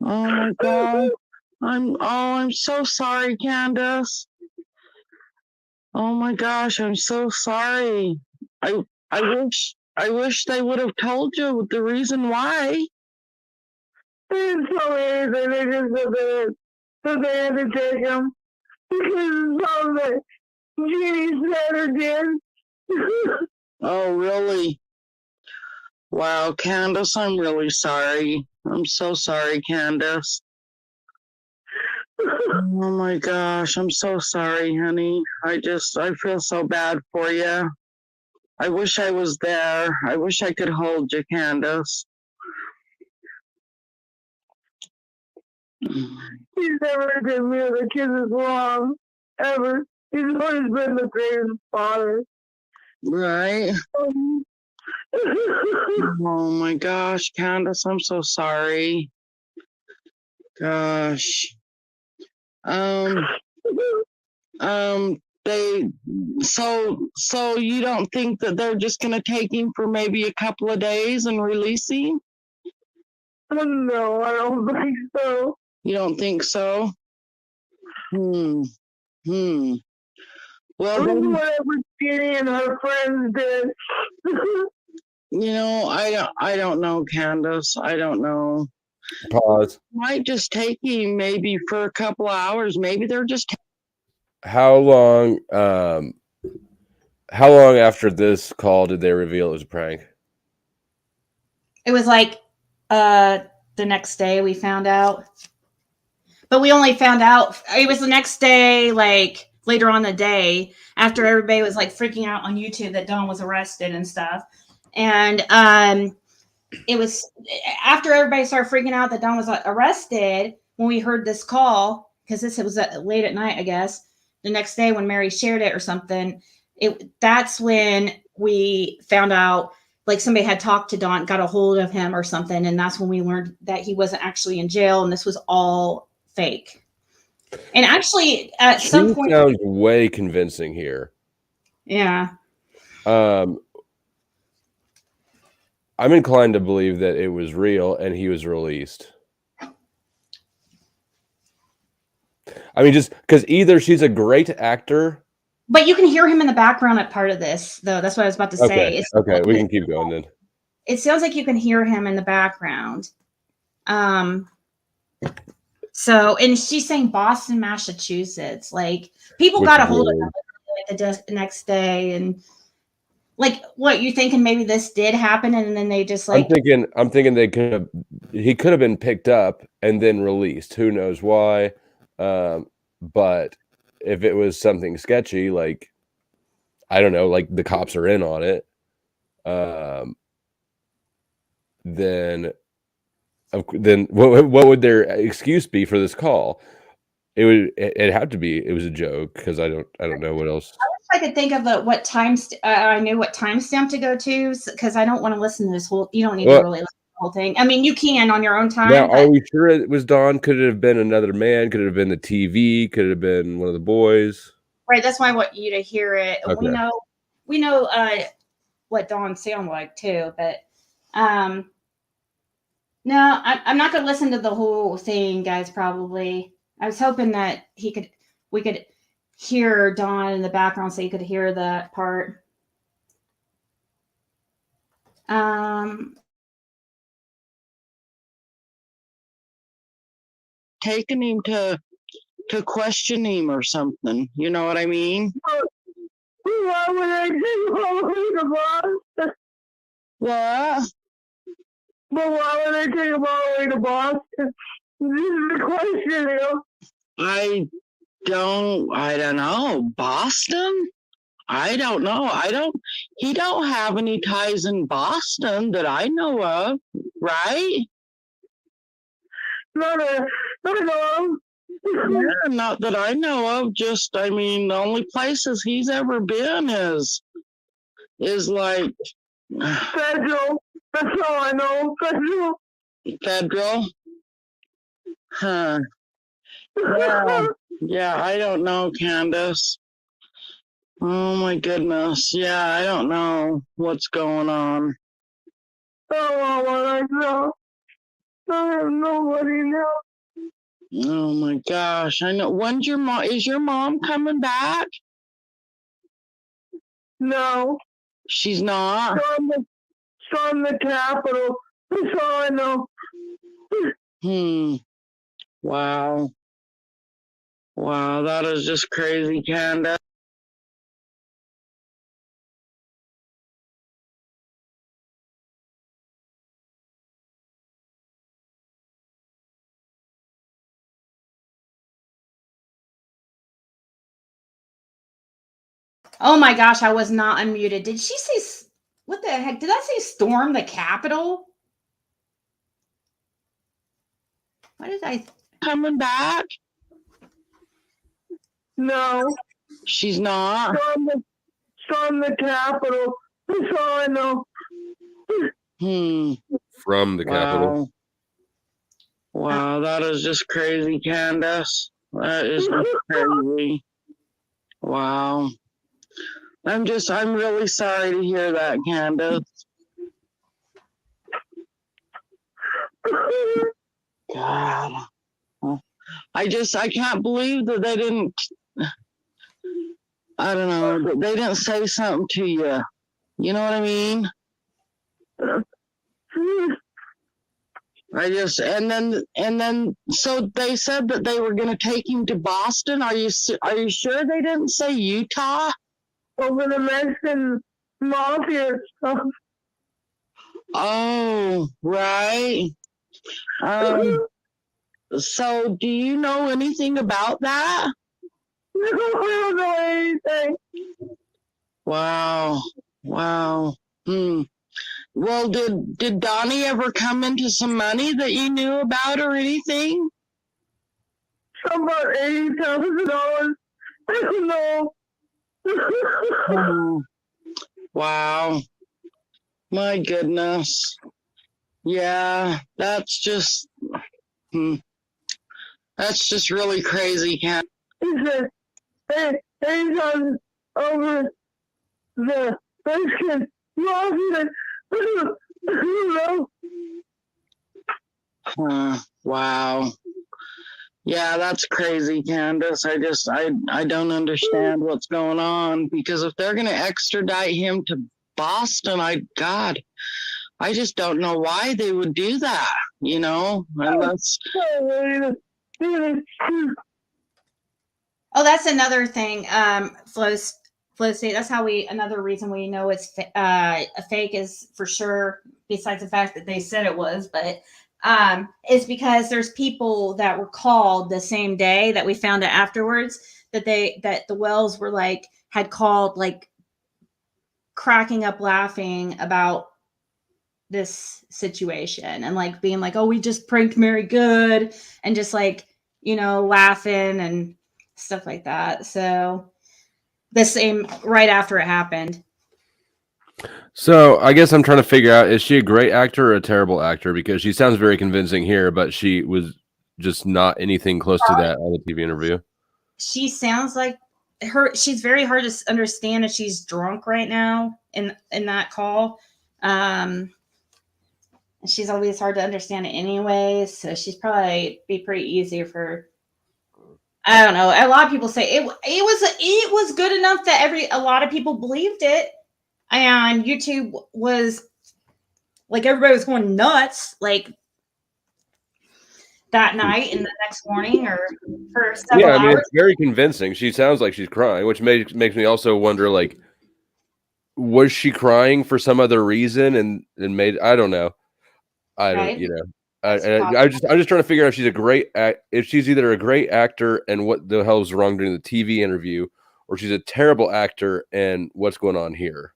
Oh my God. I'm so sorry, Candace. Oh my gosh, I'm so sorry. I wish they would have told you the reason why. They didn't tell me anything. They just said they had to take him because it's all that Jeannie said or did. Oh, really? Wow, Candace, I'm really sorry. I'm so sorry, Candace. Oh my gosh, I'm so sorry, honey. I feel so bad for you. I wish I was there. I wish I could hold you, Candace. He's never given me the kisses wrong, ever. He's always been the greatest father. Right? Oh my gosh, Candace, I'm so sorry. Gosh. So you don't think that they're just gonna take him for maybe a couple of days and release him? No, I don't think so. You don't think so? Well, whatever Jenny and her friends did. I don't know, Candace. I don't know. Pause. Might just take him maybe for a couple of hours. Maybe they're just. How long after this call did they reveal it was a prank? It was like the next day we found out. But we only found out, it was the next day, like later on the day, after everybody was like freaking out on YouTube that Dawn was arrested and stuff. And it was after everybody started freaking out that Dawn was arrested when we heard this call, because this was late at night, I guess. The next day when Mary shared it or something, that's when we found out, like somebody had talked to Dawn, got a hold of him or something, and that's when we learned that he wasn't actually in jail and this was all fake. And actually, at some point, sounds way convincing here. Yeah. I'm inclined to believe that it was real and he was released. I mean, just because either she's a great actor. But you can hear him in the background at part of this, though. That's what I was about to say. Okay, we can keep going then. It sounds like you can hear him in the background. So, and she's saying Boston, Massachusetts. Like, people got a hold of her like the next day, and like, what you thinking? Maybe this did happen, and then they just like. I'm thinking he could have been picked up and then released. Who knows why? But if it was something sketchy, like I don't know, like the cops are in on it, then what would their excuse be for this call? It had to be it was a joke because I don't know what else. I wish I could think of what time I knew what timestamp to go to because I don't want to listen to this whole. You don't need to really listen to the whole thing. I mean, you can on your own time. Now, are we sure it was Dawn? Could it have been another man? Could it have been the TV? Could it have been one of the boys? Right. That's why I want you to hear it. Okay. We know what Dawn sound like too, but no, I'm not going to listen to the whole thing, guys. Probably. I was hoping that we could hear Dawn in the background so you could hear that part. Taking him to question him or something. You know what I mean? Why would I take all the way to Boston? What? But why would I take him all the way to Boston? This is the question. I don't know. Boston? I don't know. He don't have any ties in Boston that I know of, right? Not at all. Yeah, not that I know of. Just, I mean, the only places he's ever been is like Federal. That's all I know. Federal. Federal? Huh. Yeah, I don't know, Candace. Oh my goodness. Yeah, I don't know what's going on. Oh, well, I know. I have nobody now. Oh my gosh. I know. When's your mom? Is your mom coming back? No. She's not? Storm the Capitol. That's all I know. Wow. Wow, that is just crazy, Candace. Oh my gosh, I was not unmuted. Did she say what the heck? Did I say storm the Capitol? What did I coming back? No. She's not. Storm the Capitol. That's all I know. From the Capitol. Wow, that is just crazy, Candace. That is just crazy. Wow. I'm really sorry to hear that, Candace. God. I can't believe that they didn't, I don't know, that they didn't say something to you. You know what I mean? And then, so they said that they were going to take him to Boston. Are you sure they didn't say Utah? Over the Mexican mafia stuff. Oh, right. So do you know anything about that? No, I don't know anything. Wow. Well, did Donnie ever come into some money that you knew about or anything? About $80,000. I don't know. Wow. My goodness. Yeah, that's just really crazy, Cat. He said, hey, $80,000 over the Mexican mafia. Wow. Yeah, that's crazy, Candace. I don't understand what's going on, because if they're going to extradite him to Boston, I just don't know why they would do that, unless. Oh, that's another thing. Flow state. That's how another reason we know it's a fake is for sure, besides the fact that they said it was, but is because there's people that were called the same day that we found it afterwards, that the Wells were like, had called, like, cracking up laughing about this situation and like being like, oh, we just pranked Mary Good, and just like, laughing and stuff like that. So the same right after it happened. So I guess I'm trying to figure out, is she a great actor or a terrible actor? Because she sounds very convincing here, but she was just not anything close to that on the TV interview. She sounds like she's very hard to understand if she's drunk right now in that call. She's always hard to understand anyway, so she's probably be pretty easy for. I don't know. A lot of people say it was good enough that a lot of people believed it, and YouTube was like, everybody was going nuts like that night and the next morning, or for several Yeah, I mean, hours. it's very convincing. She sounds like she's crying, which makes me also wonder, like, was she crying for some other reason and made, I don't know. I don't, Right. I'm just trying to figure out if she's either a great actor and what the hell was wrong during the TV interview, or she's a terrible actor and what's going on here.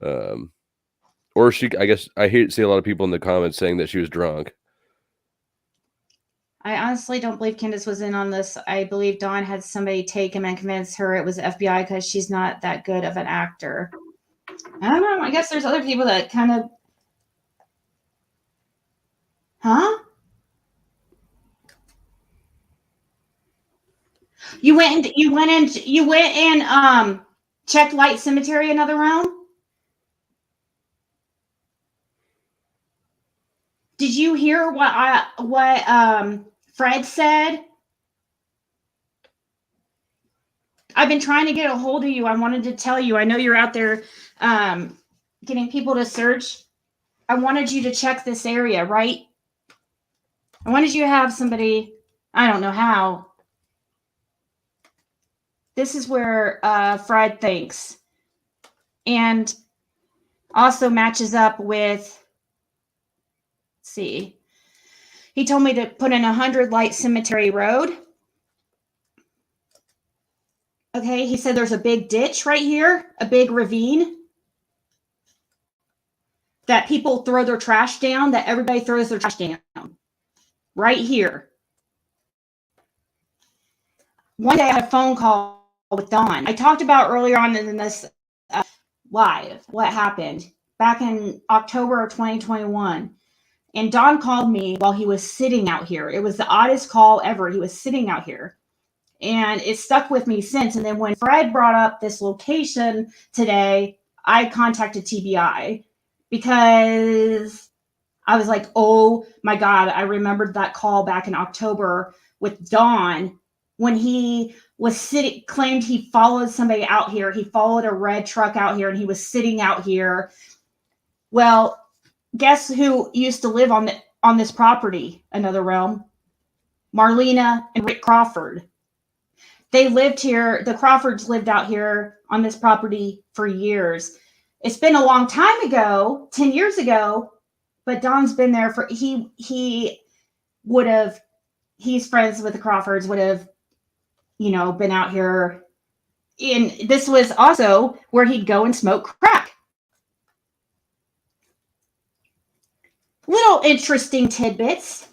Or I guess I see a lot of people in the comments saying that she was drunk. I honestly don't believe Candace was in on this. I believe Dawn had somebody take him and convince her it was FBI, because she's not that good of an actor. I don't know. I guess there's other people that kind of. Huh? You went and checked Light Cemetery another round? Did you hear what Fred said? I've been trying to get a hold of you. I wanted to tell you. I know you're out there getting people to search. I wanted you to check this area, right? I wanted you to have somebody. I don't know how. This is where Fred thinks. And also matches up with, let's see. He told me to put in 100 Light Cemetery Road. Okay, he said there's a big ditch right here, a big ravine, that people throw their trash down, that everybody throws their trash down. Right here. One day I had a phone call with Dawn. I talked about earlier on in this live what happened back in October of 2021. And Dawn called me while he was sitting out here. It was the oddest call ever. He was sitting out here. And it stuck with me since. And then when Fred brought up this location today, I contacted TBI because I was like, oh my God, I remembered that call back in October with Dawn when he was claimed he followed somebody out here. He followed a red truck out here and he was sitting out here. Well, guess who used to live on this property? Another realm. Marlena and Rick Crawford. They lived here. The Crawfords lived out here on this property for years. It's been a long time ago, 10 years ago, but Don's been there for, he's friends with the Crawfords, would have, been out here. And this was also where he'd go and smoke crack. Little interesting tidbits.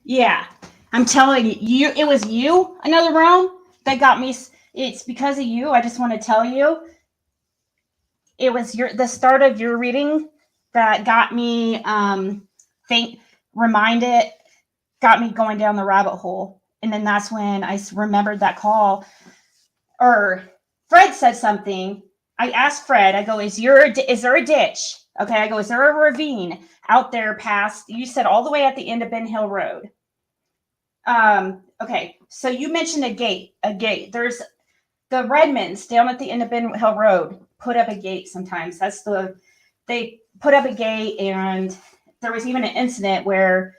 Yeah, I'm telling you, it was you, another realm, that got me. It's because of you. I just want to tell you, it was the start of your reading that got me got me going down the rabbit hole. And then that's when I remembered that call, or Fred said something. I asked Fred, I go, is there a ditch Okay, I go, is there a ravine out there past, you said all the way at the end of Ben Hill Road? Okay, so you mentioned a gate. There's the Redmonds down at the end of Ben Hill Road put up a gate sometimes. They put up a gate, and there was even an incident where,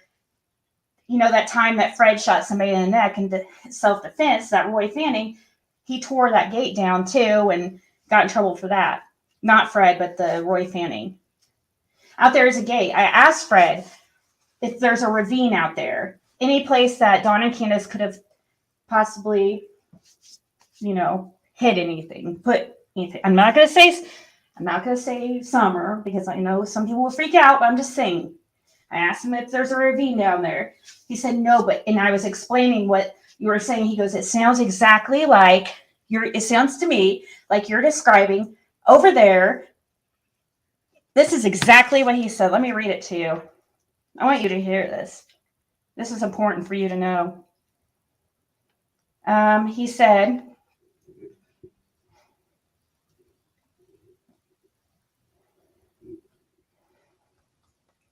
that time that Fred shot somebody in the neck in self-defense, that Roy Fanning, he tore that gate down too and got in trouble for that. Not Fred, but the Roy Fanning. Out there is a gate. I asked Fred if there's a ravine out there, any place that Dawn and Candace could have possibly, hid anything, put anything. I'm not gonna say Summer, because I know some people will freak out, but I'm just saying. I asked him if there's a ravine down there. He said no, and I was explaining what you were saying. He goes, it sounds exactly like it sounds to me like you're describing over there. This is exactly what he said. Let me read it to you. I want you to hear this. This is important for you to know. He said,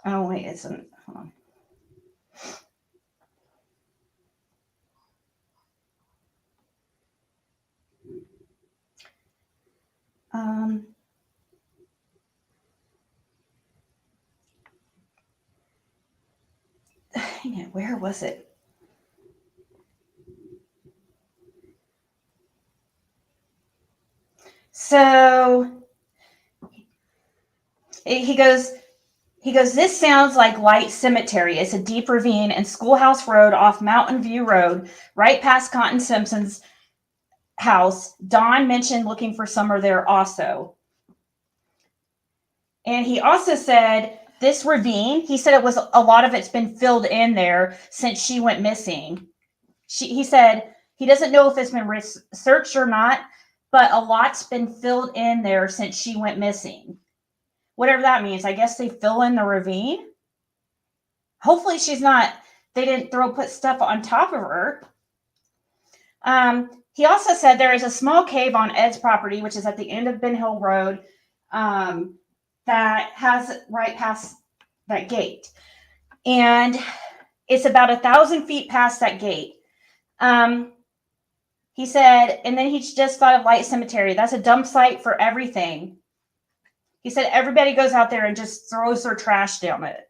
oh, wait, hold on. Where was it? So he goes, this sounds like Light Cemetery. It's a deep ravine and Schoolhouse Road off Mountain View Road, right past Cotton Simpson's house. Don mentioned looking for Summer there also. And he also said this ravine, he said a lot of it's been filled in there since she went missing. He said he doesn't know if it's been researched or not, but a lot's been filled in there since she went missing. Whatever that means. I guess they fill in the ravine. Hopefully they didn't put stuff on top of her. He also said there is a small cave on Ed's property, which is at the end of Ben Hill Road, that has right past that gate. And it's about 1,000 feet past that gate. He said, and then he just thought of Light Cemetery. That's a dump site for everything. He said everybody goes out there and just throws their trash down it.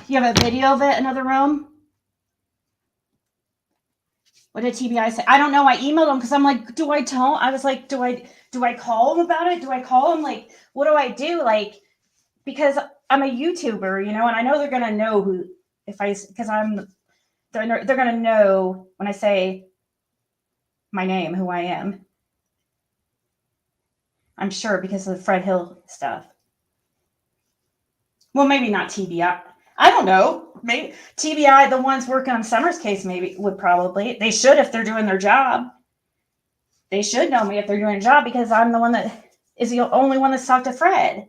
You have a video of it, another room? What did TBI say? I don't know. I emailed him because I'm like, do I call him about it? Do I call him? Like, what do I do? Like, because I'm a YouTuber, and I know they're going to know they're going to know when I say my name, who I am. I'm sure because of the Fred Hill stuff. Well, maybe not TBI. I don't know. Maybe TBI, the ones working on Summer's case, maybe would probably. They should if they're doing their job. They should know me if they're doing their job because I'm the one that is the only one that's talked to Fred.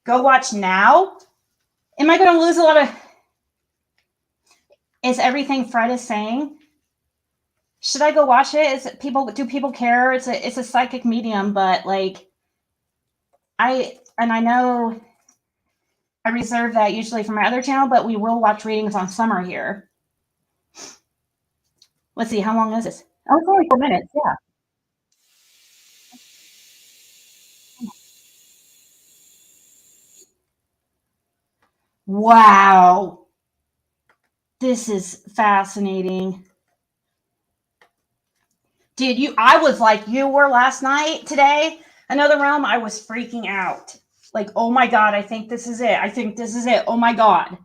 Go watch now. Am I going to lose a lot of... Is everything Fred is saying? Should I go watch it? Do people care? It's a psychic medium, but like I know I reserve that usually for my other channel, but we will watch readings on Summer here. Let's see, how long is this? Oh, it's only 4 minutes, yeah. Wow. This is fascinating. Dude, I was like you were last night, today, another realm, I was freaking out. Like, oh my God, I think this is it. Oh my God.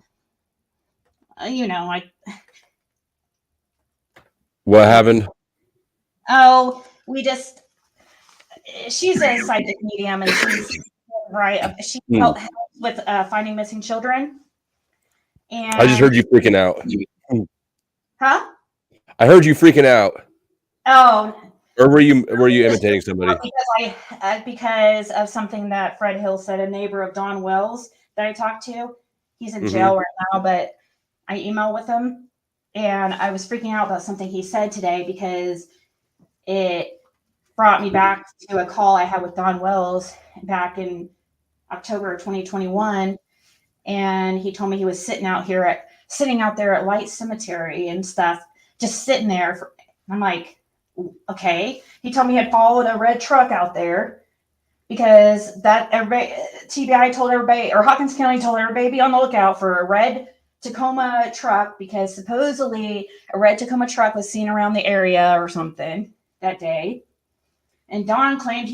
What happened? Oh, she's a psychic medium and she's right. She helped with finding missing children. And I just heard you freaking out. Huh? I heard you freaking out. Oh. Or were you imitating somebody? Because of something that Fred Hill said, a neighbor of Don Wells that I talked to. He's in jail right now, but I emailed with him and I was freaking out about something he said today because brought me back to a call I had with Don Wells back in October of 2021. And he told me he was sitting out there at White Cemetery and stuff, just sitting there. I'm like, okay. He told me he had followed a red truck out there because TBI told everybody, or Hawkins County told everybody, be on the lookout for a red Tacoma truck because supposedly a red Tacoma truck was seen around the area or something that day. And Don claimed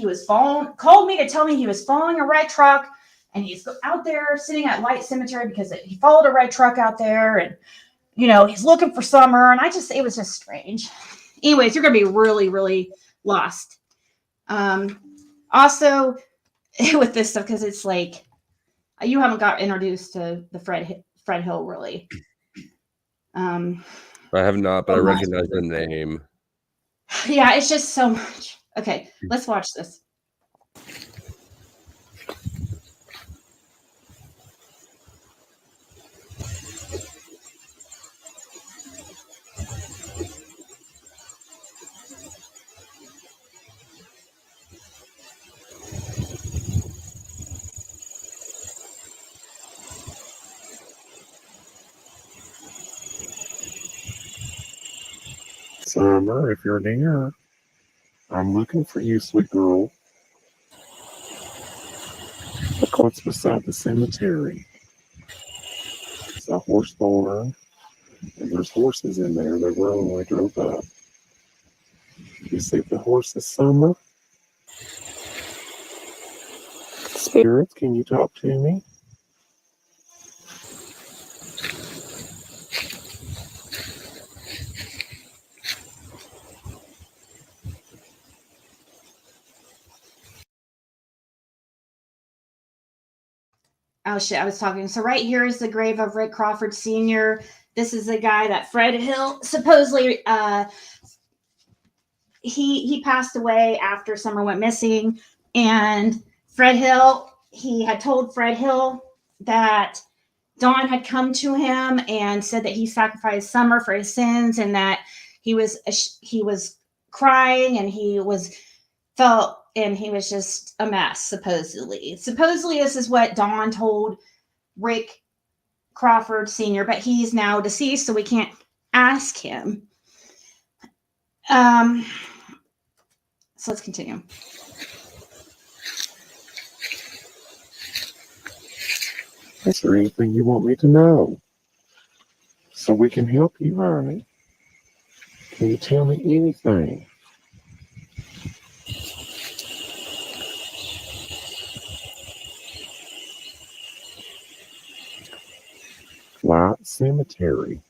called me to tell me he was following a red truck, and he's out there sitting at White Cemetery because he followed a red truck out there, and he's looking for Summer. And it was just strange. Anyways, you're gonna be really, really lost. Also, with this stuff, because it's like you haven't got introduced to the Fred Hill really. I have not, but I recognize the name. Yeah, it's just so much. Okay, let's watch this. Summer, if you're there, I'm looking for you, sweet girl. Look what's beside the cemetery. It's a horse barn, and there's horses in there that were only drove up. You see the horses, Summer? Spirits, can you talk to me? Oh shit, I was talking. So right here is the grave of Rick Crawford Sr. This is the guy that Fred Hill supposedly he passed away after Summer went missing. And Fred Hill, he had told Fred Hill that Dawn had come to him and said that he sacrificed Summer for his sins, and that he was crying, and he was just a mess, supposedly. Supposedly, this is what Dawn told Rick Crawford Sr., but he's now deceased, so we can't ask him. So let's continue. Is there anything you want me to know? So we can help you, honey. Can you tell me anything? White Cemetery.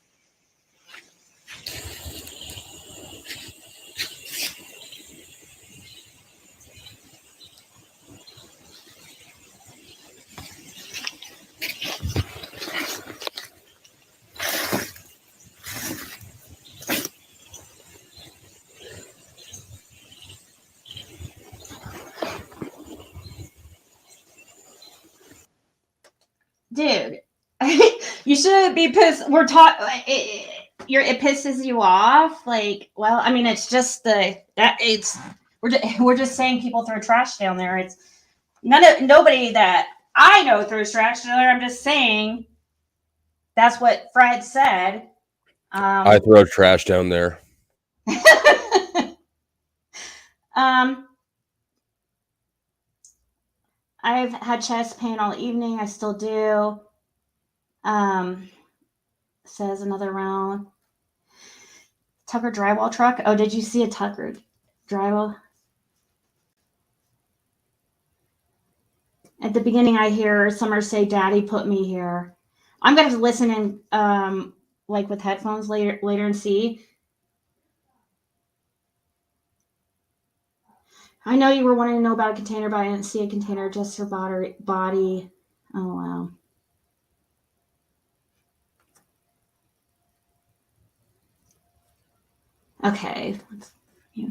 Dude, you shouldn't be pissed. It pisses you off. Like, well, I mean, it's just we're just saying people throw trash down there. It's nobody that I know throws trash down there. I'm just saying that's what Fred said. I throw trash down there. I've had chest pain all evening. I still do. Says another round. Tucker drywall truck. Oh, did you see a Tucker drywall? At the beginning, I hear Summer say, "Daddy put me here." I'm gonna have to listen and like with headphones later and see. I know you were wanting to know about a container, but I didn't see a container, just her body. Oh, wow. Okay. Yeah.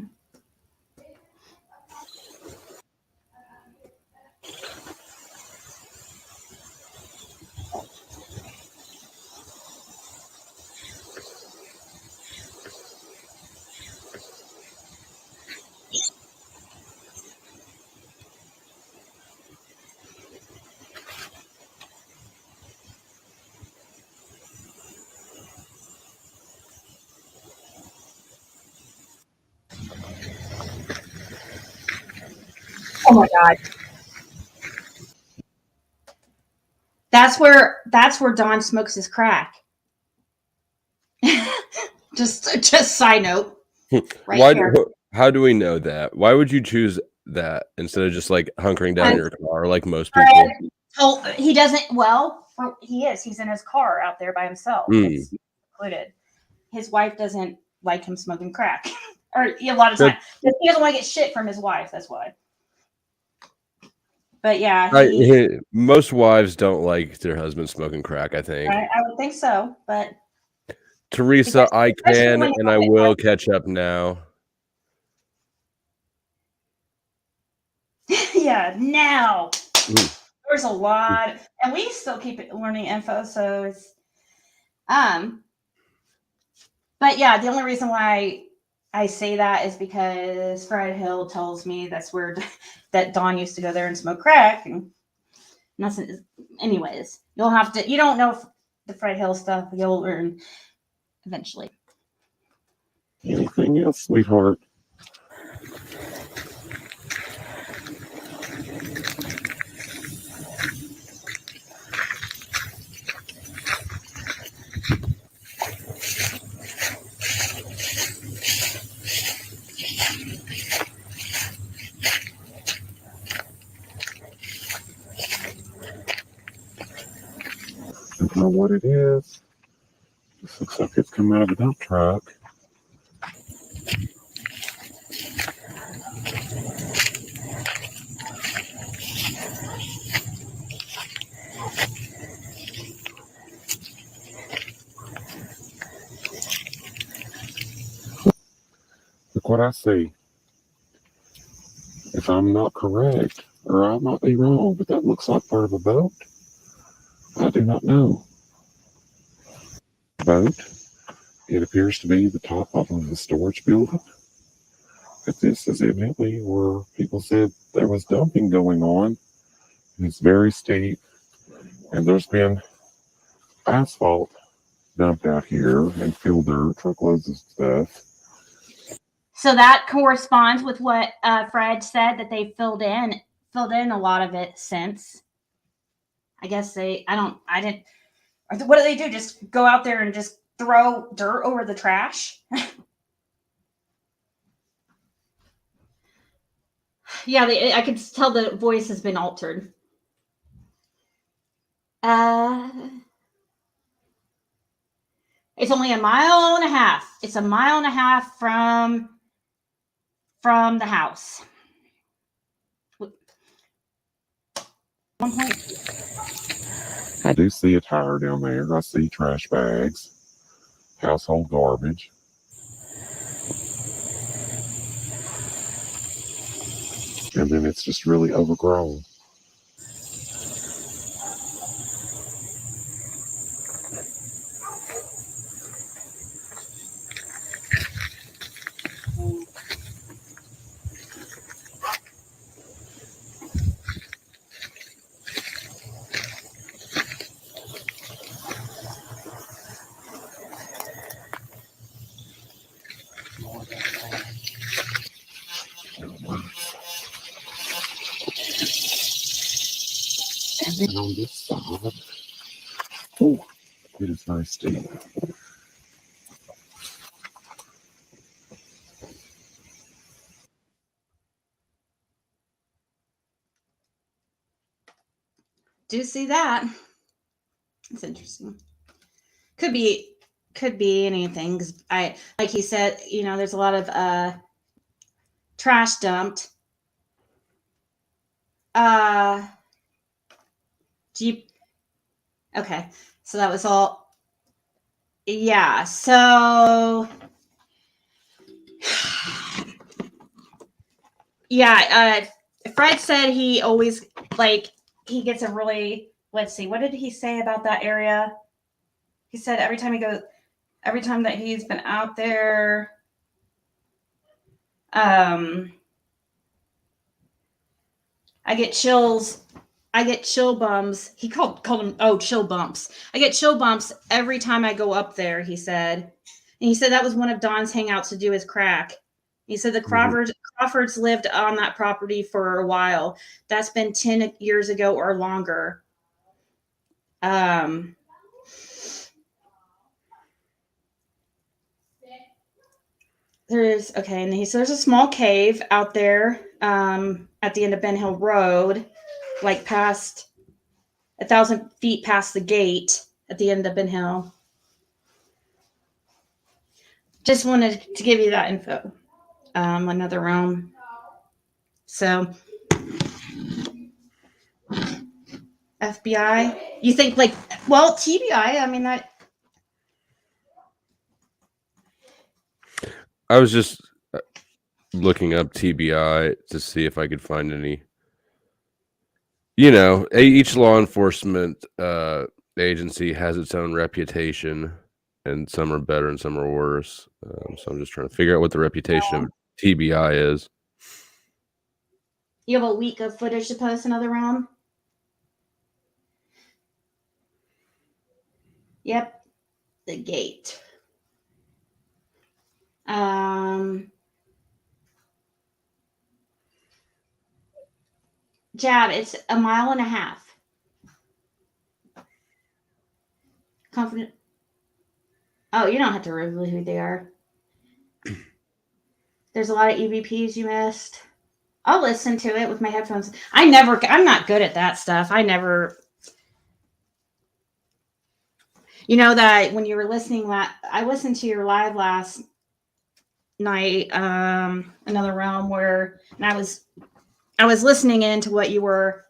Oh my God. That's where Don smokes his crack. just side note. Right Why? here. How do we know that? Why would you choose that instead of just like hunkering down in your car like most people? Fred told, he doesn't. Well, he is. He's in his car out there by himself. It's included. His wife doesn't like him smoking crack, or a lot of time he doesn't want to get shit from his wife. That's why. But yeah, most wives don't like their husband smoking crack. I think. I would think so, but Teresa, I can and I will catch up now. yeah, now there's a lot, and we still keep learning info. So it's but yeah, the only reason why I say that is because Fred Hill tells me that's where that Don used to go there and smoke crack, and nothing. Anyways, you don't know the Fred Hill stuff. You'll learn eventually. Anything else, sweetheart? I don't know what it is. This looks like it's come out of a dump truck. Look what I see. If I'm not correct, or I might be wrong, but that looks like part of a boat. I do not know. Boat. It appears to be the top of a storage building. But this is evidently where people said there was dumping going on. It's very steep, and there's been asphalt dumped out here and filled dirt, truckloads of stuff. So that corresponds with what Fred said, that they filled in a lot of it since. I guess I didn't. What do they do? Just go out there and just throw dirt over the trash? Yeah, I could tell the voice has been altered. It's only a mile and a half. It's a mile and a half from the house. I do see a tire down there. I see trash bags, household garbage. And then it's just really overgrown. And then on this side, oh, it is very steep. Do you see that? It's interesting. Could be anything. 'Cause like he said, there's a lot of trash dumped. Jeep. Okay, so that was all. Yeah. So. Yeah. Fred said he always he gets a really. Let's see. What did he say about that area? He said every time that he's been out there, I get chills. I get chill bumps. He called them chill bumps. I get chill bumps every time I go up there, he said. And he said that was one of Don's hangouts to do his crack. He said the Crawfords lived on that property for a while. That's been 10 years ago or longer. There's a small cave out there at the end of Ben Hill Road, like past 1,000 feet past the gate at the end of Ben Hill. Just wanted to give you that info. Another realm. So, FBI. You think TBI? I mean that. I was just looking up TBI to see if I could find any. Each law enforcement agency has its own reputation, and some are better and some are worse. So I'm just trying to figure out what the reputation of TBI is. You have a week of footage to post another realm? Yep. The gate. Jab, it's 1.5 miles. Confident. Oh, you don't have to reveal who they are. There's a lot of EVPs you missed. I'll listen to it with my headphones. I'm not good at that stuff. I when you were listening, I listened to your live last night, Another Realm, and I was listening into what you were,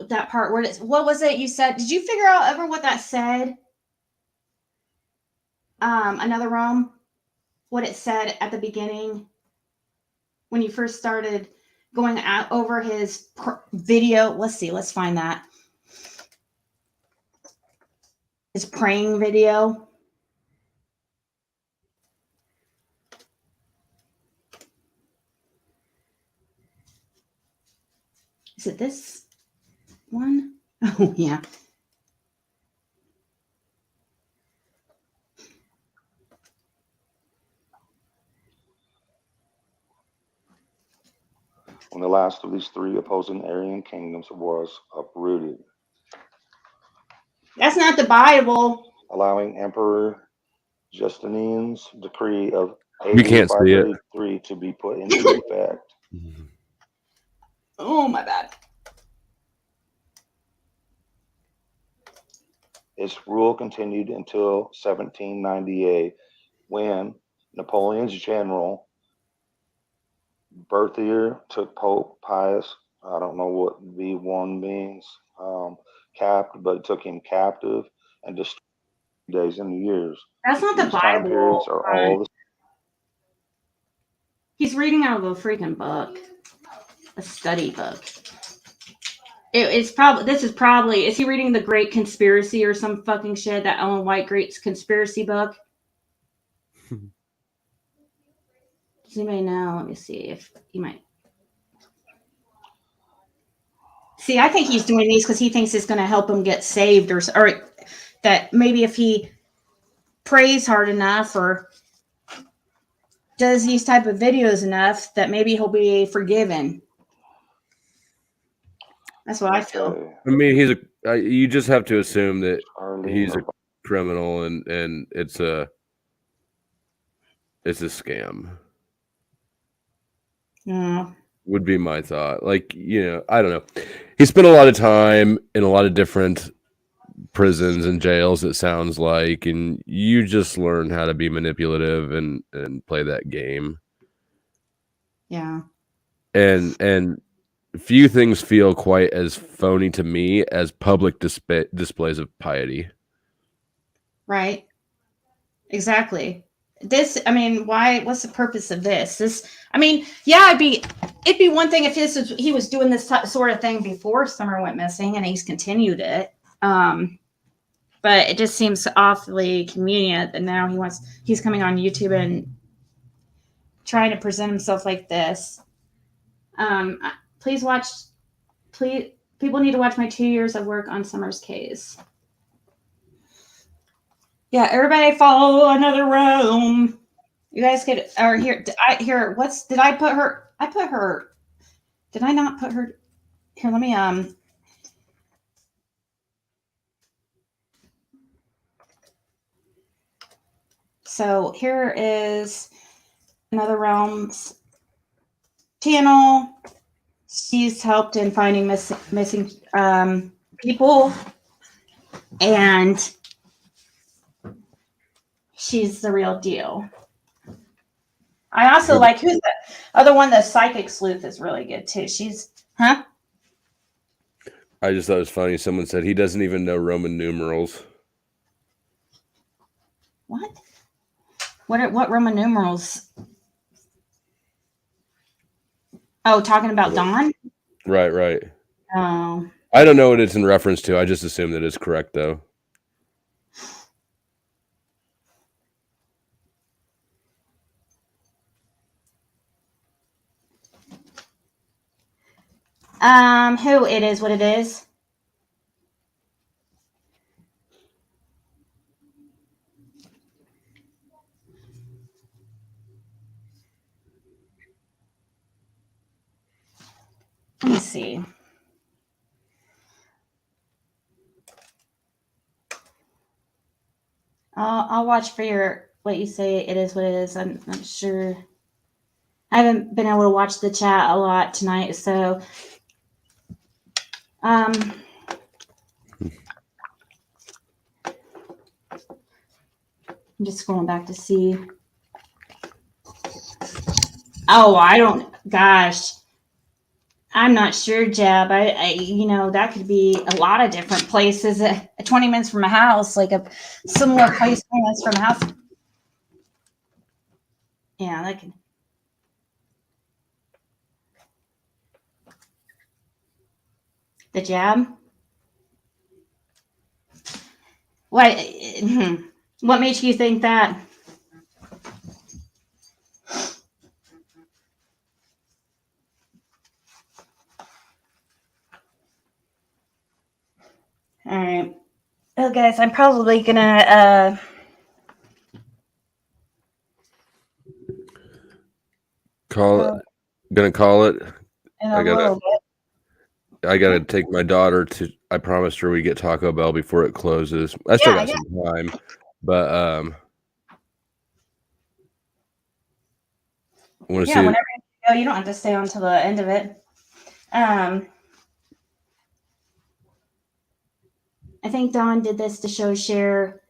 that part where what was it you said? Did you figure out ever what that said? Another Realm, what it said at the beginning when you first started going out over his video. Let's find that. His praying video. Is it this one? Oh, yeah. When the last of these three opposing Aryan kingdoms was uprooted, That's not the Bible. allowing Emperor Justinian's decree of You can't see it. 533 to be put into effect. Oh, my bad. Its rule continued until 1798, when Napoleon's general Berthier took Pope Pius, I don't know what V1 means, but took him captive and destroyed days and years. That's not the These time Bible. periods are all the He's reading out of a freaking book, a study book. Is he reading The Great Conspiracy or some fucking shit, that Ellen White Great Conspiracy book? Does anybody know? Let me see if he might. See, I think he's doing these because he thinks it's going to help him get saved, or that maybe if he prays hard enough or does these type of videos enough, that maybe he'll be forgiven. That's what I feel. I mean, you just have to assume that he's a criminal and it's a scam. Yeah. Would be my thought. I don't know. He spent a lot of time in a lot of different prisons and jails, it sounds like, and you just learn how to be manipulative and play that game. Yeah. And few things feel quite as phony to me as public displays of piety. Right. Exactly. What's the purpose of this? It'd be one thing if he was doing this sort of thing before Summer went missing and he's continued it. But it just seems awfully convenient that now he's coming on YouTube and trying to present himself like this. People need to watch my 2 years of work on Summer's case. Yeah, everybody follow Another Realm. You guys could, or here, did I put her, did I not put her, here, let me, so here is Another Realms channel. She's helped in finding missing people, and she's the real deal. I also like, who's the other one? The Psychic Sleuth is really good too. She's, huh? I just thought it was funny. Someone said he doesn't even know Roman numerals. What? What Roman numerals? Oh, talking about Dawn? Right. Oh. I don't know what it's in reference to. I just assume that it's correct, though. Who it is, what it is. Let me see. I'll watch for your what you say. It is what it is. I'm not sure. I haven't been able to watch the chat a lot tonight, so I'm just going back to see. Oh, I don't. Gosh, I'm not sure, Jeb. I that could be a lot of different places. 20 minutes from a house, like a similar place 20 minutes from a house. Yeah, that could. The jab. What made you think that? All right. Well, guys, I'm probably gonna Gonna call it. in a little bit. I gotta take my daughter to. I promised her we get Taco Bell before it closes. I still got some time, but I want to see. Whenever you go, you don't have to stay on till the end of it. I think Dawn did this to show Cher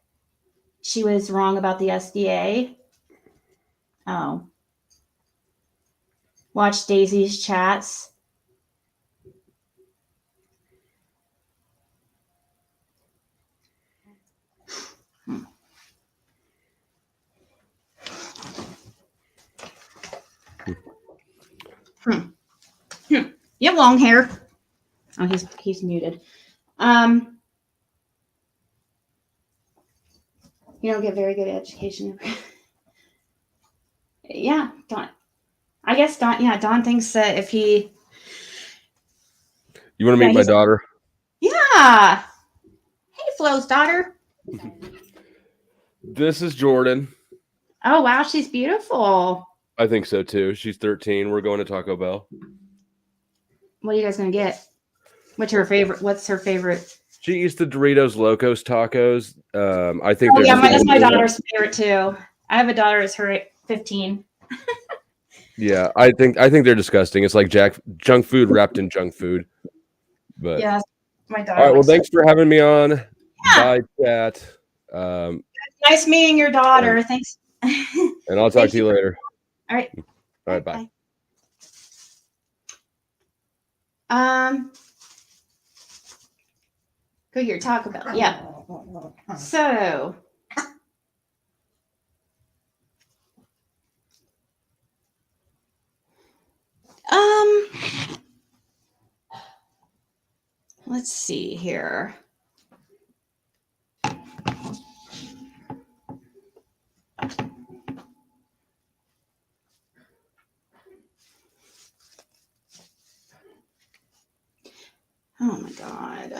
she was wrong about the SDA. Oh. Watch Daisy's chats. You have long hair. Oh, he's muted. You don't get very good education. Yeah, Dawn. I guess Dawn. Yeah, Dawn thinks that if he. You want to meet my daughter? Yeah. Hey, Flo's daughter. This is Jordan. Oh wow, she's beautiful. I think so too. She's 13. We're going to Taco Bell. What are you guys gonna get? What's her favorite? She eats the Doritos Locos tacos. I think. Oh yeah, that's my daughter's favorite too. I have a daughter that's her 15. Yeah, I think they're disgusting. It's like junk food wrapped in junk food. But yeah, my daughter. All right. Well, thanks for having me on. Yeah. Bye, chat. Nice meeting your daughter. Thanks. And I'll talk to you later. All right. All right. Bye. Go here. Talk about yeah. So. Let's see here. Oh my God.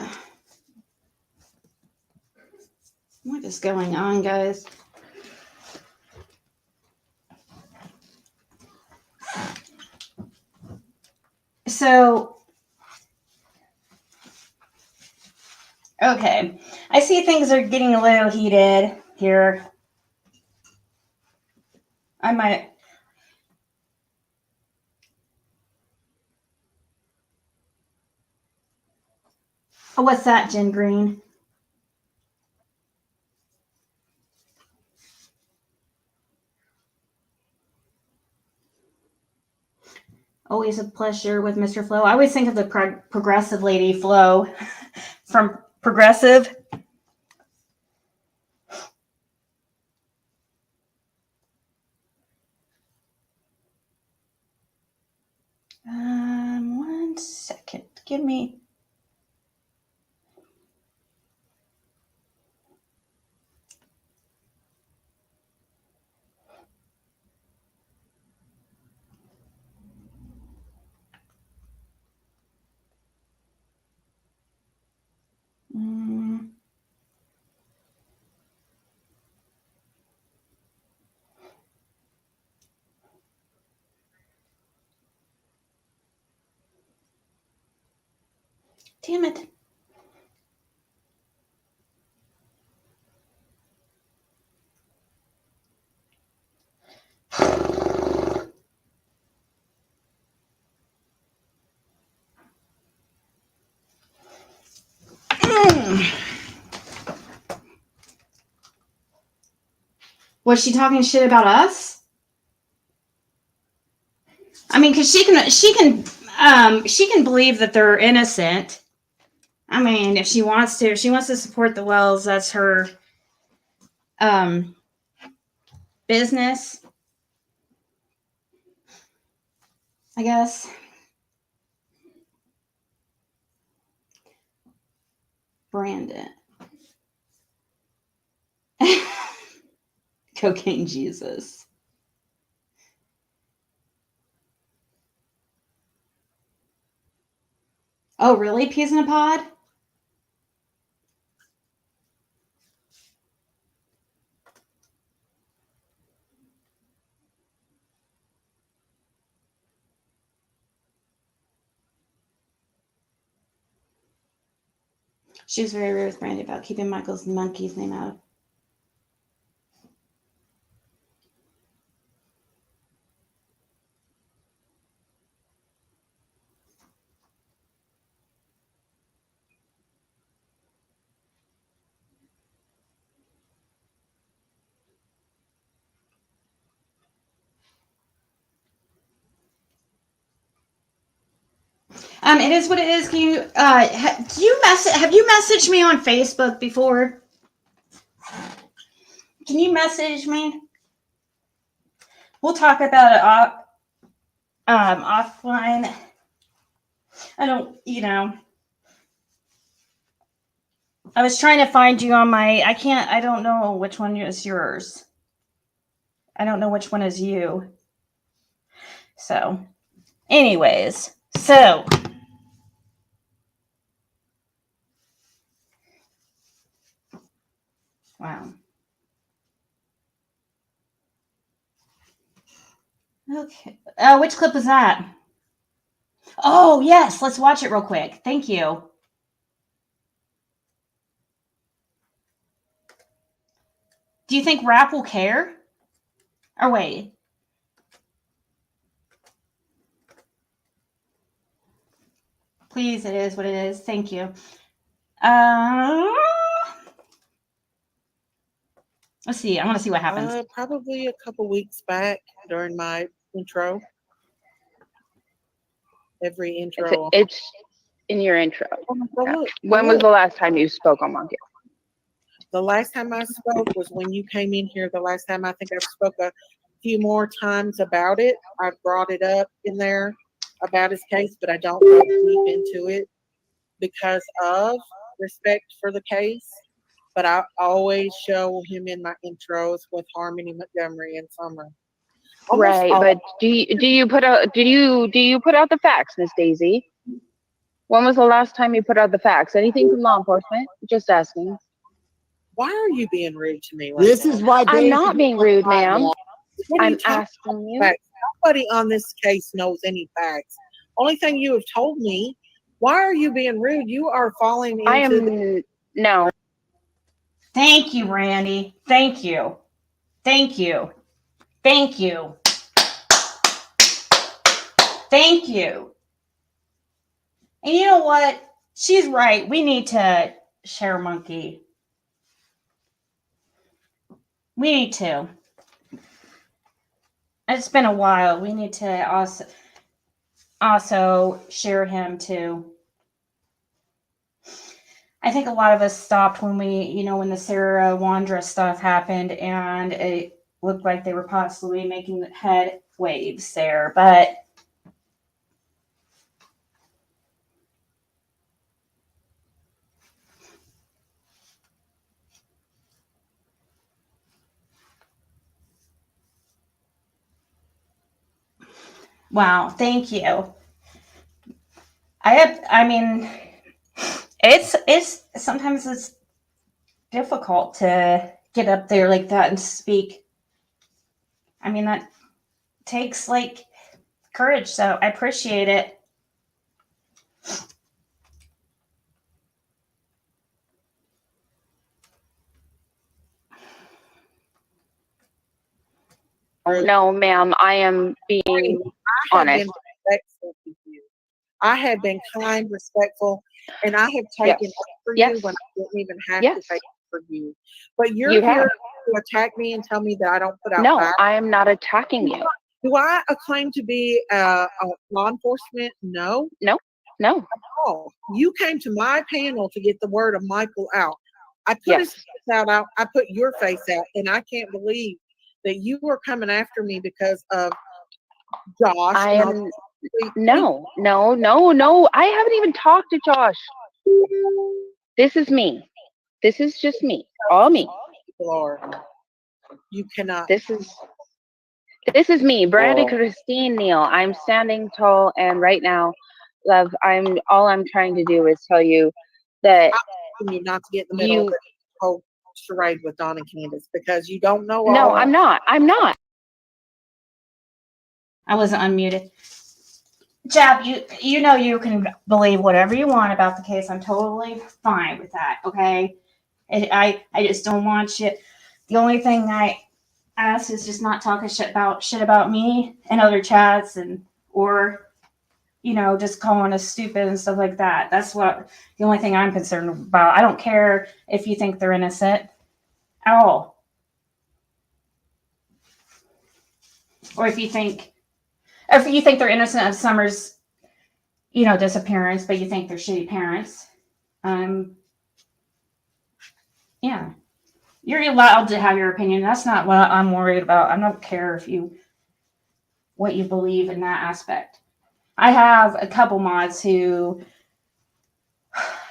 What is going on, guys? So, okay. I see things are getting a little heated here. I might. Oh, what's that, Jen Green? Always a pleasure with Mr. Flo. I always think of the progressive lady Flo from Progressive. One second. Give me. Damn it. Was she talking shit about us? I mean, because she can believe that they're innocent. I mean, if she wants to support the Wells, that's her business, I guess. Brandon. Cocaine Jesus. Oh, really? Peas in a pod? She was very rude with Brandy about keeping Michael's monkey's name out. It is what it is. Can you have you messaged me on Facebook before? Can you message me? We'll talk about it offline. I don't, I was trying to find you on I don't know which one is yours. I don't know which one is you. So, anyways, wow. Okay. Which clip was that? Oh, yes. Let's watch it real quick. Thank you. Do you think Rap will care? Or wait. Please, it is what it is. Thank you. Let's see. I want to see what happens. Probably a couple weeks back during my intro. Every intro. It's in your intro. Look, When was the last time you spoke on Monkey? The last time I spoke was when you came in here. The last time I think I spoke a few more times about it. I brought it up in there about his case, but I don't go deep into it because of respect for the case. But I always show him in my intros with Harmony Montgomery and Summer. Right, but do you put out the facts, Miss Daisy? When was the last time you put out the facts? Anything from law enforcement? Just asking. Why are you being rude to me? This is why I'm not being rude, ma'am. I'm asking you. Facts. Nobody on this case knows any facts. Only thing you have told me. Why are you being rude? You are falling into I am no. Thank you, Randy. Thank you. Thank you. Thank you. Thank you. And you know what? She's right. We need to share Monkey. We need to. It's been a while. We need to also share him too. I think a lot of us stopped when when the Sarah Wandra stuff happened, and it looked like they were possibly making head waves there, but wow, thank you. I mean, it's sometimes it's difficult to get up there like that and speak. I mean, that takes like courage, so I appreciate it. No, ma'am, I am being I have honest. been respectful to you. I have been kind, respectful, and I have Yes. taken up for Yes. you when I didn't even have Yes. to take up for you. But you're You here have. to attack me and tell me that I don't put out No, fires. I am not attacking you. Do I claim to be a law enforcement? No. No, no. Oh, you came to my panel to get the word of Michael out. I put his Yes. face out. I put your face out, and I can't believe that you were coming after me because of Josh. I and all am the- no, no, no, no. I haven't even talked to Josh. This is me. This is just me. All me. Lord, you cannot. This is me, Brandy Christine Neal. I'm standing tall, and right now, love, I'm trying to do is tell you that I'm asking you not to get in the middle of the whole charade with Don and Candace because you don't know all. No, I'm not. I'm not. I wasn't unmuted. Jab, you know you can believe whatever you want about the case. I'm totally fine with that. Okay, I just don't want you. The only thing I ask is just not talking shit about me and other chats or just calling us stupid and stuff like that. That's the only thing I'm concerned about. I don't care if you think they're innocent at all, or if you think they're innocent of Summer's disappearance, but you think they're shitty parents. Yeah, you're allowed to have your opinion. That's not what I'm worried about. I don't care what you believe in that aspect. I have a couple mods who,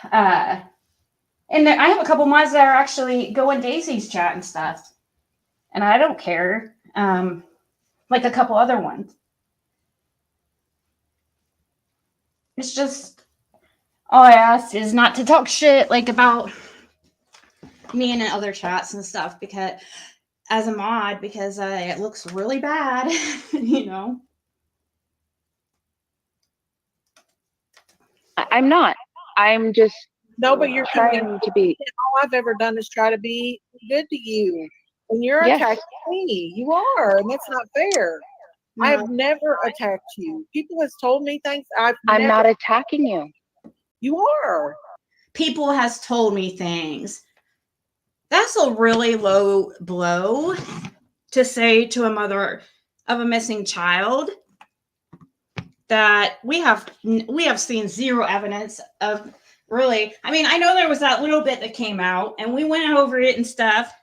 I have a couple mods that are actually go in Daisy's chat and stuff, and I don't care. Like a couple other ones. It's just all I ask is not to talk shit like about me and other chats and stuff because as a mod because it looks really bad. I'm not. I'm just No, but you're trying to be. All I've ever done is try to be good to you. And you're Yes. attacking me. You are, and that's not fair. I have never attacked you. People has told me things. I'm not attacking you. You are. People has told me things. That's a really low blow to say to a mother of a missing child that we have seen zero evidence of. Really, I mean, I know there was that little bit that came out and we went over it and stuff.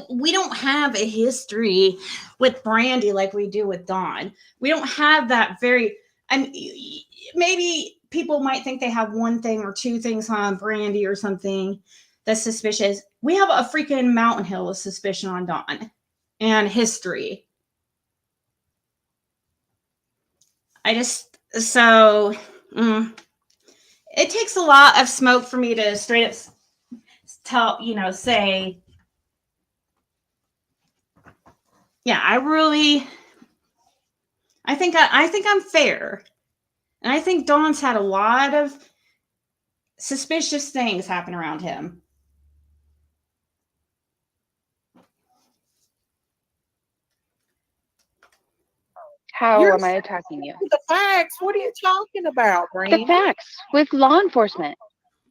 We don't have a history with Brandy like we do with Dawn. We don't have that maybe people might think they have one thing or two things on Brandy or something that's suspicious. We have a freaking mountain hill of suspicion on Dawn and history. It takes a lot of smoke for me to straight up say, yeah, I think I'm fair. And I think Don's had a lot of suspicious things happen around him. How am I attacking you? The facts. What are you talking about, The Green? facts with law enforcement.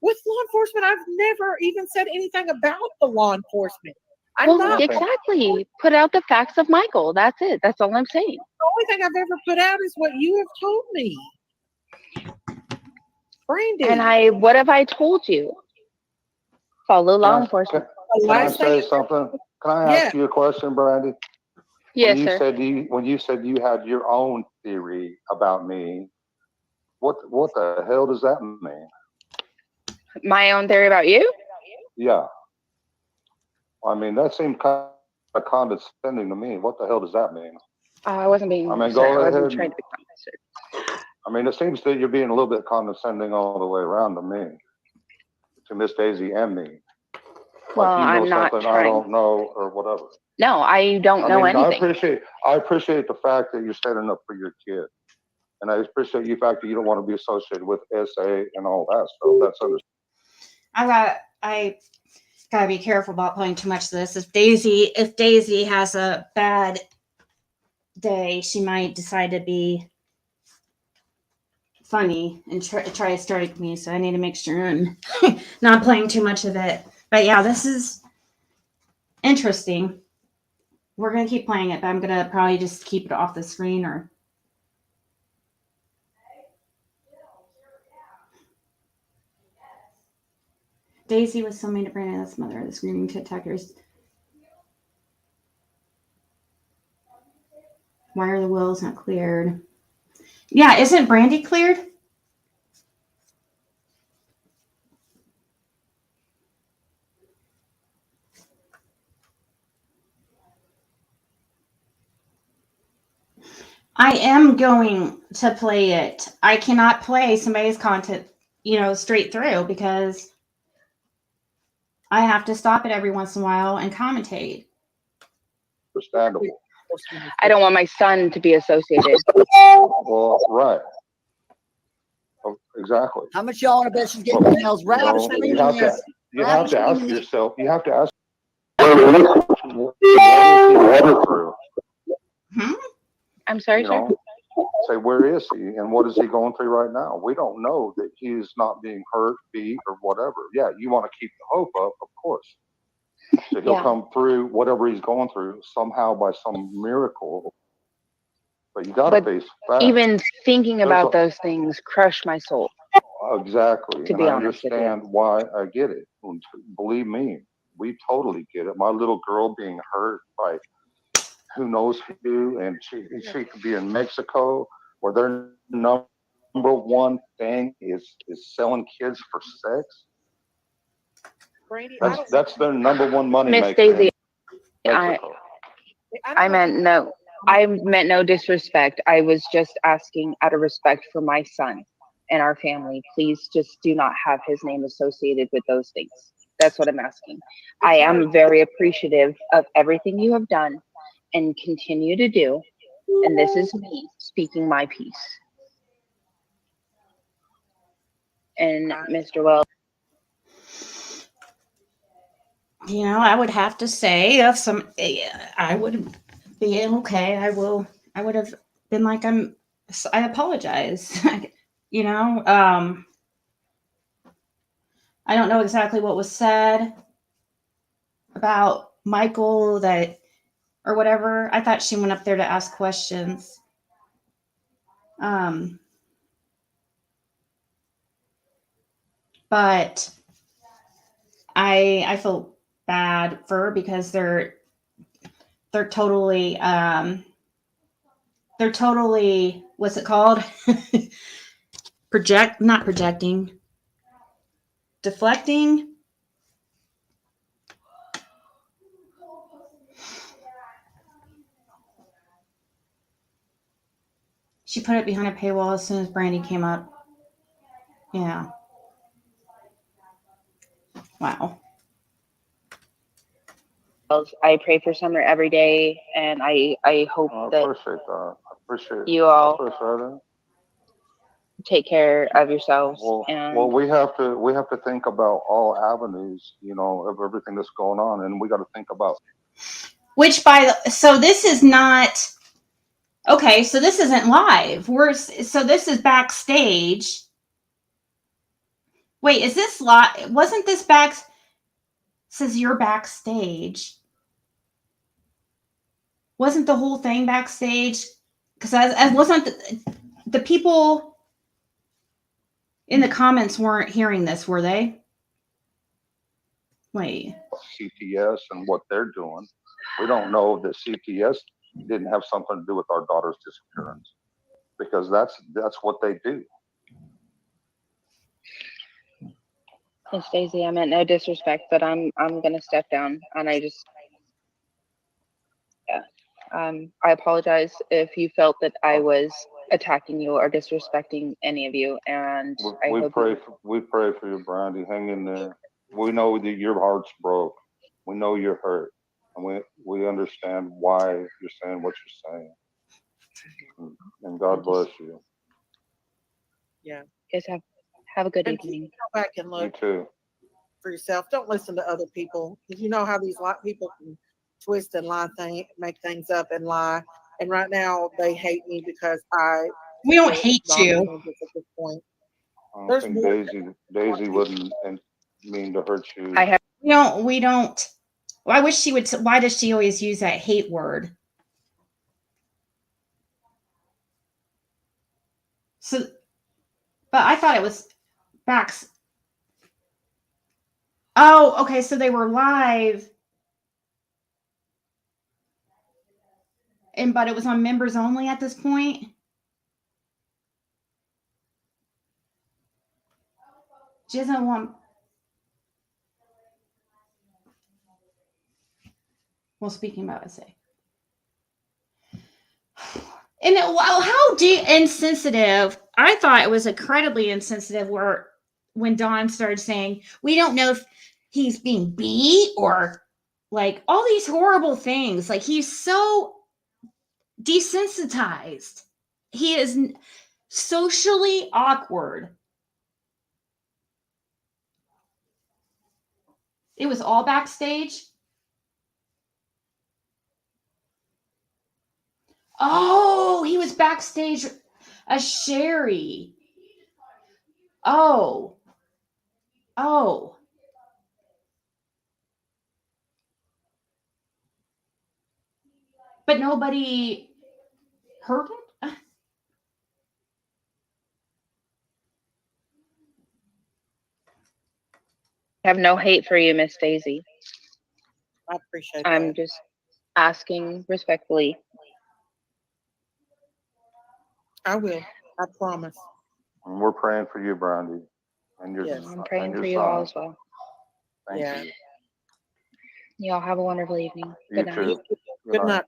With law enforcement, I've never even said anything about the law enforcement. I'm Well, not. exactly. Put out the facts of Michael. That's it. That's all I'm saying. The only thing I've ever put out is what you have told me. Brandy. And what have I told you? Follow law enforcement. Can I say something? Can I ask you a question, Brandy? Yes, when you sir. said when you said you had your own theory about me, what the hell does that mean? My own theory about you? Yeah. I mean, that seemed kind of condescending to me. What the hell does that mean? I wasn't being. I mean, sir, go I wasn't ahead. trying to be condescending. I mean, it seems that you're being a little bit condescending all the way around to me, to Miss Daisy and me. Well, like you know I'm not something I trying. don't know or whatever. No, I don't know anything. I appreciate the fact that you're standing up for your kid, and I appreciate the fact that you don't want to be associated with SA and all that stuff. That's understandable. I gotta be careful about playing too much of this. If Daisy has a bad day, she might decide to be funny and try to strike me. So I need to make sure I'm not playing too much of it. But yeah, this is interesting. We're gonna keep playing it, but I'm gonna probably just keep it off the screen or. Daisy was so mean to Brandon. That's mother of the screaming attackers. Why are the wills not cleared? Yeah, isn't Brandy cleared? I am going to play it. I cannot play somebody's content, straight through because I have to stop it every once in a while and commentate. Understandable. I don't want my son to be associated. Well, right. Oh, exactly. How much y'all want to bet she's getting emails right out of You have to. You have to ask yourself. You have to ask. I'm sorry, sir. Say, where is he and what is he going through right now? We don't know that he's not being hurt, beat, or whatever. Yeah, you want to keep the hope up, of course. So he'll come through whatever he's going through somehow by some miracle. But you got to face facts. Even thinking about those things crush my soul. Exactly. To and be I honest with you. understand why I get it. And believe me, we totally get it. My little girl being hurt by who knows who, and she could be in Mexico where their number one thing is selling kids for sex. That's their number one money Miss maker. Daisy, I meant no disrespect. I was just asking out of respect for my son and our family. Please just do not have his name associated with those things. That's what I'm asking. I am very appreciative of everything you have done and continue to do. And this is me speaking my piece. And Mr. Wells. I would have to say I would be okay. I would have been like, I apologize. I don't know exactly what was said about Michael or whatever. I thought she went up there to ask questions. But I feel bad for her because they're totally what's it called? Not projecting, deflecting. She put it behind a paywall as soon as Brandy came up. Yeah. Wow. I pray for Summer every day, and I hope I that appreciate that. I appreciate you all. I appreciate it. take care of yourselves. And Well, we have to think about all avenues, of everything that's going on, and we got to think about. Which so this is not okay. So this isn't live. So this is backstage. Wait, is this live? Wasn't this back? Says you're backstage. Wasn't the whole thing backstage? Because as wasn't the people in the comments weren't hearing this, were they? Wait. CPS and what they're doing. We don't know that CPS didn't have something to do with our daughter's disappearance, because that's what they do. Miss Daisy, I meant no disrespect, but I'm gonna step down, and I apologize if you felt that I was attacking you or disrespecting any of you, and we pray for you, Brandy. Hang in there. We know that your heart's broke. We know you're hurt, and we understand why you're saying what you're saying. And God bless you. Yeah. Guys have a good And evening. go back and look You too. for yourself. Don't listen to other people, because you know how these people can twist and make things up and lie. And right now they hate me because we don't hate you. At this point. I don't think Daisy wouldn't mean to hurt you. We don't. Well, I wish she would. Why does she always use that hate word? So, but I thought it was backs. Oh, okay. So they were live, but it was on members only at this point. She doesn't want. Well, speaking about say. And how insensitive. I thought it was incredibly insensitive when Dawn started saying, we don't know if he's being beat or like all these horrible things. Like he's so desensitized. He is socially awkward. It was all backstage. Oh, he was backstage as Sherry. Oh. But nobody heard it? I have no hate for you, Miss Daisy. I appreciate I'm that. just asking respectfully. I will. I promise. And we're praying for you, Brandy. And your, Yes. I'm praying for you all as well. Thank you. Y'all have a wonderful evening. You Good night. too. Good night.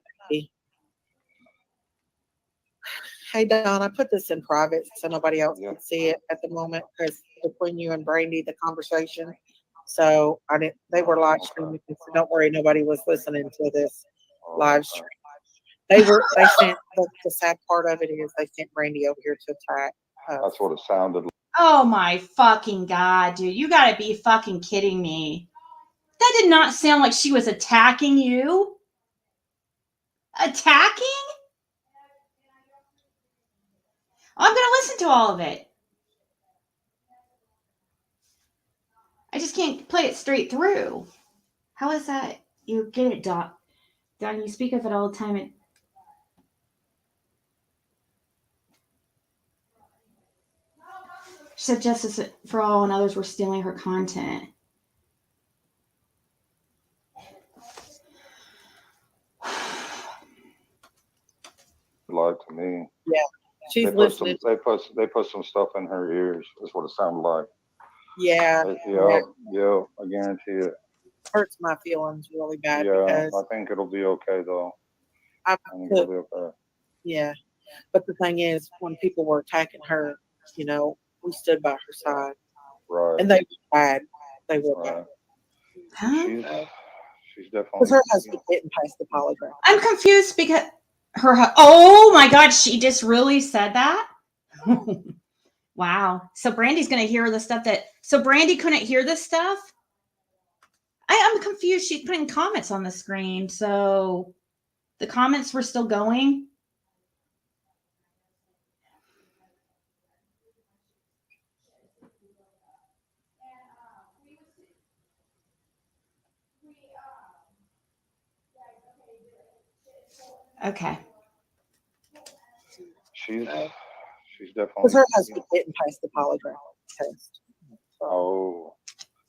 Hey, Don, I put this in private so nobody else can see it at the moment, because between you and Brandy, the conversation. So they were live streaming, so don't worry, nobody was listening to this live stream. They sent, the sad part of it is they sent Brandy over here to attack. That's what it sounded like. Oh my fucking God, dude. You gotta be fucking kidding me. That did not sound like she was attacking you. Attacking? I'm gonna listen to all of it. I just can't play it straight through. How is that? You get it, Doc. Don, you speak of it all the time. She said justice for all and others were stealing her content. Lied to me. Yeah, she's listening. They put some stuff in her ears. That's what it sounded like. Yeah. Yeah. I guarantee it. Hurts my feelings really bad. Yeah, because I think it'll be okay though. I think it'll be okay. Yeah, but the thing is, when people were attacking her, we stood by her side. Right. And they were bad. They were bad. Huh? She's definitely. Because her husband didn't pass the polygraph. I'm confused because oh my God, she just really said that? Wow. So Brandy's going to hear the stuff so Brandy couldn't hear this stuff? I'm confused. She's putting comments on the screen. So the comments were still going. Okay. She's Because definitely. her husband didn't pass the polygraph test. Oh,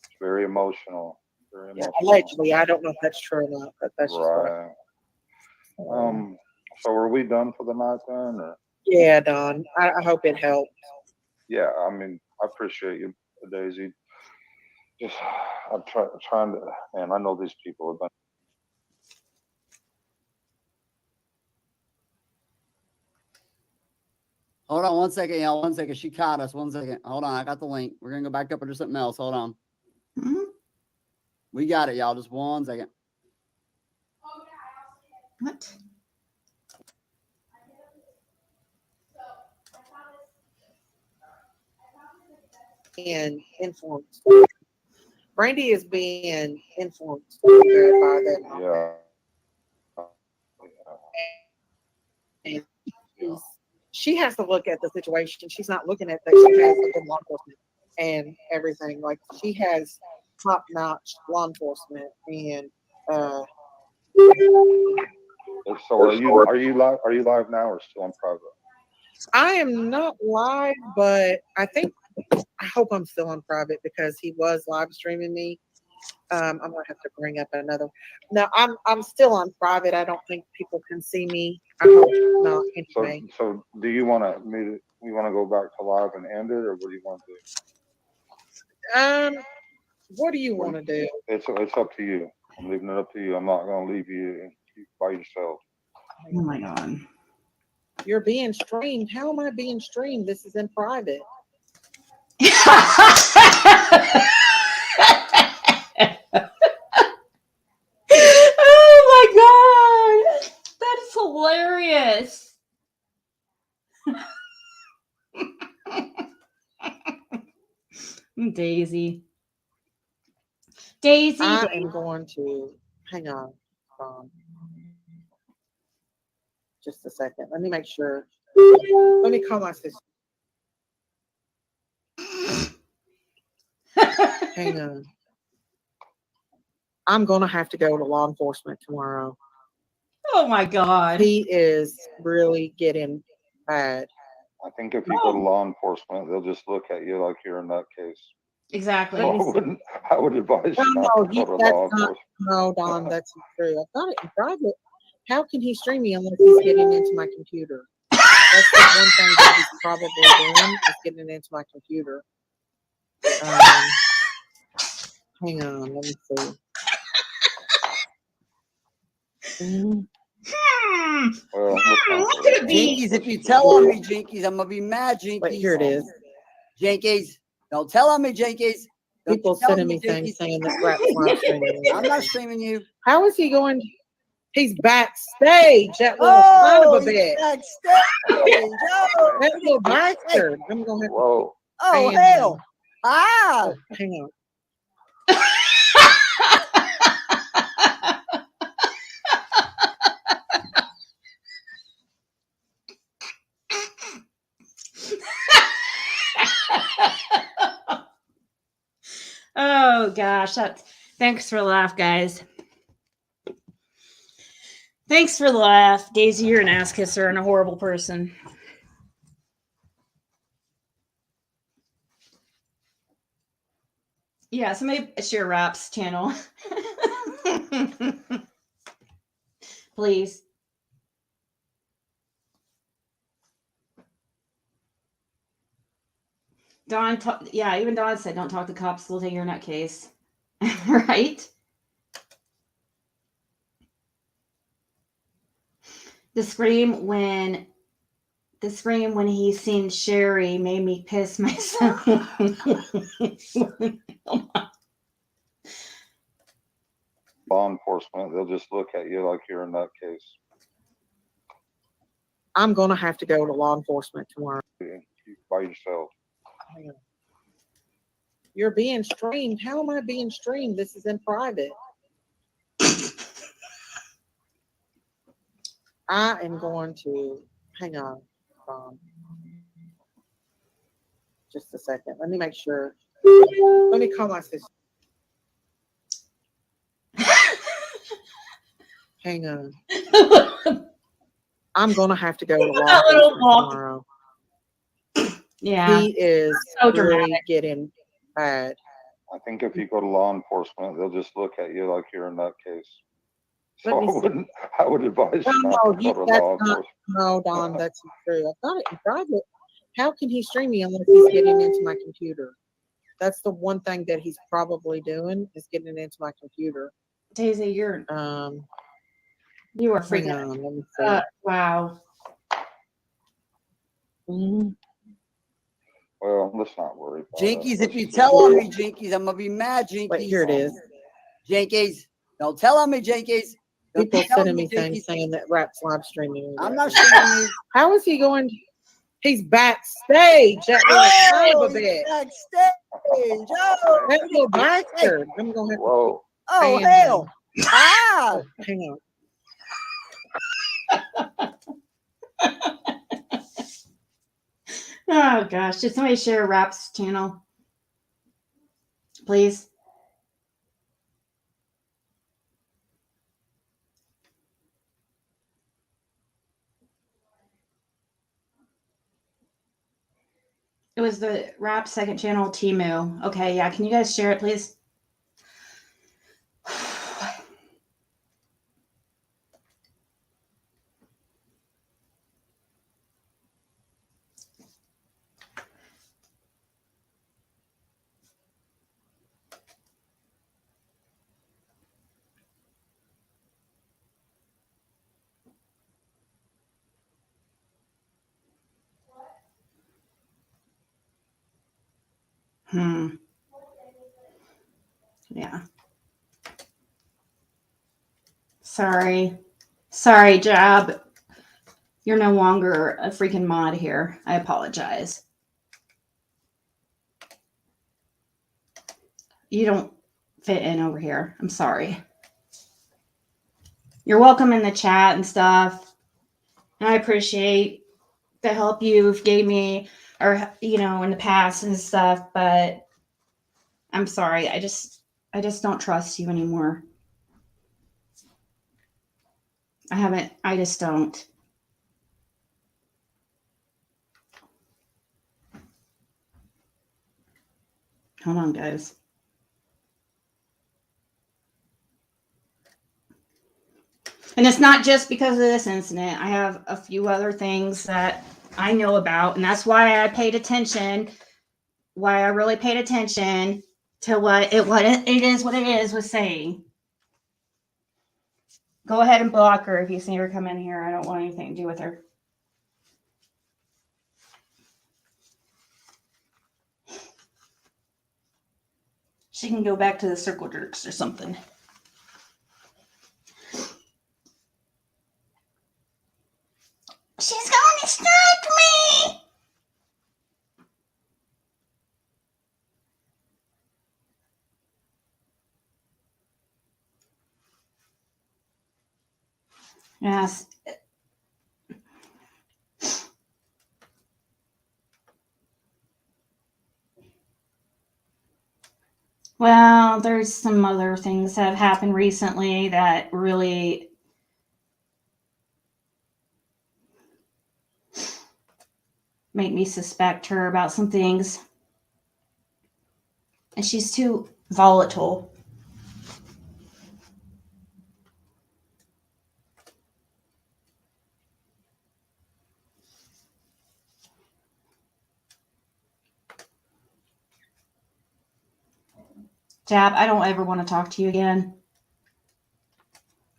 it's very emotional. Very Yeah, emotional. allegedly, I don't know if that's true or not, but that's just what. Right. So are we done for the night then? Or? Yeah, Don. I hope it helped. Yeah, I mean, I appreciate you, Daisy. Just, I'm trying to, man, I know these people have been. Hold on 1 second, y'all. 1 second. She caught us. 1 second. Hold on. I got the link. We're going to go back up and do something else. Hold on. Mm-hmm. We got it, y'all. Just 1 second. What? And influenced. Brandy is being influenced by them. Yeah. And she has to look at the situation. She's not looking at that. She has a good law enforcement and everything. Like she has top-notch law enforcement, and So are you live? Are you live now or still on private? I am not live, but I hope I'm still on private because he was live streaming me. I'm gonna have to bring up another. No, I'm still on private. I don't think people can see me. I hope not. Anyway. So do you want to go back to live and end it, or what do you want to do? What do you want to do? It's up to you. I'm leaving it up to you. I'm not gonna leave you by yourself. Oh my God. You're being streamed. How am I being streamed? This is in private. Oh my God. That is hilarious. Daisy. I am going to hang on. Just a second. Let me make sure. Let me call my sister. Hang on. I'm going to have to go to law enforcement tomorrow. Oh my God. He is really getting bad. I think if you go to law enforcement, they'll just look at you like you're a nutcase. Exactly. So I would advise you not to go to law enforcement. No, Don, that's not true. I've got it in private. How can he stream me unless he's getting into my computer? That's the one thing that he's probably doing is getting into my computer. Hang on, let me see. What could it be? Jinkies, if you tell on me, Jinkies, I'm gonna be mad, Jinkies. Wait, here it is. Jinkies, don't tell on me, Jinkies. People sending me things saying that Rap's live streaming me. I'm not streaming you. How is he going? He's backstage. That little son of a bitch. Backstage. That little bastard. I'm gonna have to. Oh hell! Ah, hang on. Oh gosh, thanks for the laugh, guys. Thanks for the laugh. Daisy, you're an ass kisser and a horrible person. Yeah, somebody share Rap's channel. Please. Don, yeah, even Don said, don't talk to cops, they'll take your nutcase. Right? The scream when he seen Sherry made me piss myself. Law enforcement, they'll just look at you like you're a nutcase. I'm gonna have to go to law enforcement tomorrow. By yourself. Hang on. You're being streamed. How am I being streamed? This is in private. I am going to hang on. Just a second. Let me make sure. Let me call my sister. Hang on. I'm gonna have to go to law enforcement tomorrow. Yeah. He is So really dramatic. getting bad. I think if you go to law enforcement, they'll just look at you like you're a nutcase. Let So me see. I would advise Well, you not no, to go to that's law not. enforcement. No, Don, that's not true. I've got it in private. How can he stream me unless he's getting into my computer? That's the one thing that he's probably doing is getting into my computer. Daisy, you are Hang freaking. on, let me see. Wow. Well, let's not worry about Jinkies, it. if you tell on me, Jinkies, I'm gonna be mad, Jinkies. Wait, here it is. Jinkies, don't tell on me, Jinkies. Don't People tell sending me, me things Jinkies. saying that Rap's live streaming. I'm not streaming you. How is he going? He's backstage at the son of a bitch. Backstage. Oh, That little bastard. I'm gonna have to. Whoa. Oh, ban hell. him. Ah. Hang on. Oh gosh, did somebody share Rap's channel? Please. It was the Rap second channel, Timu. Okay, yeah. Can you guys share it, please? Yeah. Sorry. Sorry, Jab. You're no longer a freaking mod here. I apologize. You don't fit in over here. I'm sorry. You're welcome in the chat and stuff. And I appreciate the help you've gave me or in the past and stuff, but I'm sorry. I just don't trust you anymore. I just don't. Hold on, guys. And it's not just because of this incident. I have a few other things that I know about, and that's why I paid attention. Why I really paid attention to what it was saying. Go ahead and block her if you see her come in here. I don't want anything to do with her. She can go back to the circle jerks or something. She's going to strike me! Yes. Well, there's some other things that have happened recently that really make me suspect her about some things. And she's too volatile. Jab, I don't ever want to talk to you again.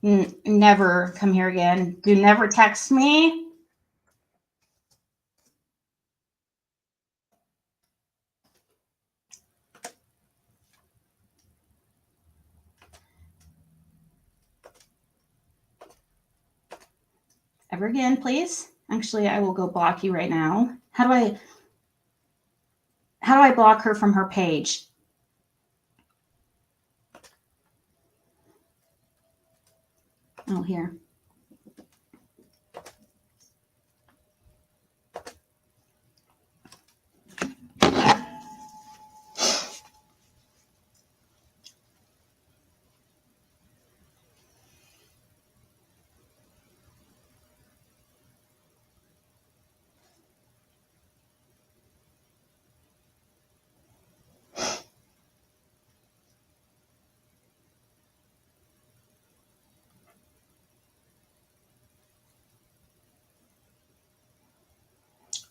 Never come here again. You never text me. Ever again, please. Actually, I will go block you right now. How do I? How do I block her from her page? Oh, here.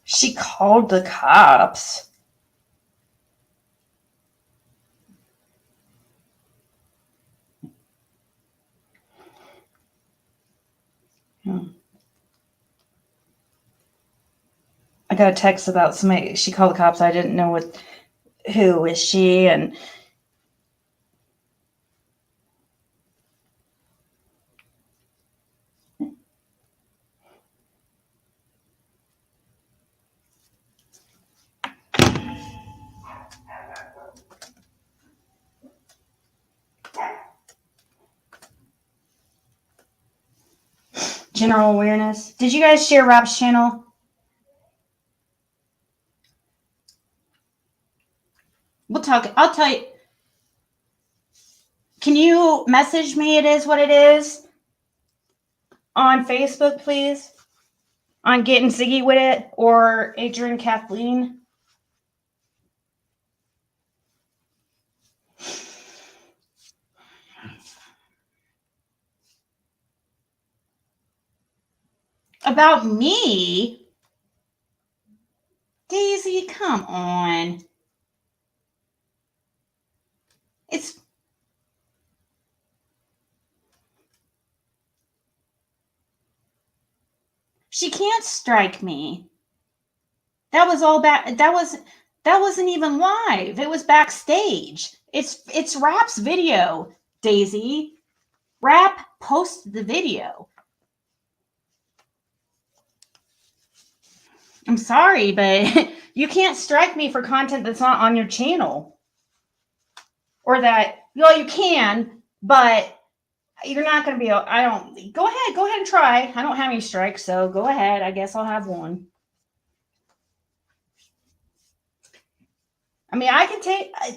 She called the cops. I got a text about somebody. She called the cops. I didn't know who is she, and general awareness. Did you guys share Rob's channel? We'll talk. I'll tell you. Can you message me? It is what it is on Facebook, please. On Getting Ziggy with It or Adrian Kathleen. About me? Daisy, come on. It's she can't strike me. That was all back. That wasn't even live. It was backstage. It's Rap's video, Daisy. Rap posted the video. I'm sorry, but you can't strike me for content that's not on your channel. Or that, well, you can, but you're not going to be, go ahead and try. I don't have any strikes, so go ahead. I guess I'll have one. I mean, I can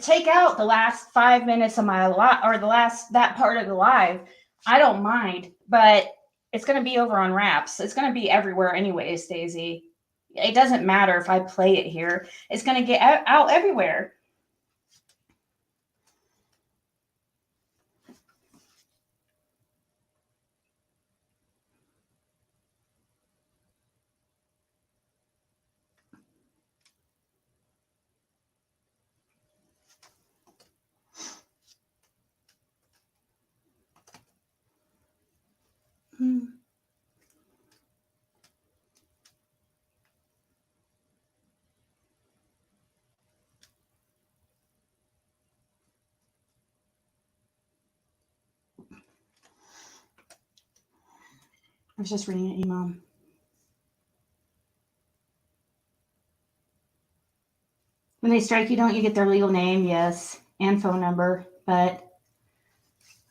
take out the last 5 minutes of my live, or that part of the live. I don't mind, but it's going to be over on Raps. It's going to be everywhere anyways, Daisy. It doesn't matter if I play it here. It's going to get out everywhere. I was just reading an email. When they strike you, don't you get their legal name? Yes. And phone number. But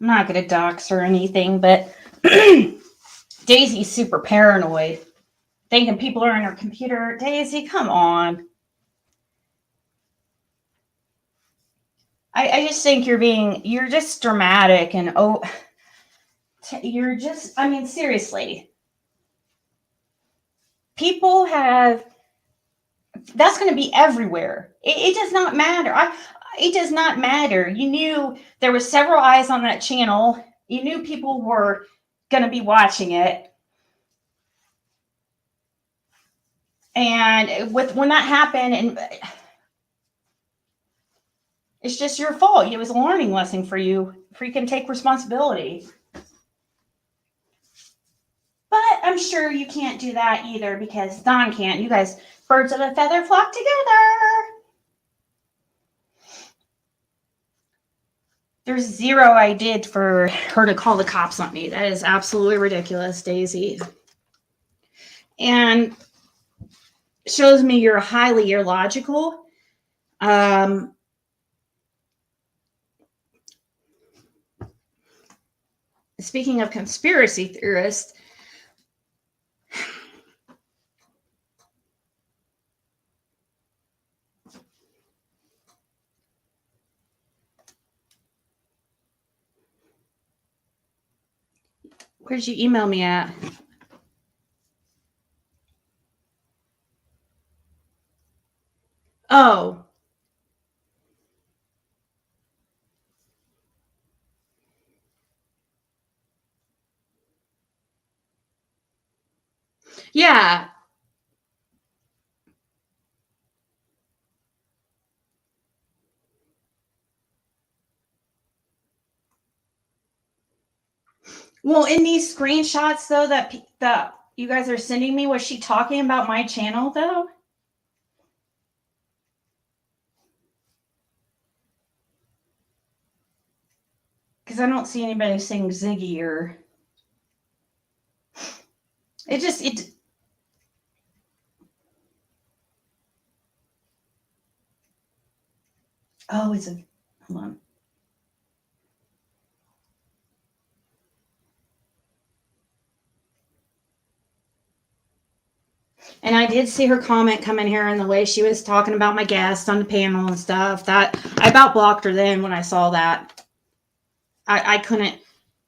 I'm not going to dox or anything. But Daisy's super paranoid. Thinking people are on her computer. Daisy, come on. I just think you're just dramatic and you're just, I mean, seriously. People have, that's going to be everywhere. It does not matter. It does not matter. You knew there were several eyes on that channel. You knew people were going to be watching it. And when that happened, and it's just your fault. It was a learning lesson for you. Freaking take responsibility. But I'm sure you can't do that either because Don can't. You guys, birds of a feather flock together. There's zero I did for her to call the cops on me. That is absolutely ridiculous, Daisy. And shows me you're highly illogical. Um, Speaking of conspiracy theorists, where'd you email me at? Oh. Yeah. Well, in these screenshots though that you guys are sending me, was she talking about my channel though? Because I don't see anybody saying Ziggy or it. Oh, it's a hold on. And I did see her comment come in here and the way she was talking about my guest on the panel and stuff. That I about blocked her then when I saw that. I couldn't.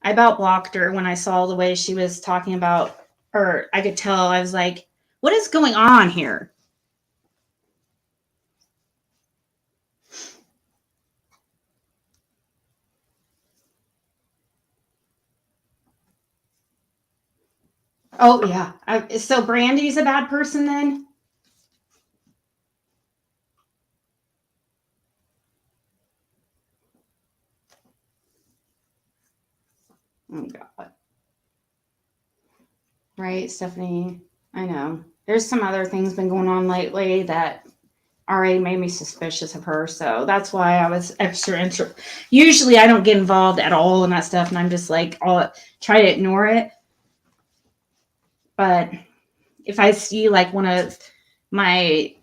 I about blocked her when I saw the way she was talking about, or I could tell. I was like, "What is going on here?" Oh yeah. So Brandy's a bad person then? Oh God. Right, Stephanie. I know. There's some other things been going on lately that already made me suspicious of her. So that's why I was extra. Usually I don't get involved at all in that stuff, and I'm just like, I'll try to ignore it. But if I see like one of my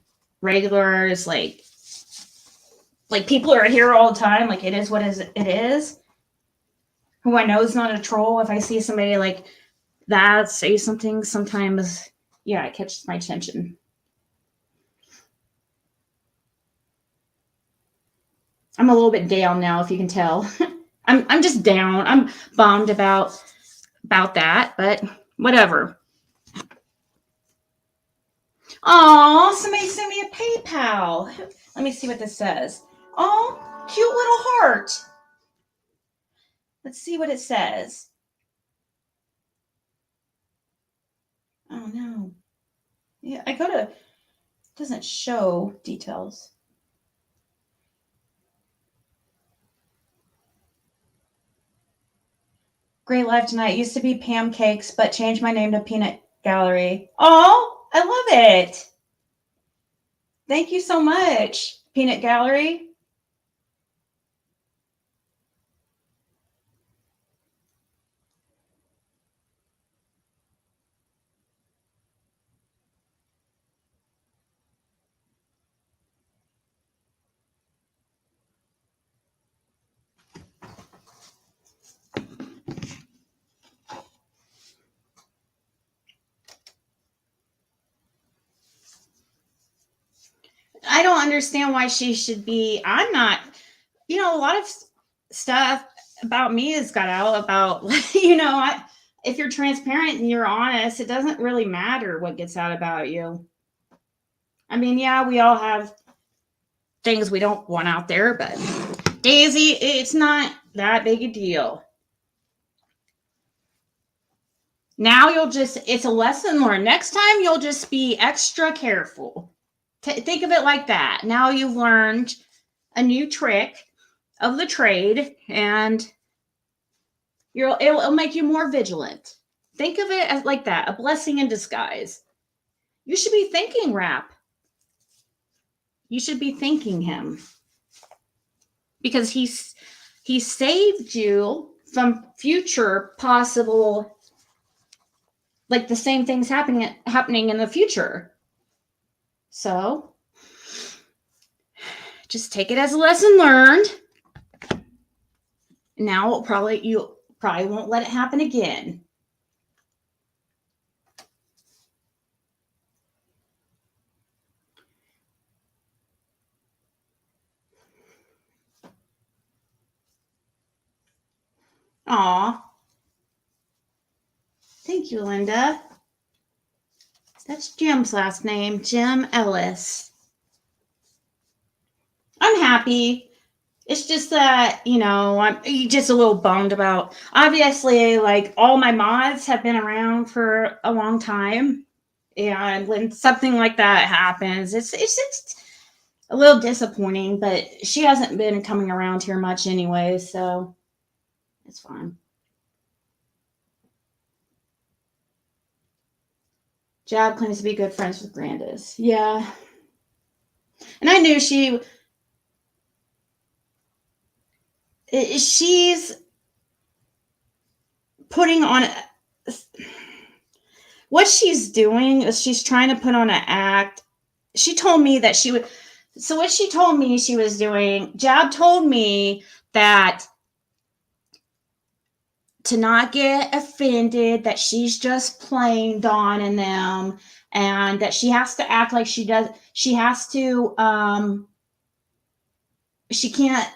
regulars, like people are here all the time, like it is what it is, who I know is not a troll. If I see somebody like that say something, sometimes, yeah, it catches my attention. I'm a little bit down now, if you can tell. I'm just down. I'm bummed about that, but whatever. Oh, somebody sent me a PayPal. Let me see what this says. Oh, cute little heart. Let's see what it says. Oh no. Yeah, it doesn't show details. Great live tonight. Used to be Pam Cakes, but changed my name to Peanut Gallery. Oh, I love it. Thank you so much, Peanut Gallery. I don't understand why she should be. I'm not, a lot of stuff about me has got out about, if you're transparent and you're honest, it doesn't really matter what gets out about you. I mean, yeah, we all have things we don't want out there, but Daisy, it's not that big a deal. Now it's a lesson learned. Next time you'll just be extra careful. Think of it like that. Now you've learned a new trick of the trade, and it'll make you more vigilant. Think of it as like that, a blessing in disguise. You should be thanking Rap. You should be thanking him because he saved you from future possible, like the same things happening in the future. So just take it as a lesson learned. Now you probably won't let it happen again. Aw. Thank you, Linda. That's Jim's last name, Jim Ellis. I'm happy. It's just that, I'm just a little bummed about, obviously, like, all my mods have been around for a long time. And when something like that happens, it's just a little disappointing, but she hasn't been coming around here much anyway, so it's fine. Jab claims to be good friends with Grandis. Yeah. And I knew she's putting on what she's doing is she's trying to put on an act. She told me that she would. So what she told me she was doing, Jab told me that to not get offended, that she's just playing Dawn and them, and that she has to act like she does. She has to. She can't.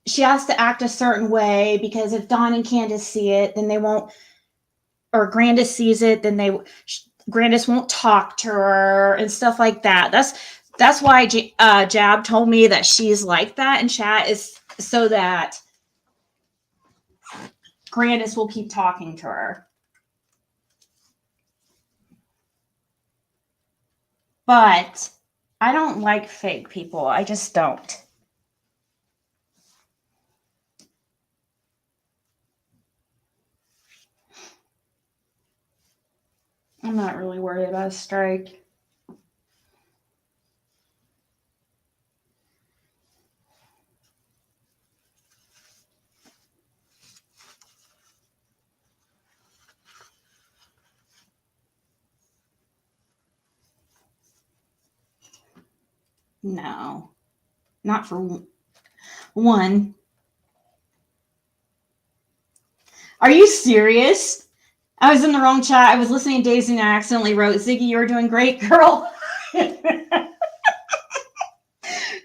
She has to act a certain way because if Dawn and Candace see it, then they won't. Or Grandis sees it, then Grandis won't talk to her and stuff like that. That's why Jab told me that she's like that in chat, is so that Grandis will keep talking to her. But I don't like fake people. I just don't. I'm not really worried about a strike. No, not for one. Are you serious? I was in the wrong chat. I was listening to Daisy and I accidentally wrote, Ziggy, you're doing great, girl.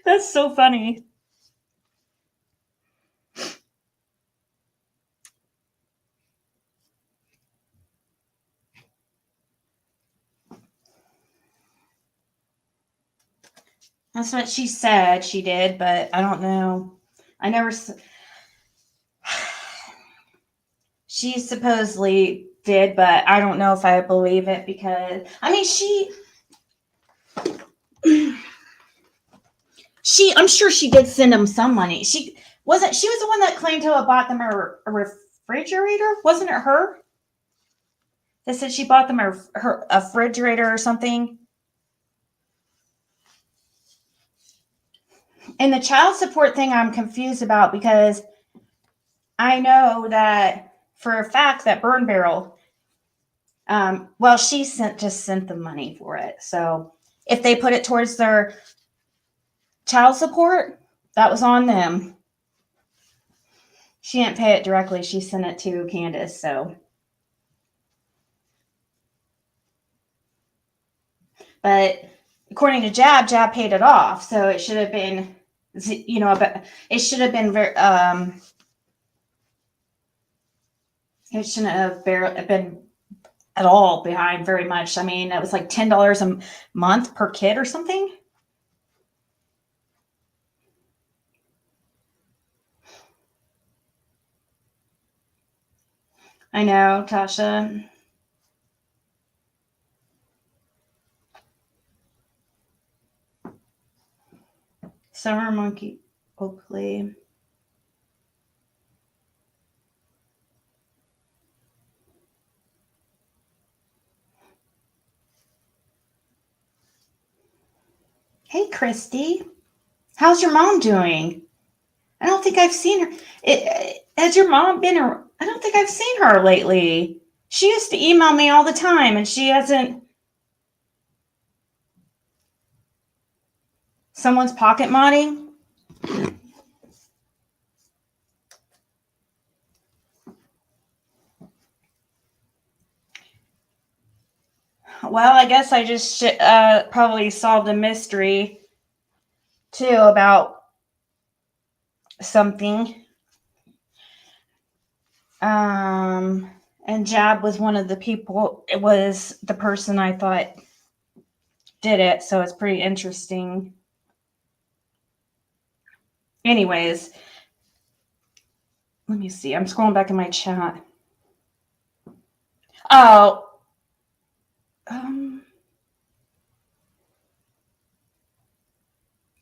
That's so funny. That's what she said she did, but I don't know. I never. She supposedly did, but I don't know if I believe it because, I mean, I'm sure she did send him some money. She was the one that claimed to have bought them a refrigerator. Wasn't it her? They said she bought them a refrigerator or something. And the child support thing I'm confused about because I know that for a fact that Burn Barrel, she just sent the money for it. So if they put it towards their child support, that was on them. She didn't pay it directly. She sent it to Candace. So, but according to Jab paid it off. So it should have been, but it should have been very, it shouldn't have been at all behind very much. I mean, it was like $10 a month per kid or something. I know, Tasha. Summer Monkey Oakley. Hey, Christy. How's your mom doing? I don't think I've seen her. Has your mom been I don't think I've seen her lately. She used to email me all the time, and she hasn't. Someone's pocket modding? Well, I guess I just probably solved a mystery too about something. And Jab was one of the people. It was the person I thought did it, so it's pretty interesting. Anyways, let me see. I'm scrolling back in my chat. Oh.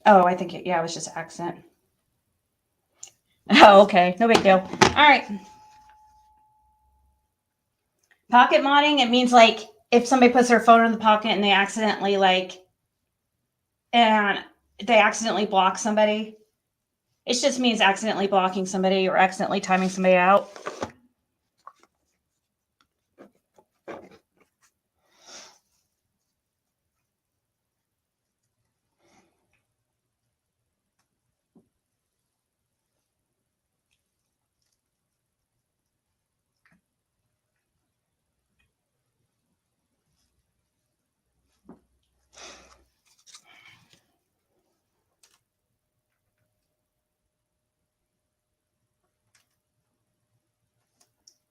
Oh, I think it was just accent. Oh, okay. No big deal. All right. Pocket modding, it means like if somebody puts their phone in the pocket and they accidentally block somebody. It just means accidentally blocking somebody or accidentally timing somebody out.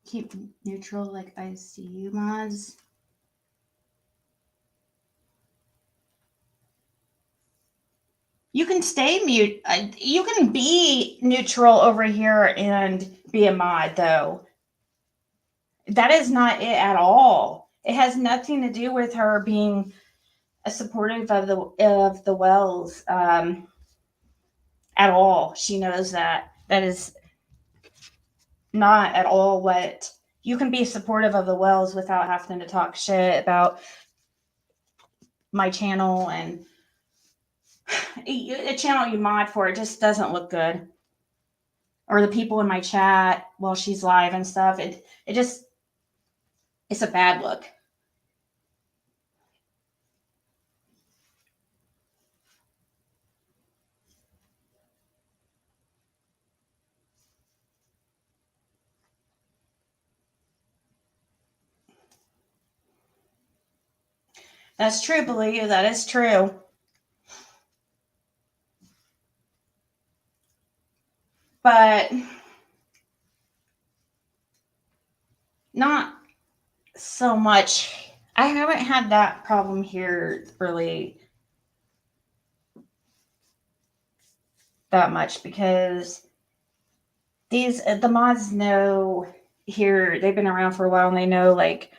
Keep neutral like ICU mods. You can stay mute. You can be neutral over here and be a mod, though. That is not it at all. It has nothing to do with her being a supportive of the Wells at all. She knows that. That is not at all what you can be supportive of the Wells without having to talk shit about my channel and a channel you mod for. It just doesn't look good. Or the people in my chat while she's live and stuff. It's a bad look. That's true, Belia. That is true. But not so much. I haven't had that problem here really that much because the mods know here, they've been around for a while and they know like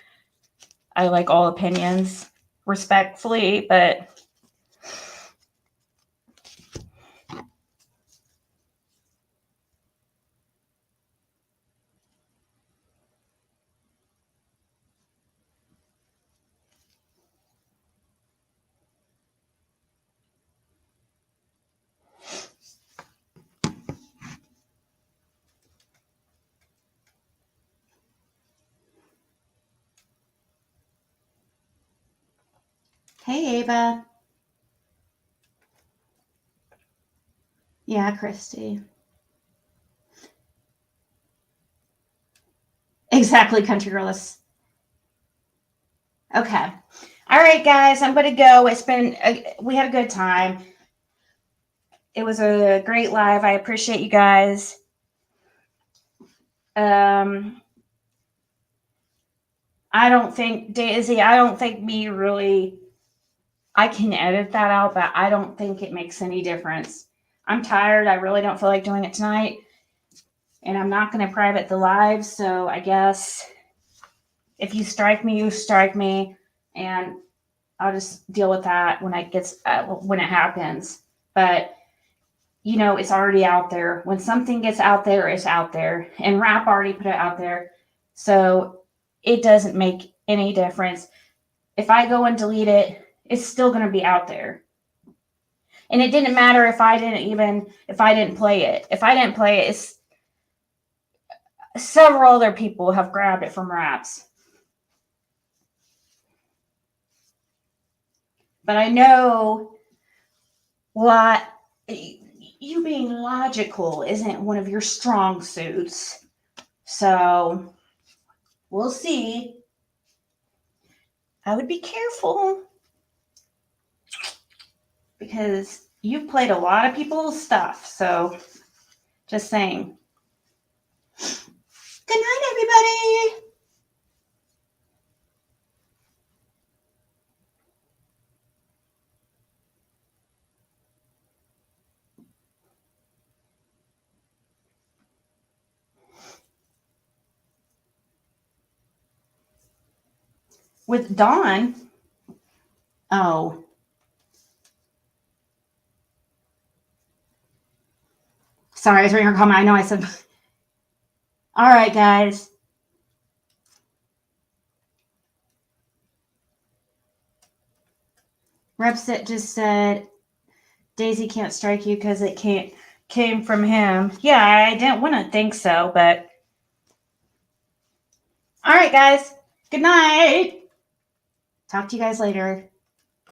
I like all opinions respectfully, but hey, Ava. Yeah, Christy. Exactly, country girls. Okay. All right, guys, I'm going to go. We had a good time. It was a great live. I appreciate you guys. I don't think, Daisy, I can edit that out, but I don't think it makes any difference. I'm tired. I really don't feel like doing it tonight. And I'm not going to private the live. So I guess if you strike me, you strike me. And I'll just deal with that when it happens. But, it's already out there. When something gets out there, it's out there. And Rap already put it out there. So it doesn't make any difference. If I go and delete it, it's still going to be out there. And it didn't matter if I didn't play it. If I didn't play it, several other people have grabbed it from Raps. But I know you being logical isn't one of your strong suits. So we'll see. I would be careful because you've played a lot of people's stuff. So just saying. Good night, everybody. With Dawn. Oh. Sorry, I was reading her comment. I know I said. All right, guys. Repsit just said Daisy can't strike you because it came from him. Yeah, I wouldn't think so, but all right, guys. Good night. Talk to you guys later.